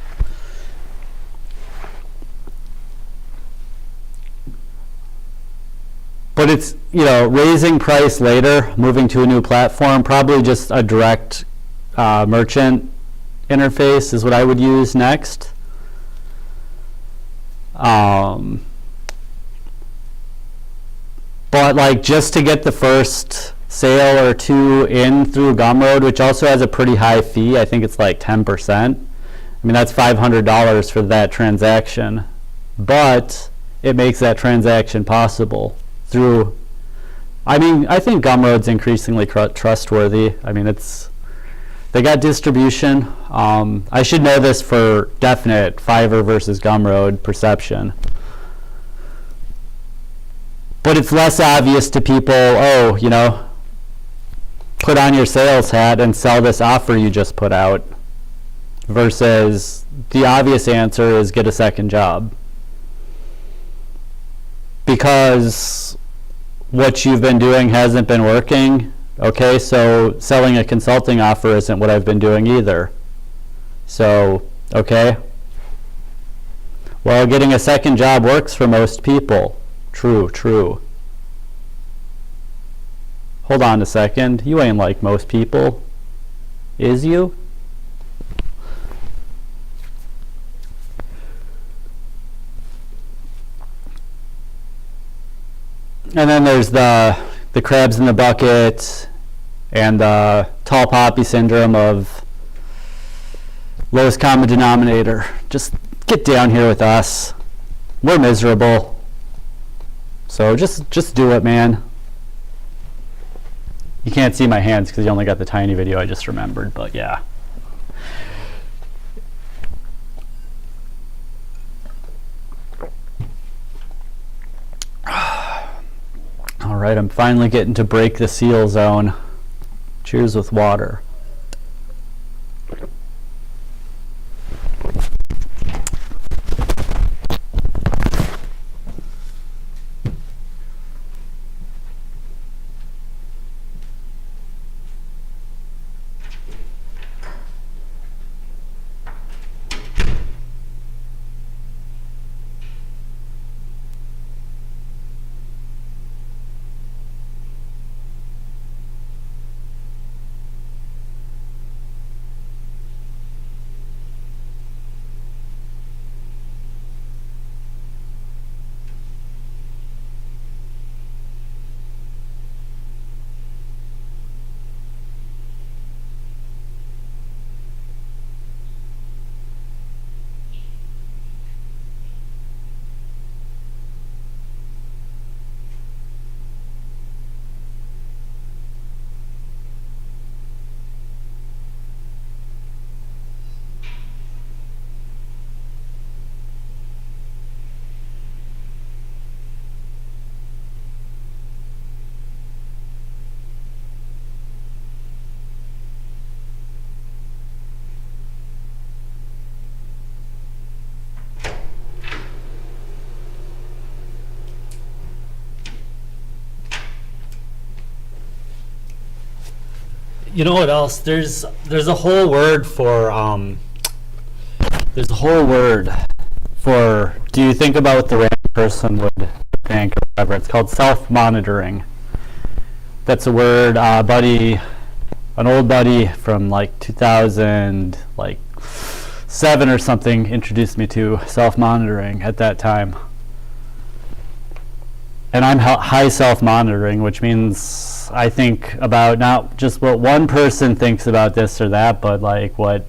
But it's, you know, raising price later, moving to a new platform, probably just a direct merchant interface is what I would use next. But like just to get the first sale or 2 in through Gumroad, which also has a pretty high fee, I think it's like 10%. I mean, that's $500 for that transaction, but it makes that transaction possible. Through, I mean, I think Gumroad's increasingly trustworthy. I mean, they got distribution. I should know this for definite, Fiverr versus Gumroad perception. But it's less obvious to people, oh, you know, put on your sales hat and sell this offer you just put out, versus the obvious answer is get a second job. Because what you've been doing hasn't been working. Okay, so selling a consulting offer isn't what I've been doing either. So, okay. Well, getting a second job works for most people. True, true. Hold on a second. You ain't like most people. Is you? And then there's the crabs in the bucket and the tall poppy syndrome of lowest common denominator. Just get down here with us. We're miserable. So just do it, man. You can't see my hands because you only got the tiny video I just remembered, but yeah. All right, I'm finally getting to break the seal zone. Cheers with water. You know what else? There's a whole word for there's a whole word for, do you think about what the random person would think or whatever? It's called self-monitoring. That's a word an old buddy from like 2007 or something introduced me to self-monitoring at that time. And I'm high self-monitoring, which means I think about not just what one person thinks about this or that, but like what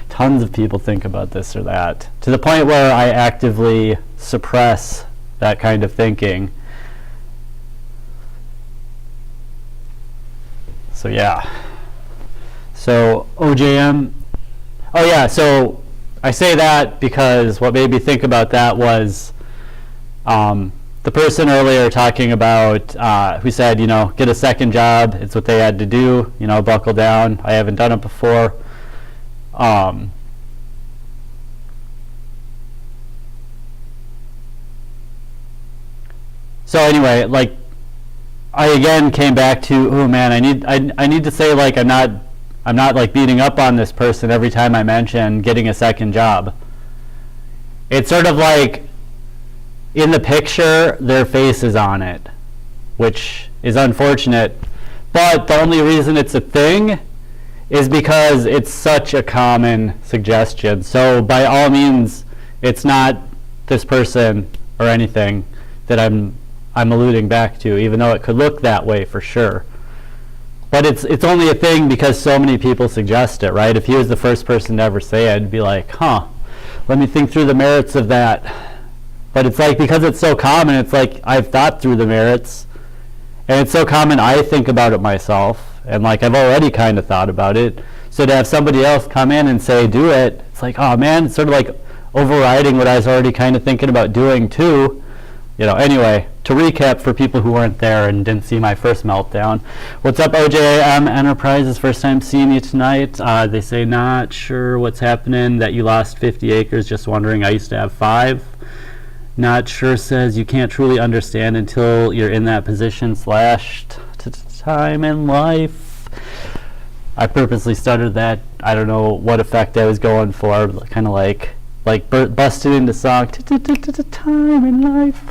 tons of people think about this or that, to the point where I actively suppress that kind of thinking. So yeah. So OJM. Oh yeah, so I say that because what made me think about that was the person earlier talking about who said, get a second job. It's what they had to do, buckle down. I haven't done it before. So anyway, like, I again came back to, oh man, I need to say, like, I'm not like beating up on this person every time I mention getting a second job. It's sort of like, in the picture, their face is on it, which is unfortunate. But the only reason it's a thing is because it's such a common suggestion. So by all means, it's not this person or anything that I'm alluding back to, even though it could look that way for sure. But it's only a thing because so many people suggest it, right? If he was the first person to ever say it, I'd be like, let me think through the merits of that. But it's like, because it's so common, it's like I've thought through the merits, and it's so common I think about it myself, and like I've already kind of thought about it. So to have somebody else come in and say do it, it's like, oh man, it's sort of like overriding what I was already kind of thinking about doing too. Anyway, to recap for people who weren't there and didn't see my first meltdown. What's up, OJM Enterprises? First time seeing you tonight. They say, not sure what's happening, that you lost 50 acres, just wondering. I used to have 5. Not sure says, you can't truly understand until you're in that position / time in life. I purposely stuttered that. I don't know what effect I was going for, kind of like busted into song, time in life.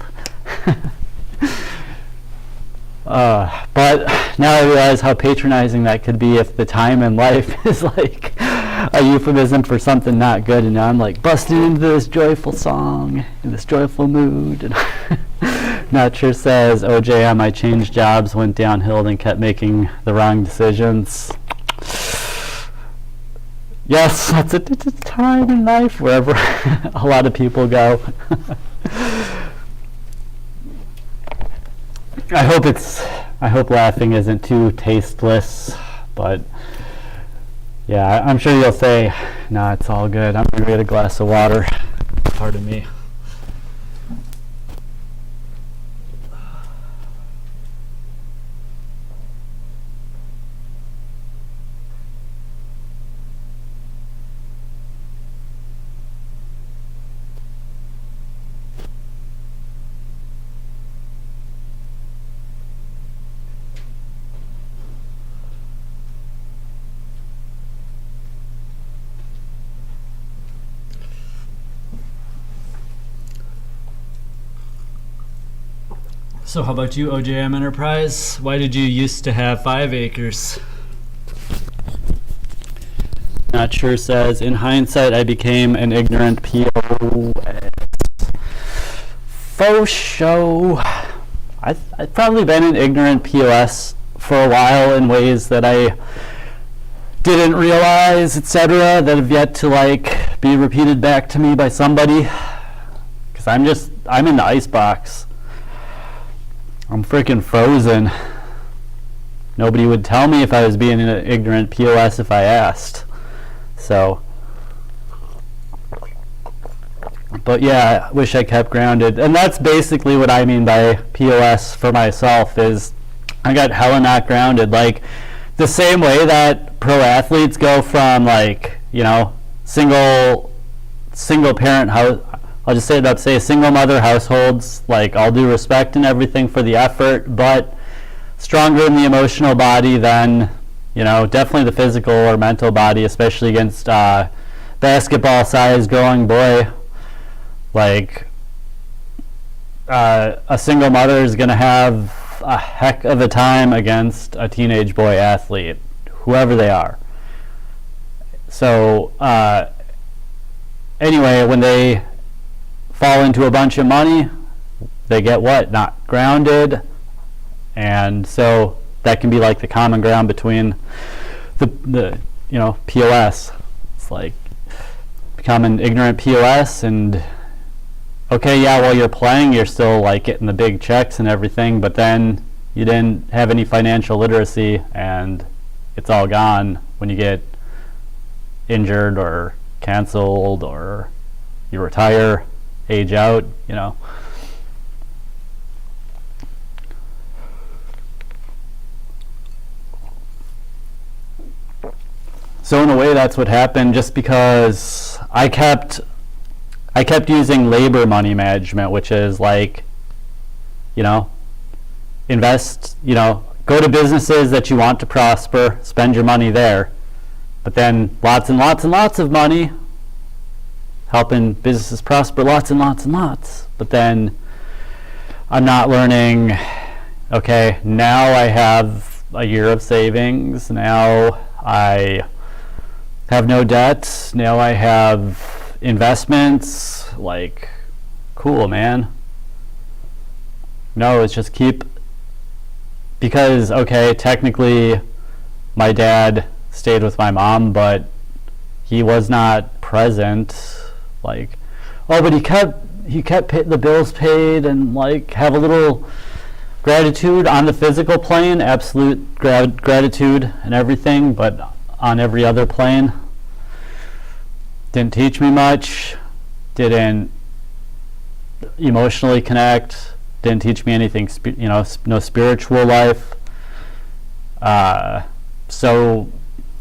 But now I realize how patronizing that could be if the time in life is like a euphemism for something not good, and now I'm like busting into this joyful song in this joyful mood. And Not sure says, OJM, I changed jobs, went downhill, and kept making the wrong decisions. Yes, that's a time in life wherever a lot of people go. I hope laughing isn't too tasteless, but yeah, I'm sure you'll say, nah, it's all good. I'm gonna get a glass of water. Pardon me. So how about you, OJM Enterprise? Why did you used to have 5 acres? Not sure says, in hindsight, I became an ignorant POS. Faux show. I've probably been an ignorant POS for a while in ways that I didn't realize, etc., that have yet to be repeated back to me by somebody. Because I'm in the ice box. I'm freaking frozen. Nobody would tell me if I was being an ignorant POS if I asked. So, but yeah, I wish I kept grounded. And that's basically what I mean by POS for myself, is I got hella not grounded. Like the same way that pro athletes go from single parent house, I'll just say it up, say single mother households, all due respect and everything for the effort, but stronger in the emotional body than Definitely the physical or mental body, especially against basketball size growing boy. Like, a single mother is going to have a heck of a time against a teenage boy athlete, whoever they are. So anyway, when they fall into a bunch of money, they get what? Not grounded. And so that can be like the common ground between the POS. It's like become an ignorant POS, and okay, yeah, while you're playing, you're still like getting the big checks and everything, but then you didn't have any financial literacy, and it's all gone when you get injured or canceled or you retire, age out, So in a way, that's what happened, just because I kept using labor money management, which is like, invest, go to businesses that you want to prosper, spend your money there, but then lots and lots and lots of money, helping businesses prosper, lots and lots and lots. But then I'm not learning, okay, now I have a year of savings, now I have no debt, now I have investments, like, cool, man. No, it's just because, okay, technically my dad stayed with my mom, but he was not present. Like, oh, but he kept the bills paid, and like have a little gratitude on the physical plane, absolute gratitude and everything, but on every other plane, didn't teach me much, didn't emotionally connect, didn't teach me anything, no spiritual life. So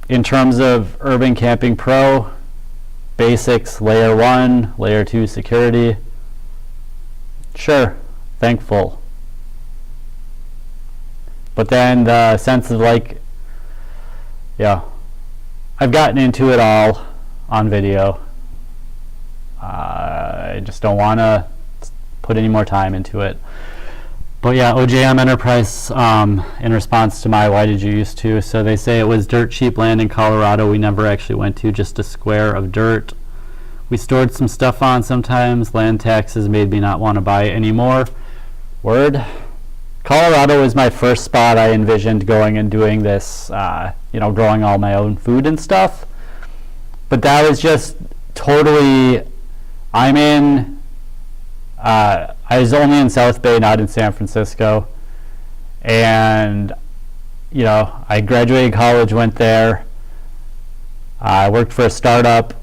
in terms of Urban Camping Pro, basics, layer 1, layer 2 security, sure, thankful. But then the sense of like, yeah, I've gotten into it all on video. I just don't want to put any more time into it. But yeah, OJM Enterprise, in response to my why did you used to, so they say it was dirt cheap land in Colorado we never actually went to, just a square of dirt. We stored some stuff on sometimes. Land taxes made me not want to buy it anymore. Word. Colorado was my first spot I envisioned going and doing this, growing all my own food and stuff. But that was just totally, I was only in South Bay, not in San Francisco. And, I graduated college, went there. I worked for a startup,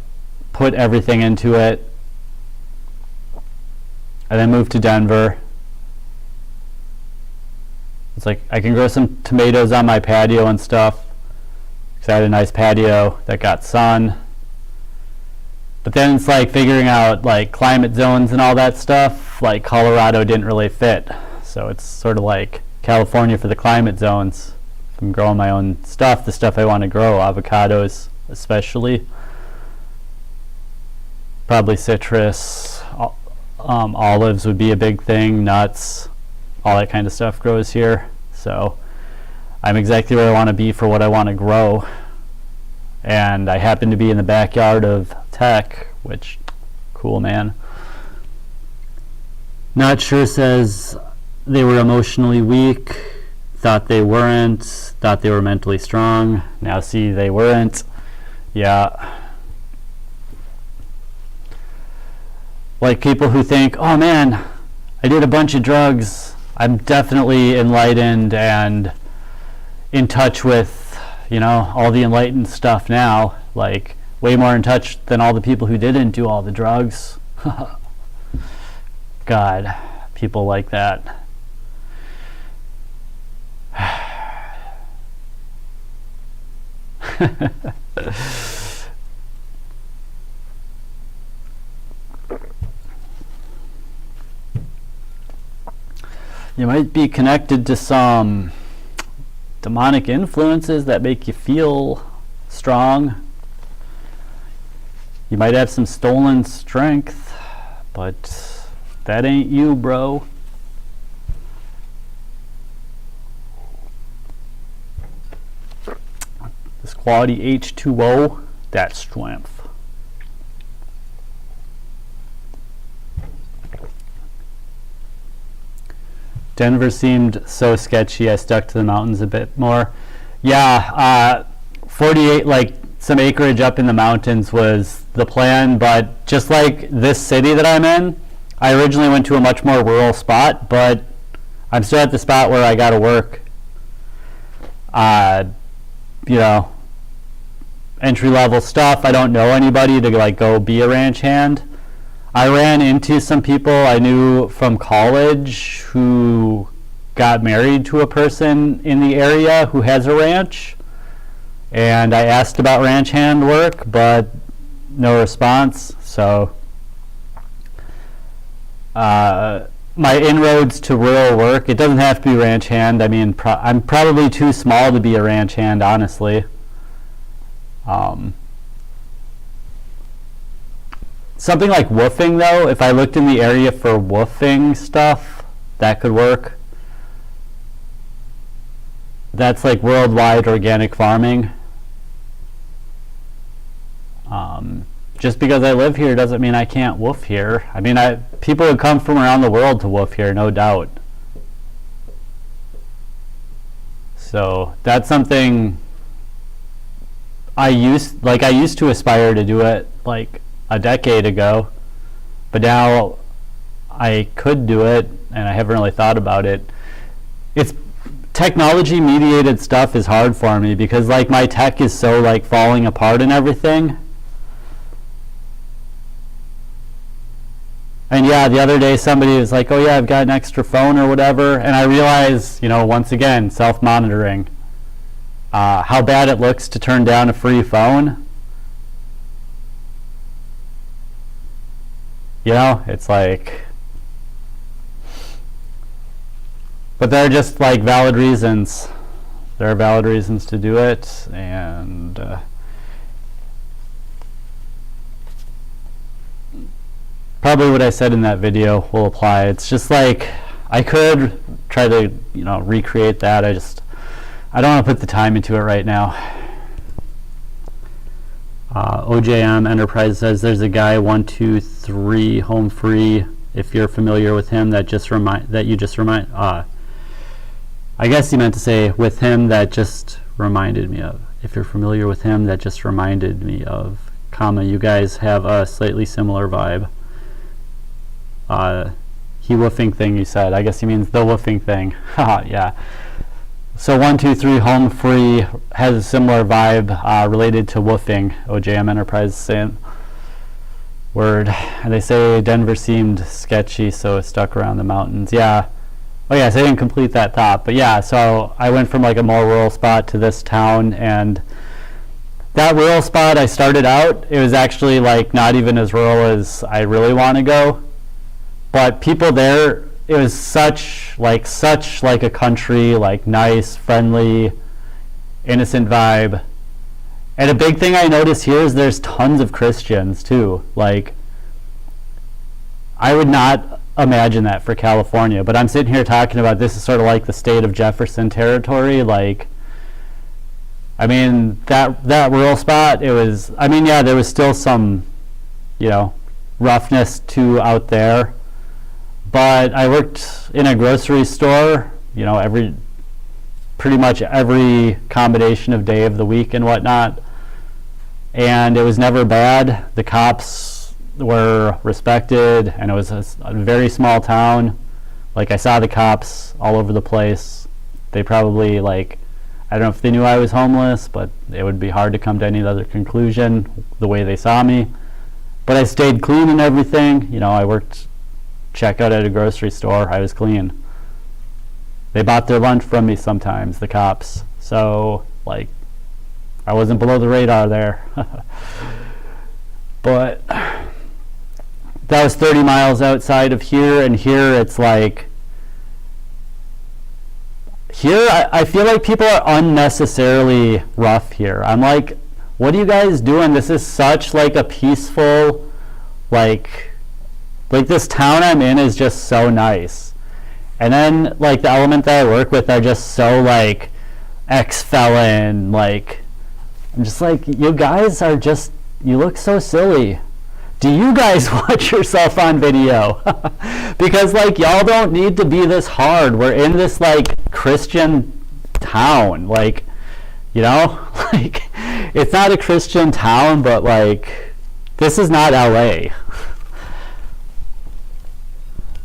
put everything into it, and then moved to Denver. It's like I can grow some tomatoes on my patio and stuff, because I had a nice patio that got sun. But then it's like figuring out like climate zones and all that stuff. Like Colorado didn't really fit, so it's sort of like California for the climate zones. I'm growing my own stuff, the stuff I want to grow, avocados especially, probably citrus, olives would be a big thing, nuts, all that kind of stuff grows here. So I'm exactly where I want to be for what I want to grow. And I happen to be in the backyard of tech, which, cool, man. Not sure says they were emotionally weak, thought they weren't, thought they were mentally strong. Now see, they weren't. Yeah. Like people who think, oh man, I did a bunch of drugs. I'm definitely enlightened and in touch with all the enlightened stuff now, like way more in touch than all the people who didn't do all the drugs. God, people like that. You might be connected to some demonic influences that make you feel strong. You might have some stolen strength, but that ain't you, bro. This quality H2O, that's strength. Denver seemed so sketchy, I stuck to the mountains a bit more. Yeah, 48, like some acreage up in the mountains was the plan, but just like this city that I'm in, I originally went to a much more rural spot, but I'm still at the spot where I gotta work. You know, entry-level stuff. I don't know anybody to like go be a ranch hand. I ran into some people I knew from college who got married to a person in the area who has a ranch, and I asked about ranch hand work, but no response. So my inroads to rural work, it doesn't have to be ranch hand. I mean, I'm probably too small to be a ranch hand, honestly. Something like woofing, though, if I looked in the area for woofing stuff, that could work. That's like worldwide organic farming. Just because I live here doesn't mean I can't woof here. I mean, people would come from around the world to woof here, no doubt. So that's something I used to aspire to do it like a decade ago, but now I could do it and I haven't really thought about it. It's technology mediated stuff is hard for me because like my tech is so like falling apart and everything. And yeah, the other day somebody was like, oh yeah, I've got an extra phone or whatever, and I realized, you know, once again, self-monitoring, how bad it looks to turn down a free phone. You know, it's like, but there are just like valid reasons. There are valid reasons to do it, and probably what I said in that video will apply. It's just like, I could try to, you know, recreate that. I don't want to put the time into it right now. OJM Enterprise says there's a guy 123 home free. If you're familiar with him, I guess he meant to say with him that just reminded me of. If you're familiar with him, that just reminded me of, comma, you guys have a slightly similar vibe. He woofing thing you said. I guess he means the woofing thing. Haha, yeah. So 123 home free has a similar vibe related to woofing. OJM Enterprise saying word. And they say Denver seemed sketchy, so it stuck around the mountains. Yeah. Oh yeah, so I didn't complete that thought. But yeah, so I went from like a more rural spot to this town, and that rural spot I started out, it was actually like not even as rural as I really want to go. But people there, it was such like a country, like nice, friendly, innocent vibe. And a big thing I notice here is there's tons of Christians too. Like, I would not imagine that for California, but I'm sitting here talking about this is sort of like the state of Jefferson territory. Like, I mean, that rural spot, it was, I mean, yeah, there was still some, you know, roughness too out there. But I worked in a grocery store, you know, pretty much every combination of day of the week and whatnot. And it was never bad. The cops were respected, and it was a very small town. Like, I saw the cops all over the place. They probably, like, I don't know if they knew I was homeless, but it would be hard to come to any other conclusion the way they saw me. But I stayed clean and everything. You know, I worked checkout at a grocery store. I was clean. They bought their lunch from me sometimes, the cops. So, like, I wasn't below the radar there. But that was 30 miles outside of here, and here it's like, here I feel like people are unnecessarily rough here. I'm like, what are you guys doing? This is such like a peaceful, like this town I'm in is just so nice. And then like the element that I work with are just so like ex-felon, like I'm just like, you guys are just, you look so silly. Do you guys watch yourself on video? Because like y'all don't need to be this hard. We're in this like Christian town, like, you know, like it's not a Christian town, but like this is not LA.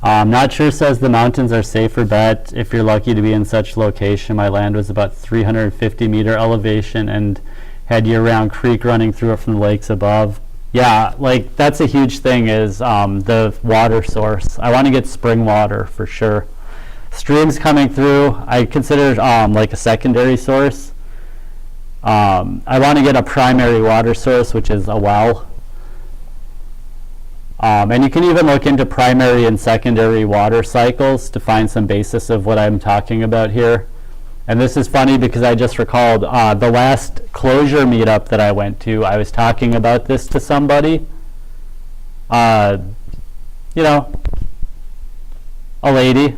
Not sure says the mountains are safer bet if you're lucky to be in such location. My land was about 350-meter elevation and had year-round creek running through it from the lakes above. Yeah, like that's a huge thing is the water source. I want to get spring water for sure. Streams coming through, I consider like a secondary source. I want to get a primary water source, which is a well. And you can even look into primary and secondary water cycles to find some basis of what I'm talking about here. And this is funny because I just recalled the last closure meetup that I went to, I was talking about this to somebody. You know, a lady,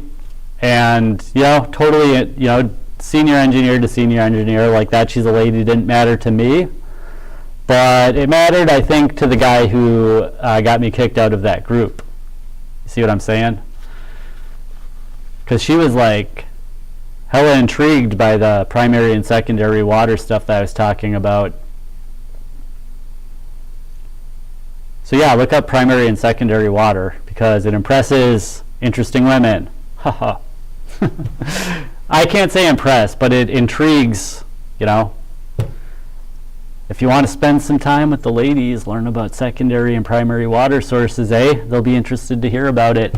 and, you know, totally, you know, senior engineer to senior engineer like that. She's a lady, didn't matter to me. But it mattered, I think, to the guy who got me kicked out of that group. You see what I'm saying? Because she was like hella intrigued by the primary and secondary water stuff that I was talking about. So yeah, look up primary and secondary water because it impresses interesting women. Haha. I can't say impress, but it intrigues, you know. If you want to spend some time with the ladies, learn about secondary and primary water sources, they'll be interested to hear about it.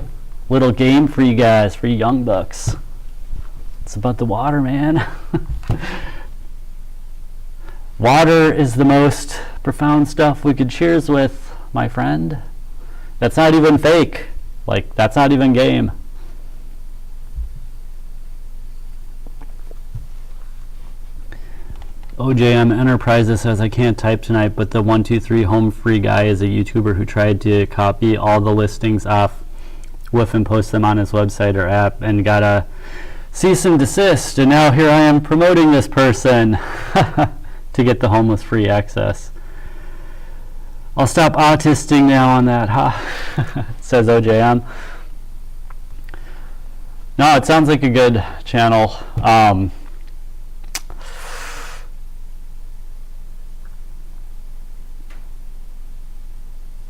Little game for you guys, for you young bucks. It's about the water, man. Water is the most profound stuff we could cheers with, my friend. That's not even fake. Like, that's not even game. OJM Enterprises says, I can't type tonight, but the 123 Home Free guy is a YouTuber who tried to copy all the listings off Woof and post them on his website or app and got a cease and desist, and now here I am promoting this person to get the homeless free access. I'll stop autisting now on that, huh? Says OJM. No, it sounds like a good channel.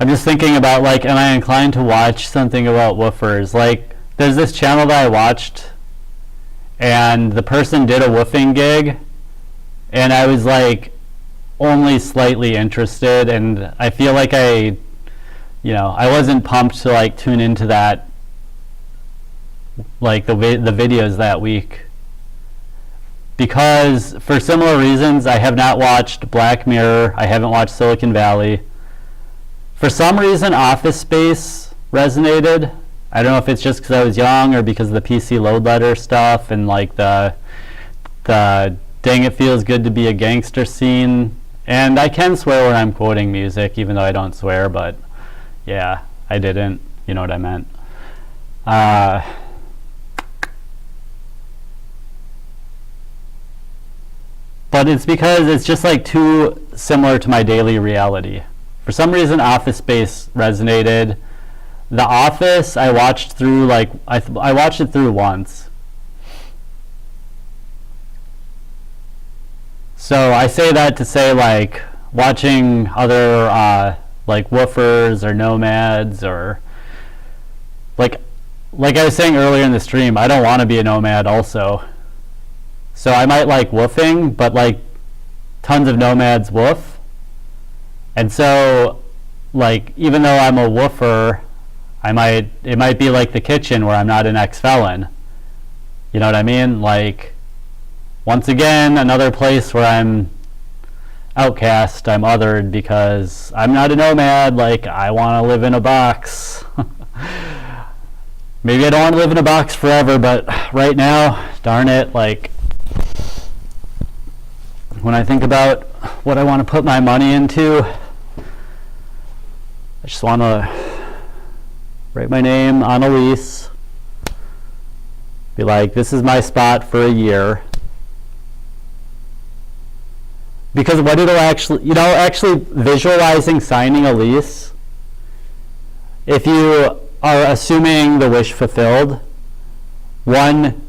I'm just thinking about, like, am I inclined to watch something about woofers? Like, there's this channel that I watched, and the person did a woofing gig, and I was, like, only slightly interested, and I feel like I wasn't pumped to, like, tune into that, like, the videos that week. Because, for similar reasons, I have not watched Black Mirror, I haven't watched Silicon Valley. For some reason, Office Space resonated. I don't know if it's just because I was young or because of the PC load letter stuff and like the dang it feels good to be a gangster scene. And I can swear when I'm quoting music, even though I don't swear, but yeah, I didn't. You know what I meant. But it's because it's just like too similar to my daily reality. For some reason, Office Space resonated. The Office, I watched through, like, I watched it through once. So I say that to say, like, watching other, like, woofers or nomads or, like I was saying earlier in the stream, I don't want to be a nomad also. So I might like woofing, but, like, tons of nomads woof. And so, like, even though I'm a woofer, it might be like the kitchen where I'm not an ex-felon. You know what I mean? Like, once again, another place where I'm outcast, I'm othered because I'm not a nomad, like, I want to live in a box. maybe I don't want to live in a box forever, but right now, darn it, like, when I think about what I want to put my money into, I just want to write my name on a lease, be like, this is my spot for a year. Because what it'll actually, actually visualizing signing a lease, if you are assuming the wish fulfilled, one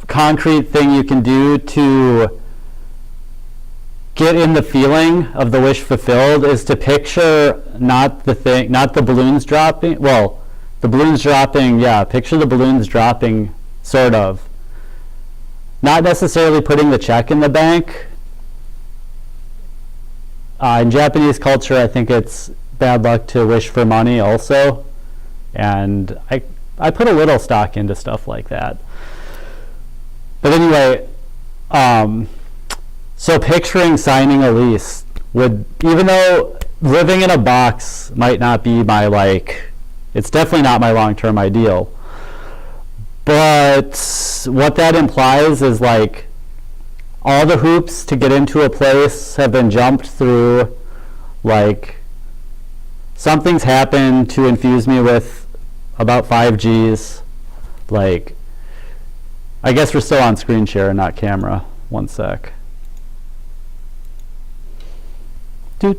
concrete thing you can do to get in the feeling of the wish fulfilled is to picture not the balloons dropping. Well, the balloons dropping, yeah, picture the balloons dropping, sort of. Not necessarily putting the check in the bank. In Japanese culture, I think it's bad luck to wish for money also. And I put a little stock into stuff like that. But anyway, so picturing signing a lease would, even though living in a box might not be my, it's definitely not my long-term ideal. But what that implies is like all the hoops to get into a place have been jumped through, like something's happened to infuse me with about 5 Gs. Like, I guess we're still on screen share and not camera. One sec. Yay,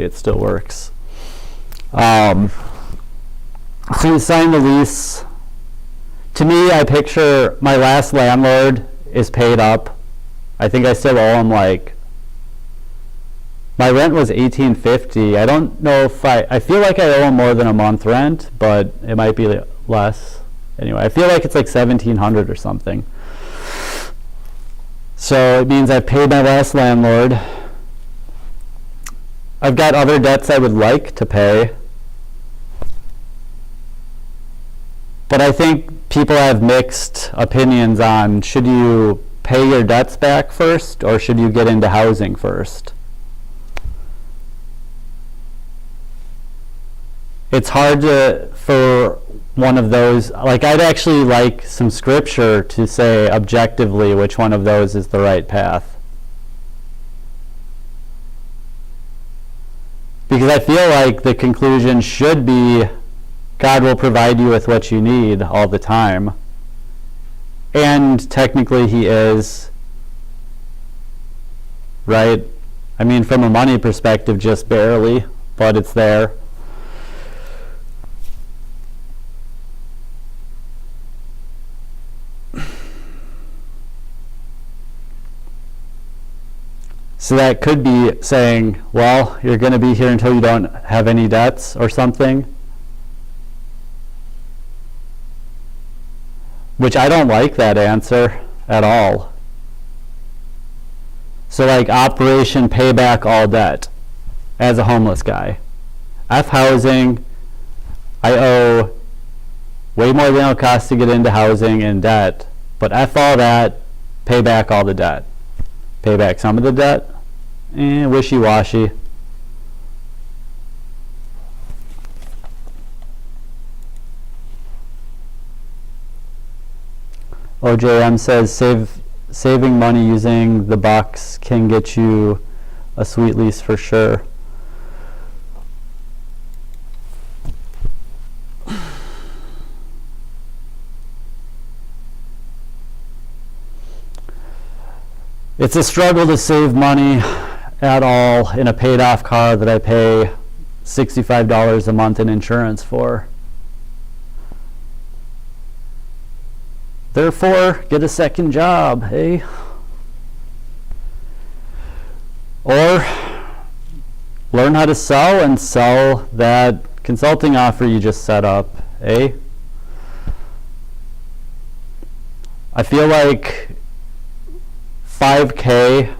it still works. So you sign the lease. To me, I picture my last landlord is paid up. I think I still owe him my rent was $18.50. I don't know if I feel like I owe him more than a month rent, but it might be less. Anyway, I feel like it's like $1,700 or something. So it means I've paid my last landlord. I've got other debts I would like to pay. But I think people have mixed opinions on, should you pay your debts back first or should you get into housing first? It's hard for one of those, I'd actually like some scripture to say objectively which one of those is the right path. Because I feel like the conclusion should be God will provide you with what you need all the time. And technically He is, right? I mean, from a money perspective, just barely, but it's there. So that could be saying, well, you're going to be here until you don't have any debts or something. Which I don't like that answer at all. So Operation Payback All Debt as a homeless guy. F housing, I owe way more than it'll cost to get into housing and debt, but F all that, pay back all the debt. Pay back some of the debt? Wishy-washy. OJM says saving money using the box can get you a sweet lease for sure. It's a struggle to save money at all in a paid off car that I pay $65 a month in insurance for. Therefore, get a second job, hey? Or learn how to sell and sell that consulting offer you just set up, eh? I feel like $5K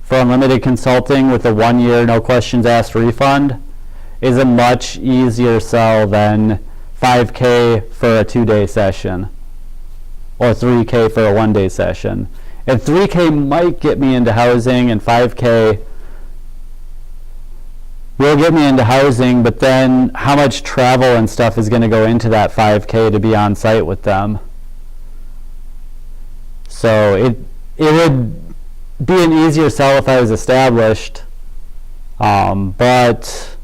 for unlimited consulting with a 1-year no questions asked refund is a much easier sell than $5K for a 2-day session or $3K for a 1-day session. And $3K might get me into housing, and $5K will get me into housing, but then how much travel and stuff is going to go into that 5K to be on site with them? So it would be an easier sell if I was established, but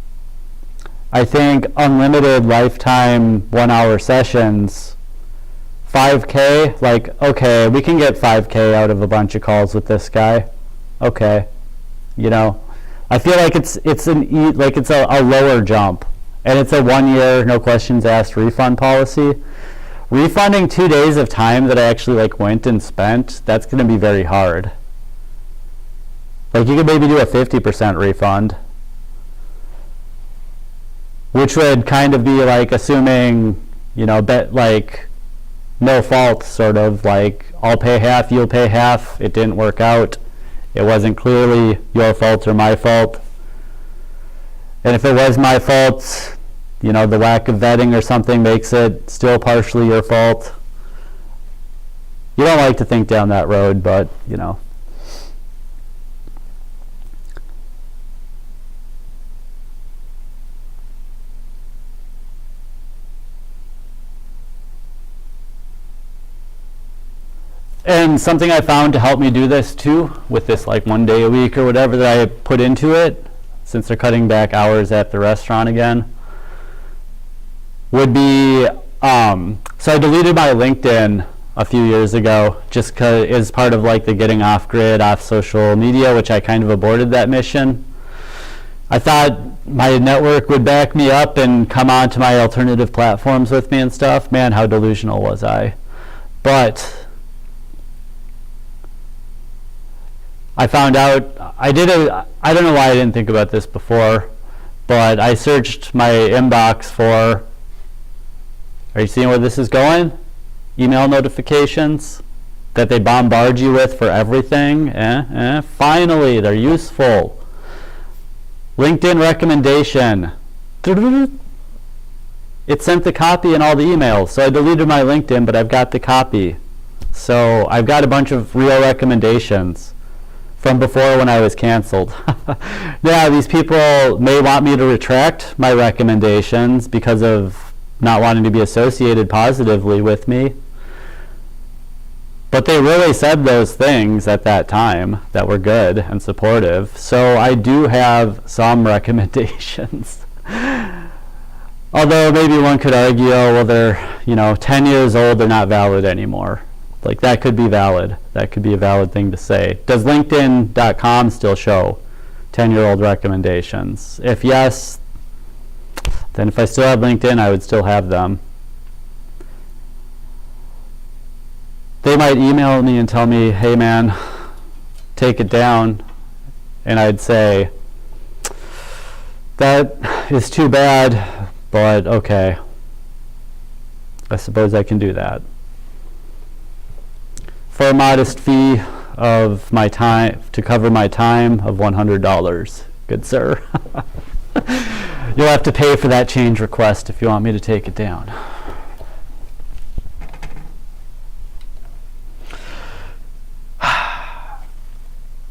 I think unlimited lifetime 1 hour sessions, 5K, like, okay, we can get 5K out of a bunch of calls with this guy. Okay, you know, I feel like it's a lower jump, and it's a 1 year, no questions asked refund policy. Refunding 2 days of time that I actually like went and spent, that's going to be very hard. Like, you could maybe do a 50% refund, which would kind of be like assuming, you know, like no fault, sort of like I'll pay half, you'll pay half. It didn't work out. It wasn't clearly your fault or my fault. And if it was my fault, you know, the lack of vetting or something makes it still partially your fault. You don't like to think down that road, but, you know. And something I found to help me do this too, with this like 1 day a week or whatever that I put into it, since they're cutting back hours at the restaurant again, would be, so I deleted my LinkedIn a few years ago, just cause as part of like the getting off grid, off social media, which I kind of aborted that mission. I thought my network would back me up and come on to my alternative platforms with me and stuff. Man, how delusional was I? But I found out, I don't know why I didn't think about this before, but I searched my inbox for, are you seeing where this is going? Email notifications that they bombard you with for everything. Finally, they're useful. LinkedIn recommendation. It sent the copy and all the emails. So I deleted my LinkedIn, but I've got the copy. So I've got a bunch of real recommendations from before when I was canceled. Yeah, these people may want me to retract my recommendations because of not wanting to be associated positively with me. But they really said those things at that time that were good and supportive. So I do have some recommendations. Although maybe one could argue, oh, well, they're, you know, 10 years old, they're not valid anymore. Like, that could be valid. That could be a valid thing to say. Does LinkedIn.com still show 10-year-old recommendations? If yes, then if I still have LinkedIn, I would still have them. They might email me and tell me, hey man, take it down. And I'd say, that is too bad, but okay. I suppose I can do that. For a modest fee of my time, to cover my time of $100, good sir. You'll have to pay for that change request if you want me to take it down.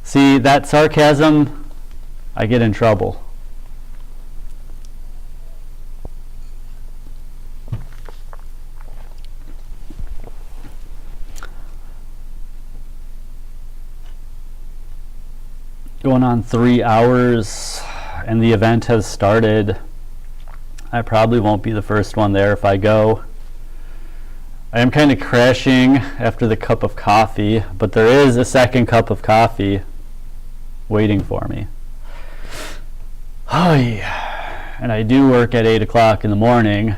See, that sarcasm, I get in trouble. Going on 3 hours and the event has started. I probably won't be the first one there if I go. I am kind of crashing after the cup of coffee, but there is a second cup of coffee waiting for me. Oh yeah. And I do work at 8 o'clock in the morning.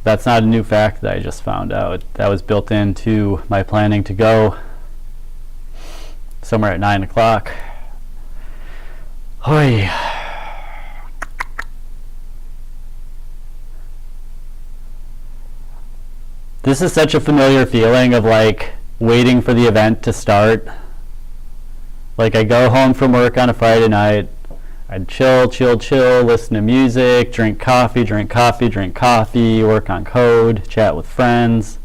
That's not a new fact that I just found out. That was built into my planning to go somewhere at 9 o'clock. Hoi. This is such a familiar feeling of like waiting for the event to start. Like, I go home from work on a Friday night, I'd chill, listen to music, drink coffee, work on code, chat with friends.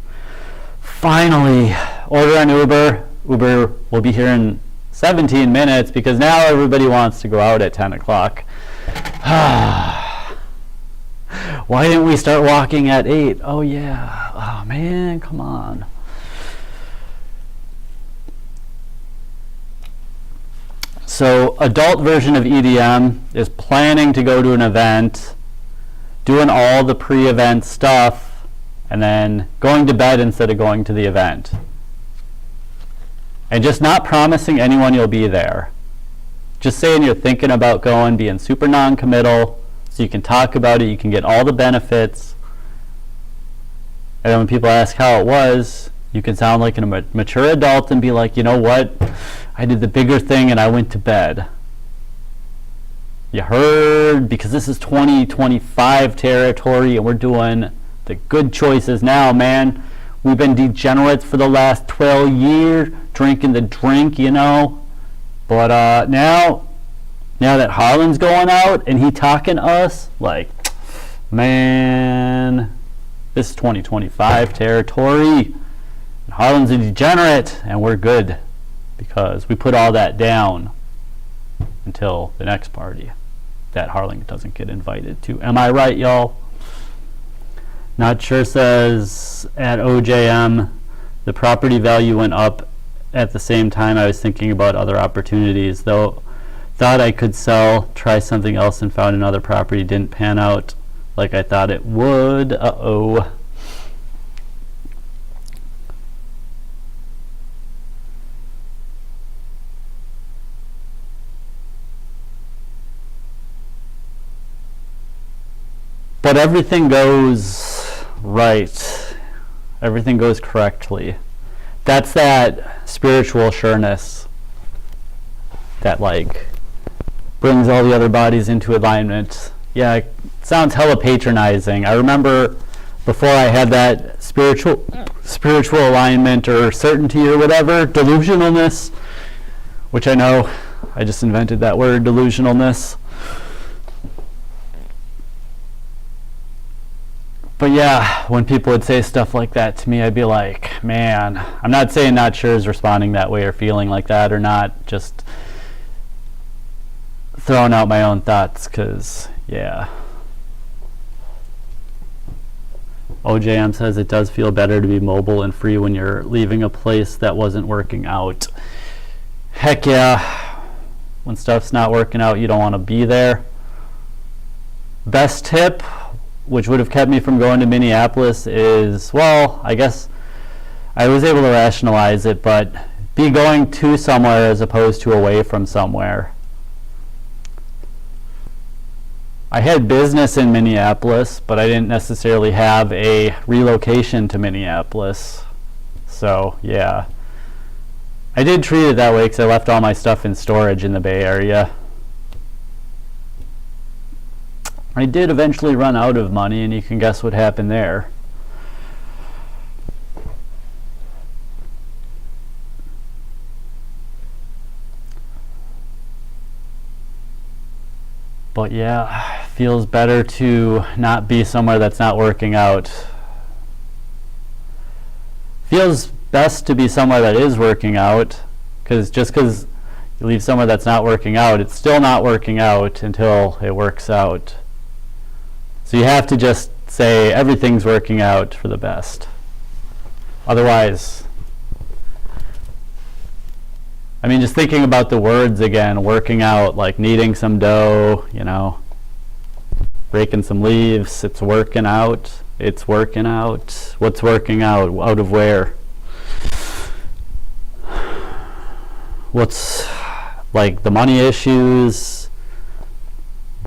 Finally, order an Uber. Uber will be here in 17 minutes because now everybody wants to go out at 10 o'clock. Why didn't we start walking at 8? Oh yeah. Oh man, come on. So adult version of EDM is planning to go to an event, doing all the pre-event stuff, and then going to bed instead of going to the event. And just not promising anyone you'll be there. Just saying you're thinking about going, being super non-committal, so you can talk about it, you can get all the benefits. And then when people ask how it was, you can sound like a mature adult and be like, you know what? I did the bigger thing and I went to bed. You heard? Because this is 2025 territory and we're doing the good choices now, man. We've been degenerates for the last 12 years, drinking the drink, you know. But now that Harlan's going out and he talking to us, like, man, this is 2025 territory. And Harlan's a degenerate and we're good because we put all that down until the next party that Harlan doesn't get invited to. Am I right, y'all? Not sure says at OJM the property value went up at the same time I was thinking about other opportunities, though thought I could sell, try something else and found another property didn't pan out like I thought it would. Uh-oh. But everything goes right. Everything goes correctly. That's that spiritual sureness that like brings all the other bodies into alignment. Yeah, it sounds hella patronizing. I remember before I had that spiritual alignment or certainty or whatever, delusionalness, which I know I just invented that word, delusionalness. But yeah, when people would say stuff like that to me, I'd be like, man, I'm not saying not sure is responding that way or feeling like that or not, just throwing out my own thoughts, because, yeah. OJM says it does feel better to be mobile and free when you're leaving a place that wasn't working out. Heck yeah. When stuff's not working out, you don't want to be there. Best tip, which would have kept me from going to Minneapolis, is, well, I guess I was able to rationalize it, but be going to somewhere as opposed to away from somewhere. I had business in Minneapolis, but I didn't necessarily have a relocation to Minneapolis. So, yeah. I did treat it that way because I left all my stuff in storage in the Bay Area. I did eventually run out of money, and you can guess what happened there. But yeah, feels better to not be somewhere that's not working out. Feels best to be somewhere that is working out, because just because you leave somewhere that's not working out, it's still not working out until it works out. So you have to just say everything's working out for the best. Otherwise, I mean, just thinking about the words again, working out, like kneading some dough, you know, raking some leaves, it's working out, it's working out. What's working out? Out of where? What's, like, the money issues,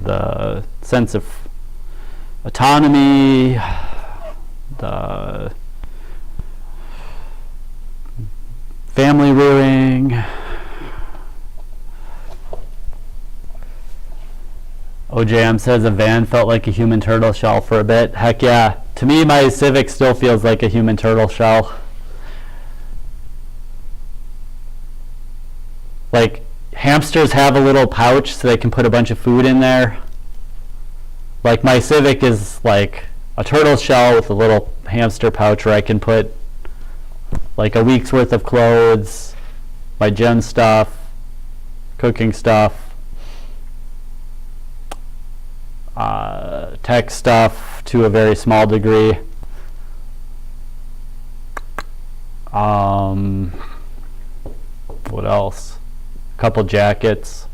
the sense of autonomy, the family rearing. OJM says a van felt like a human turtle shell for a bit. Heck yeah. To me, my Civic still feels like a human turtle shell. Like, hamsters have a little pouch so they can put a bunch of food in there. Like, my Civic is like a turtle shell with a little hamster pouch where I can put like a week's worth of clothes, my gym stuff, cooking stuff, tech stuff to a very small degree. What else? A couple jackets.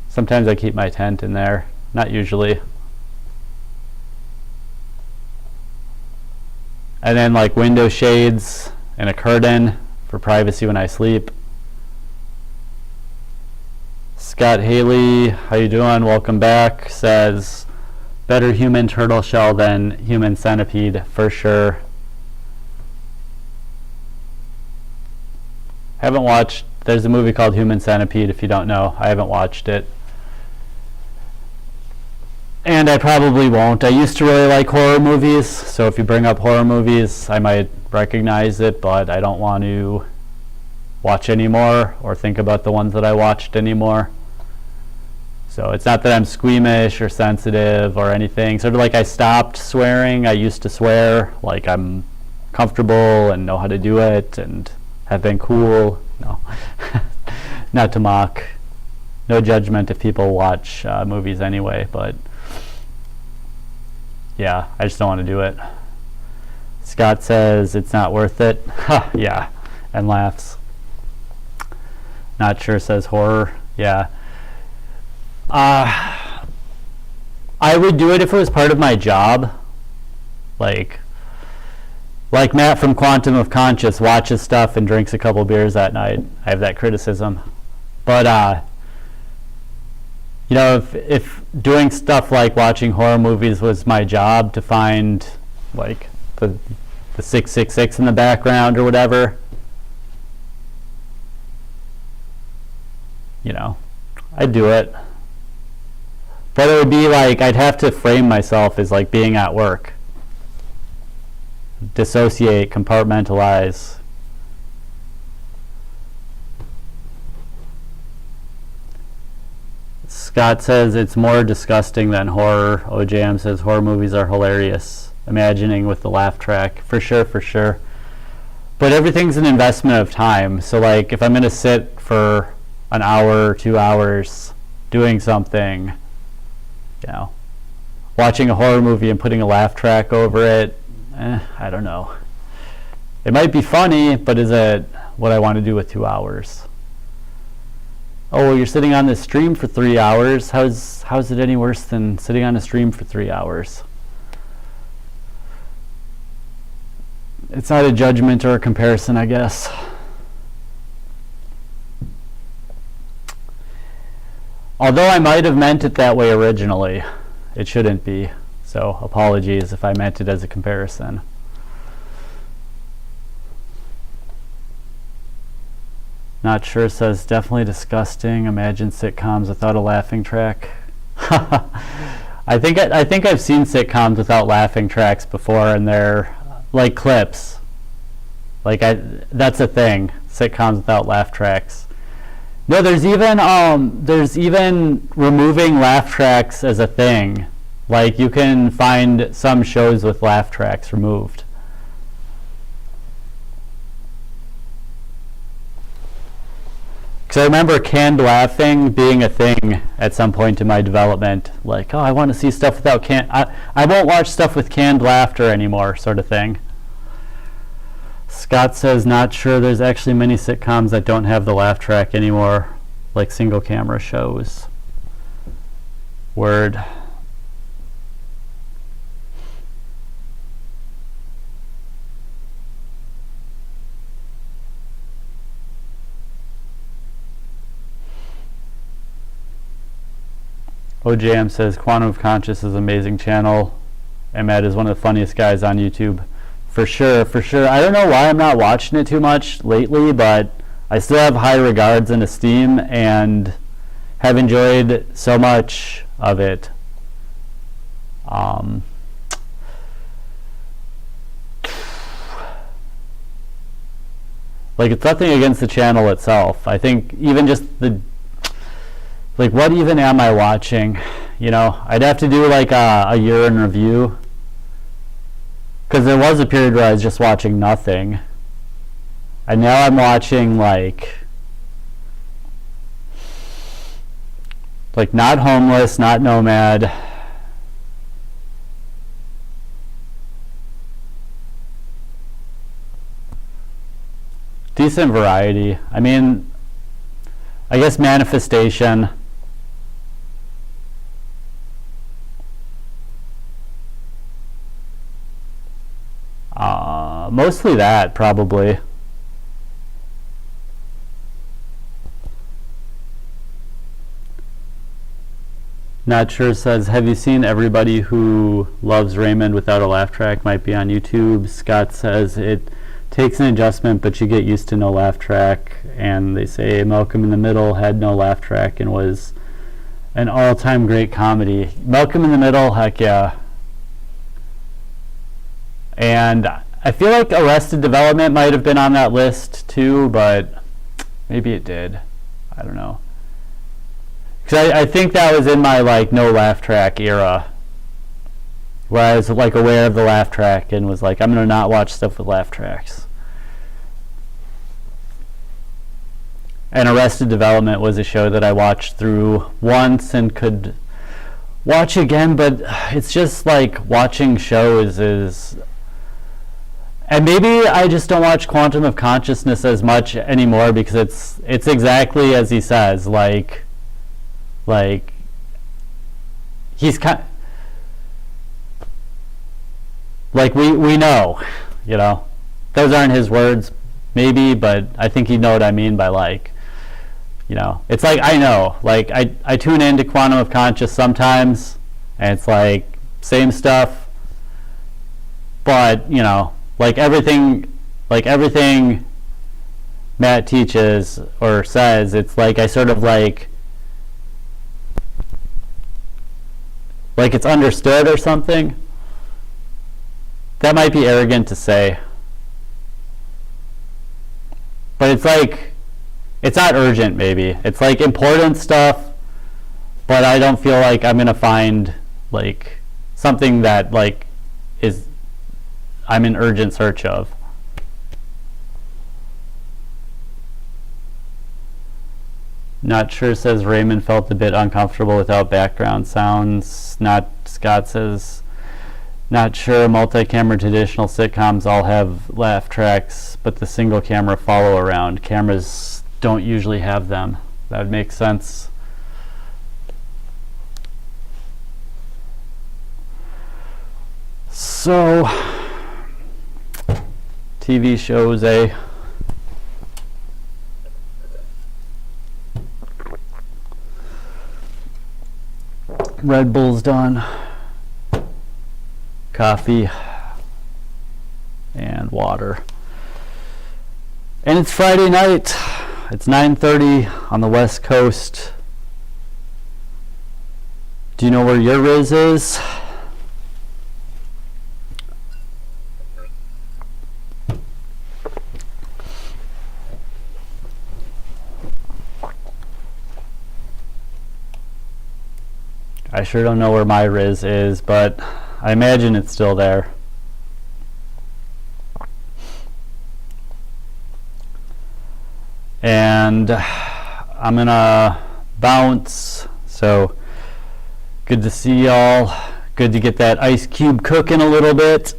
Sometimes I keep my tent in there. Not usually. And then like window shades and a curtain for privacy when I sleep. Scott Haley, how you doing? Welcome back. Says, better human turtle shell than human centipede, for sure. Haven't watched, there's a movie called Human Centipede, if you don't know. I haven't watched it. And I probably won't. I used to really like horror movies, so if you bring up horror movies, I might recognize it, but I don't want to watch anymore or think about the ones that I watched anymore. So it's not that I'm squeamish or sensitive or anything. Sort of like I stopped swearing. I used to swear, like I'm comfortable and know how to do it and have been cool. No, not to mock. No judgment if people watch movies anyway, but yeah, I just don't want to do it. Scott says it's not worth it. Ha, yeah, and laughs. Not sure says horror. Yeah. I would do it if it was part of my job. Like Matt from Quantum of Conscious watches stuff and drinks a couple beers that night. I have that criticism. But you know, if doing stuff like watching horror movies was my job, to find like the 666 in the background or whatever, you know, I'd do it. But it would be like I'd have to frame myself as like being at work. Dissociate, compartmentalize. Scott says it's more disgusting than horror. OJM says horror movies are hilarious. Imagining with the laugh track. For sure, for sure. But everything's an investment of time. So like if I'm going to sit for an hour or 2 hours doing something, you know, watching a horror movie and putting a laugh track over it, I don't know. It might be funny, but is it what I want to do with 2 hours? Oh, well, you're sitting on this stream for 3 hours. How's it any worse than sitting on a stream for 3 hours? It's not a judgment or a comparison, I guess. Although I might have meant it that way originally. It shouldn't be. So apologies if I meant it as a comparison. Not sure says definitely disgusting. Imagine sitcoms without a laughing track. I think I've seen sitcoms without laughing tracks before, and they're like clips. Like that's a thing. Sitcoms without laugh tracks. No, there's even removing laugh tracks as a thing. Like you can find some shows with laugh tracks removed. Because I remember canned laughing being a thing at some point in my development. Like, oh, I want to see stuff without I won't watch stuff with canned laughter anymore, sort of thing. Scott says, not sure there's actually many sitcoms that don't have the laugh track anymore, like single camera shows. Word. OJM says Quantum of Conscious is an amazing channel. Ahmed is one of the funniest guys on YouTube. For sure, for sure. I don't know why I'm not watching it too much lately, but I still have high regards and esteem and have enjoyed so much of it. Like, it's nothing against the channel itself. I think even just like, what even am I watching? You know, I'd have to do like a year in review. Because there was a period where I was just watching nothing. And now I'm watching like Like not homeless, not nomad. Decent variety. I mean, I guess manifestation. Mostly that, probably. Not sure says, have you seen Everybody Who Loves Raymond Without a Laugh Track? Might be on YouTube. Scott says it takes an adjustment, but you get used to no laugh track. And they say Malcolm in the Middle had no laugh track and was an all-time great comedy. Malcolm in the Middle, heck yeah. And I feel like Arrested Development might have been on that list too, but maybe it did. I don't know. Because I think that was in my like no laugh track era, where I was like aware of the laugh track and was like, I'm gonna not watch stuff with laugh tracks. And Arrested Development was a show that I watched through once and could watch again, but it's just like watching shows is. And maybe I just don't watch Quantum of Consciousness as much anymore because it's exactly as he says, like he's kind like we know, you know, those aren't his words maybe, but I think you know what I mean by like, you know, it's like I know, like I tune into Quantum of Conscious sometimes and it's like same stuff, but you know, like everything Matt teaches or says, it's like I sort of like it's understood or something. That might be arrogant to say, but it's like it's not urgent. Maybe it's like important stuff, but I don't feel like I'm gonna find like something that like is I'm in urgent search of. Not sure says Raymond felt a bit uncomfortable without background sounds. Not Scott says not sure multi-camera traditional sitcoms all have laugh tracks, but the single camera follow around cameras don't usually have them. That would make sense. So TV shows, Red Bull's done, coffee and water, and it's Friday night. It's 9:30 on the West Coast. Do you know where your Riz is? I sure don't know where my Riz is, but I imagine it's still there. And I'm gonna bounce, so good to see y'all. Good to get that ice cube cooking a little bit.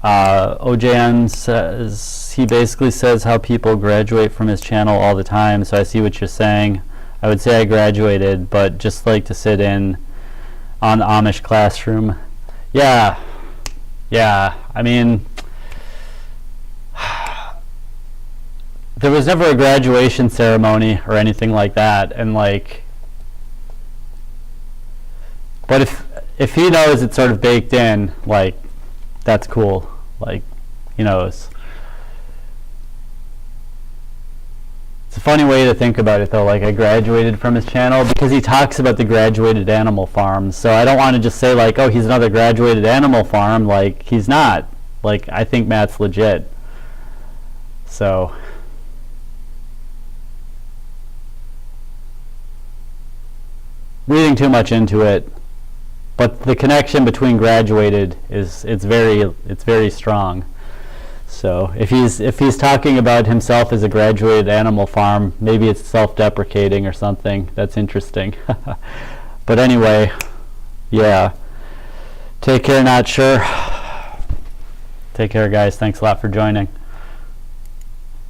OJN says, he basically says how people graduate from his channel all the time, so I see what you're saying. I would say I graduated, but just like to sit in on the Amish classroom. Yeah, I mean, there was never a graduation ceremony or anything like that, and like, but if he knows it's sort of baked in, like, that's cool. Like, he knows. It's a funny way to think about it though, like I graduated from his channel, because he talks about the graduated animal farms, so I don't want to just say like, oh, he's another graduated animal farm. Like, he's not. Like, I think Matt's legit. So reading too much into it, but the connection between graduated is it's very strong. So if he's talking about himself as a graduated Animal Farm, maybe it's self-deprecating or something. That's interesting. But anyway, yeah. Take care, Not Sure. Take care, guys. Thanks a lot for joining.